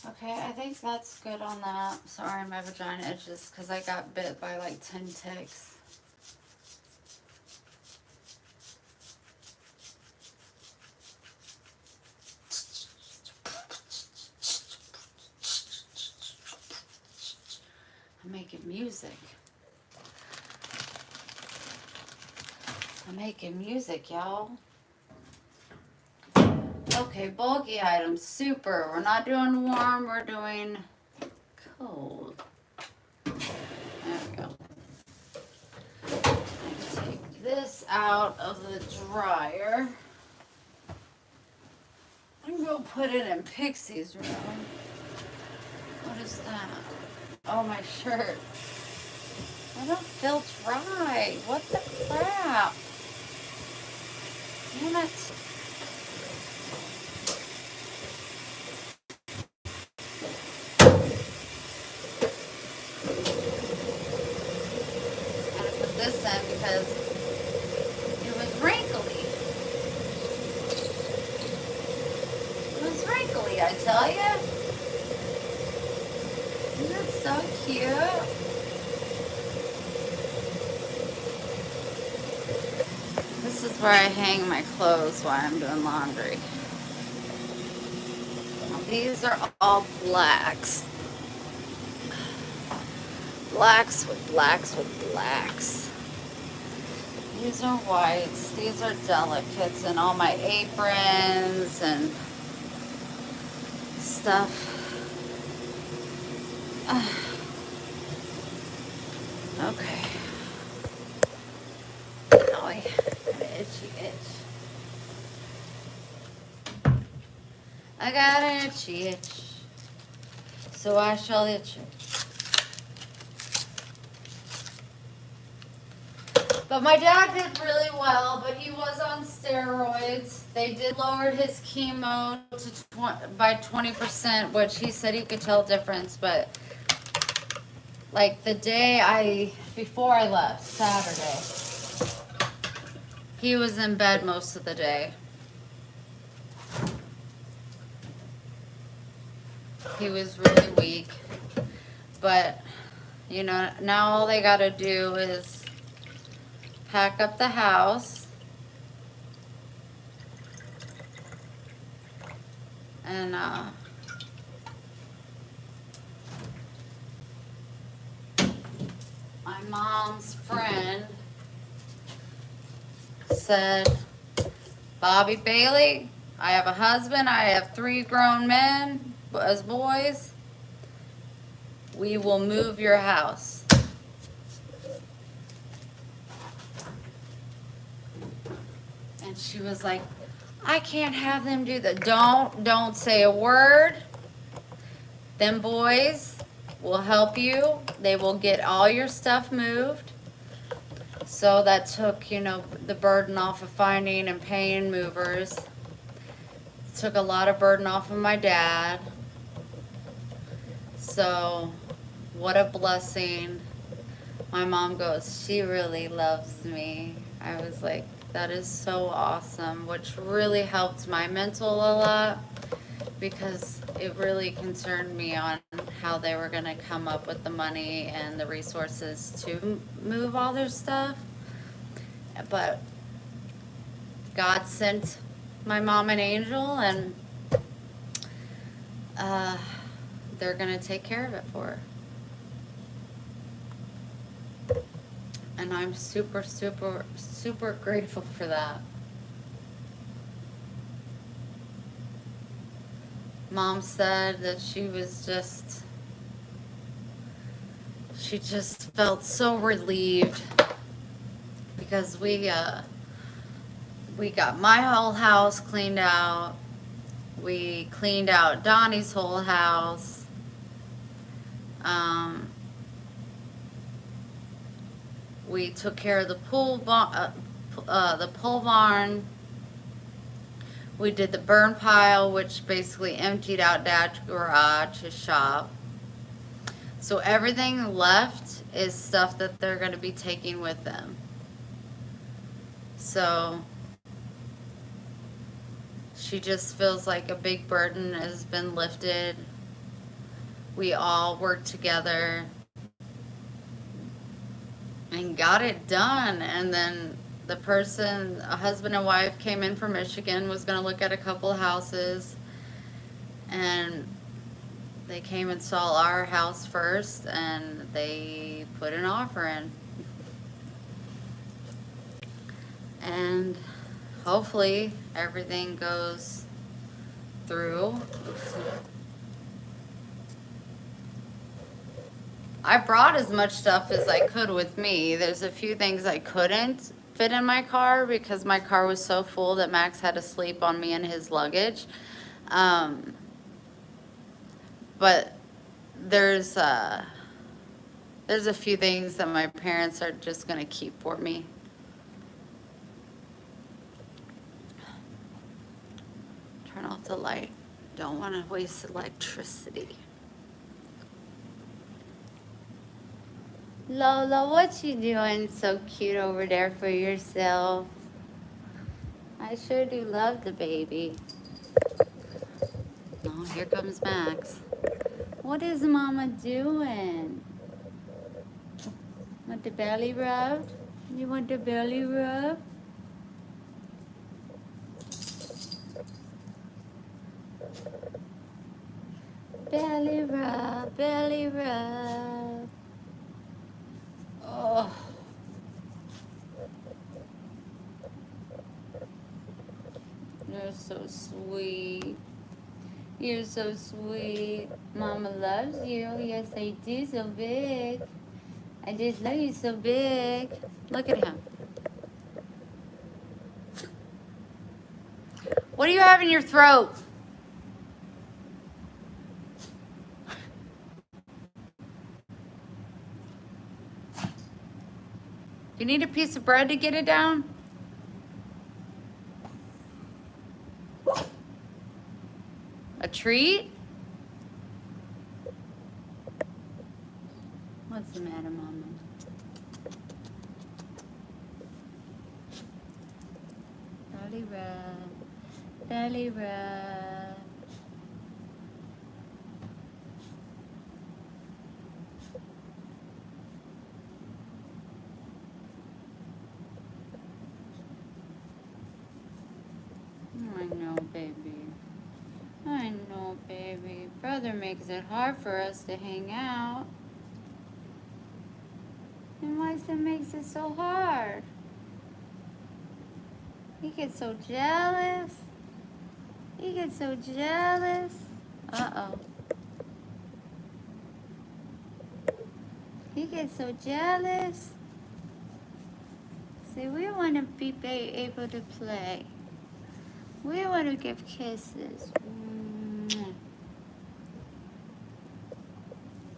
Okay, I think that's good on that. Sorry, my vagina itches because I got bit by like 10 ticks. I'm making music. I'm making music, y'all. Okay, bulky items, super. We're not doing warm, we're doing cold. There we go. Take this out of the dryer. I'm gonna put it in Pixie's room. What is that? Oh, my shirt. I don't feel dry. What the crap? Damn it. Gotta put this in because it was wrinkly. It was wrinkly, I tell ya. Isn't it so cute? This is where I hang my clothes while I'm doing laundry. Now, these are all blacks. Blacks with blacks with blacks. These are whites. These are delicates and all my aprons and stuff. Okay. Oh, I got an itchy itch. I got an itchy itch. So I shall itch it. But my dad did really well, but he was on steroids. They did lower his chemo to by 20%, which he said he could tell a difference, but like the day before I left, Saturday, he was in bed most of the day. He was really weak. But, you know, now all they gotta do is pack up the house and my mom's friend said, Bobby Bailey, I have a husband, I have 3 grown men as boys. We will move your house. And she was like, I can't have them do that. Don't say a word. Them boys will help you. They will get all your stuff moved. So that took, you know, the burden off of finding and paying movers. It took a lot of burden off of my dad. So, what a blessing My mom goes, she really loves me. I was like, that is so awesome, which really helped my mental a lot because it really concerned me on how they were going to come up with the money and the resources to move all their stuff. But God sent my mom an angel, and uh, they're going to take care of it for her. And I'm super, super, super grateful for that. Mom said that she just felt so relieved because we got my whole house cleaned out. We cleaned out Donnie's whole house. We took care of the the pole barn. We did the burn pile, which basically emptied out Dad's garage, his shop. So everything left is stuff that they're going to be taking with them. So she just feels like a big burden has been lifted. We all worked together and got it done. And then the person, a husband and wife, came in from Michigan, was going to look at a couple of houses, and they came and saw our house first, and they put an offer in. And hopefully everything goes through. I brought as much stuff as I could with me. There's a few things I couldn't fit in my car because my car was so full that Max had to sleep on me and his luggage. But there's a few things that my parents are just going to keep for me. Turn off the light. Don't want to waste electricity. Lola, what you doing so cute over there for yourself? I sure do love the baby. Oh, here comes Max. What is Mama doing? Want the belly rub? You want the belly rub? Belly rub, belly rub. Oh. You're so sweet. You're so sweet. Mama loves you. Yes, I do. So big. I just love you so big. Look at him. What do you have in your throat? You need a piece of bread to get it down? A treat? What's the matter, Mama? Belly rub. Belly rub. I know, baby. I know, baby. Brother makes it hard for us to hang out. And why that makes it so hard? He gets so jealous. He gets so jealous. Uh-oh. He gets so jealous. See, we want to be able to play. We want to give kisses.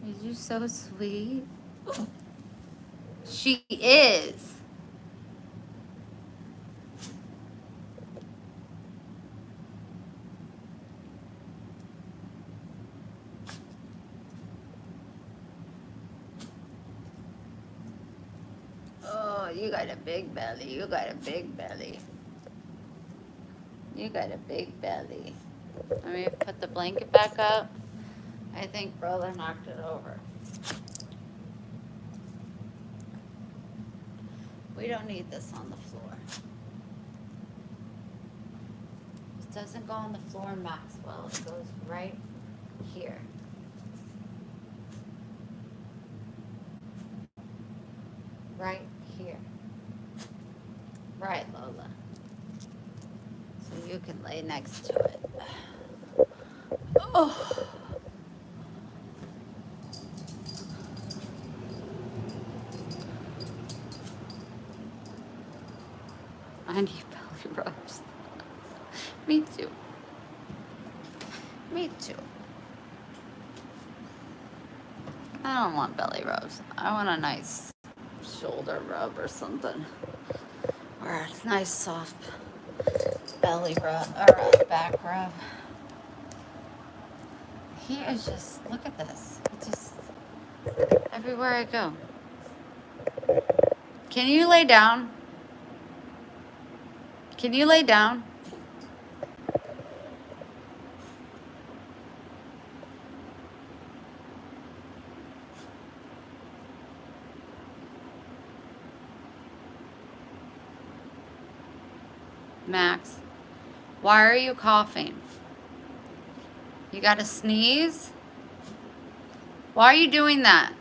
Is you so sweet? She is. you got a big belly. You got a big belly. You got a big belly. Let me put the blanket back up. I think brother knocked it over. We don't need this on the floor. This doesn't go on the floor, Maxwell. It goes right here. Right here. Right, Lola. So you can lay next to it. Oh. I need belly rubs. Me too. Me too. I don't want belly rubs. I want a nice shoulder rub or something. Or a nice soft belly rub or a back rub. He is just, look at this. It's just everywhere I go. Can you lay down? Can you lay down? Max, why are you coughing? You got to sneeze? Why are you doing that?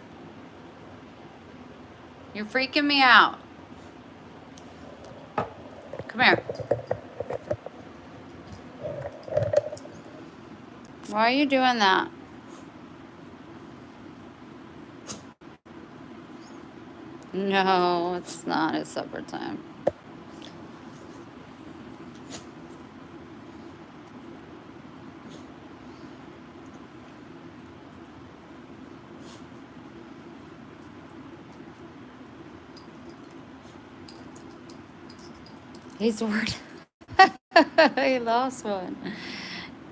You're freaking me out. Come here. Why are you doing that? No, it's not. It's supper time. He's worried. He lost one.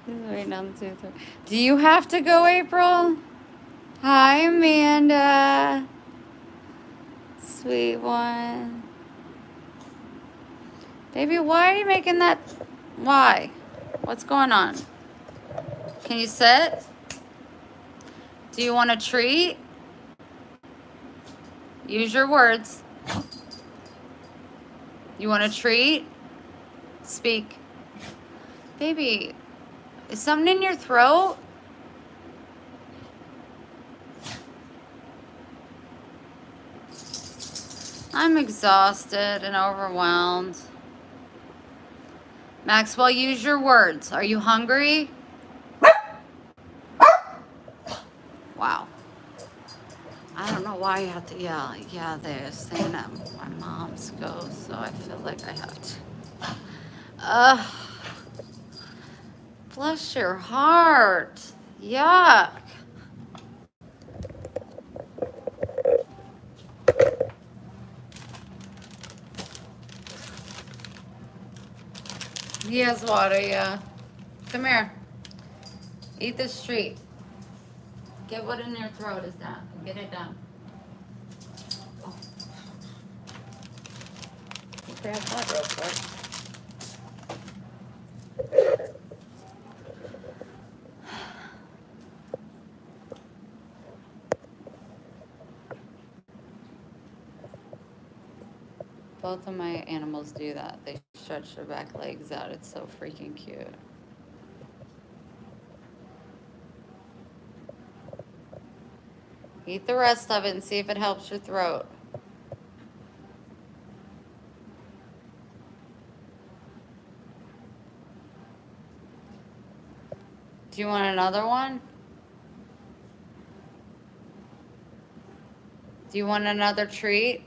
He's waiting on the tooth. Do you have to go, April? Hi, Amanda. Sweet one. Baby, why are you making that? Why? What's going on? Can you sit? Do you want a treat? Use your words. You want a treat? Speak. Baby, is something in your throat? I'm exhausted and overwhelmed. Maxwell, use your words. Are you hungry? Wow. I don't know why you have to yell. Yeah, they're saying that my mom's goes, so I feel like I have to. Ugh. Bless your heart. Yuck. He has water, yeah. Come here. Eat this treat. Get what in your throat is down. Get it down. Oh. Grab that real quick. Both of my animals do that. They stretch their back legs out. It's so freaking cute. Eat the rest of it and see if it helps your throat. Do you want another one? Do you want another treat?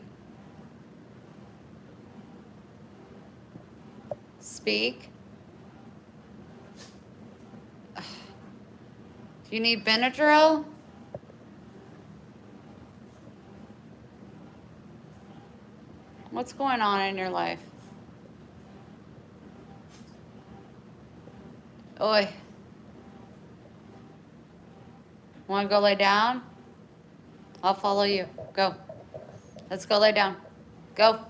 Speak. Do you need Benadryl? What's going on in your life? Oi. Want to go lay down? I'll follow you. Go. Let's go lay down. Go.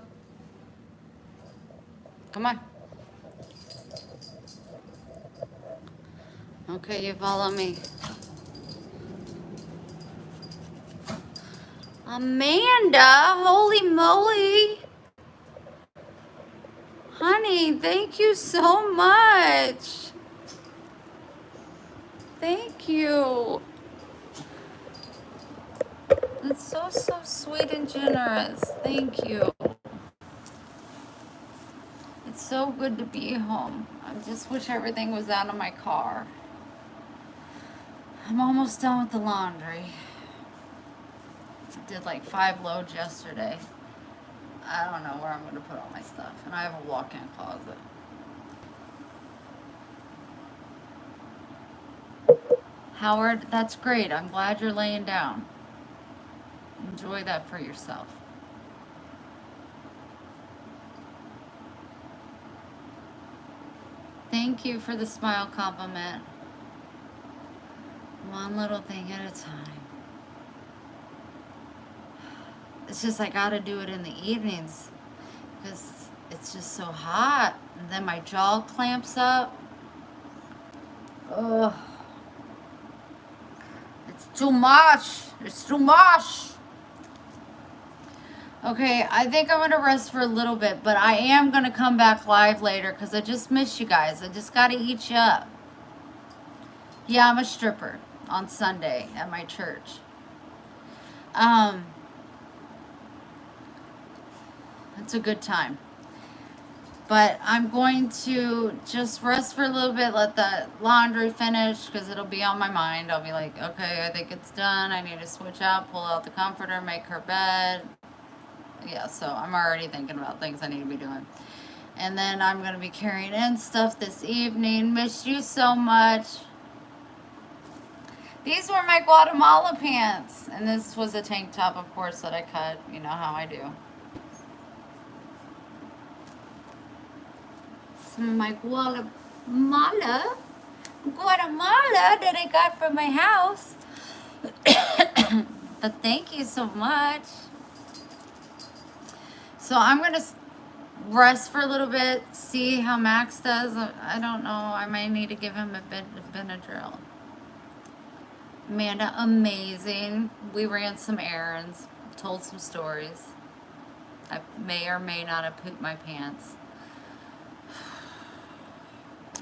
Come on. Okay, you follow me. Amanda, holy moly. Honey, thank you so much. Thank you. That's so, so sweet and generous. Thank you. It's so good to be home. I just wish everything was out of my car. I'm almost done with the laundry. I did like 5 loads yesterday. I don't know where I'm going to put all my stuff. And I have a walk-in closet. Howard, that's great. I'm glad you're laying down. Enjoy that for yourself. Thank you for the smile compliment. One little thing at a time. It's just I gotta do it in the evenings because it's just so hot. And then my jaw clamps up. Ugh. It's too much. It's too much. Okay, I think I'm gonna rest for a little bit, but I am gonna come back live later because I just miss you guys. I just gotta eat you up. Yeah, I'm a stripper on Sunday at my church. It's a good time. But I'm going to just rest for a little bit, let the laundry finish, because it'll be on my mind. I'll be like, okay, I think it's done. I need to switch out, pull out the comforter, make her bed. Yeah, so I'm already thinking about things I need to be doing. And then I'm going to be carrying in stuff this evening. Miss you so much. These were my Guatemala pants. And this was a tank top, of course, that I cut. You know how I do. Some of my Guatemala that I got from my house. But thank you so much. So I'm going to rest for a little bit, see how Max does. I don't know. I might need to give him a bit of Benadryl. Amanda, amazing. We ran some errands, told some stories. I may or may not have pooped my pants.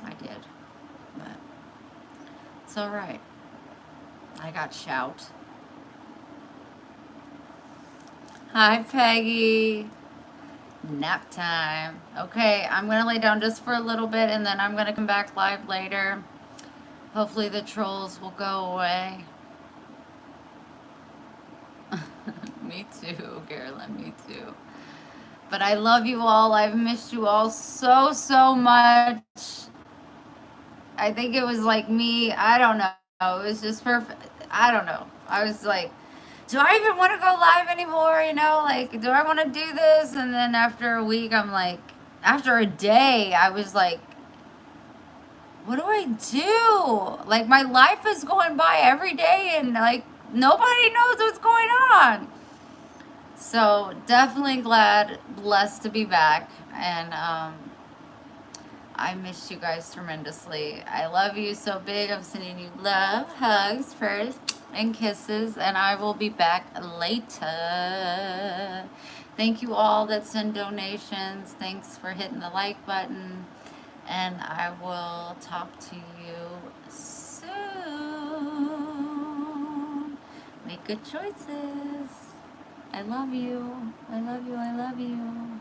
I did, but it's all right. I got shout. Hi, Peggy. Nap time. Okay, I'm going to lay down just for a little bit, and then I'm going to come back live later. Hopefully the trolls will go away. Me too, Carolyn, me too. But I love you all. I've missed you all so, so much. I think it was like me. I don't know. It was just perfect. I don't know. I was like, do I even want to go live anymore? You know, like, do I want to do this? And then after a week, I'm like, after a day, I was like, what do I do? Like, my life is going by every day and like nobody knows what's going on. So definitely blessed to be back. And I missed you guys tremendously. I love you so big. I'm sending you love, hugs, prayers, and kisses. And I will be back later. Thank you all that send donations. Thanks for hitting the like button. And I will talk to you soon. Make good choices. I love you. I love you. I love you.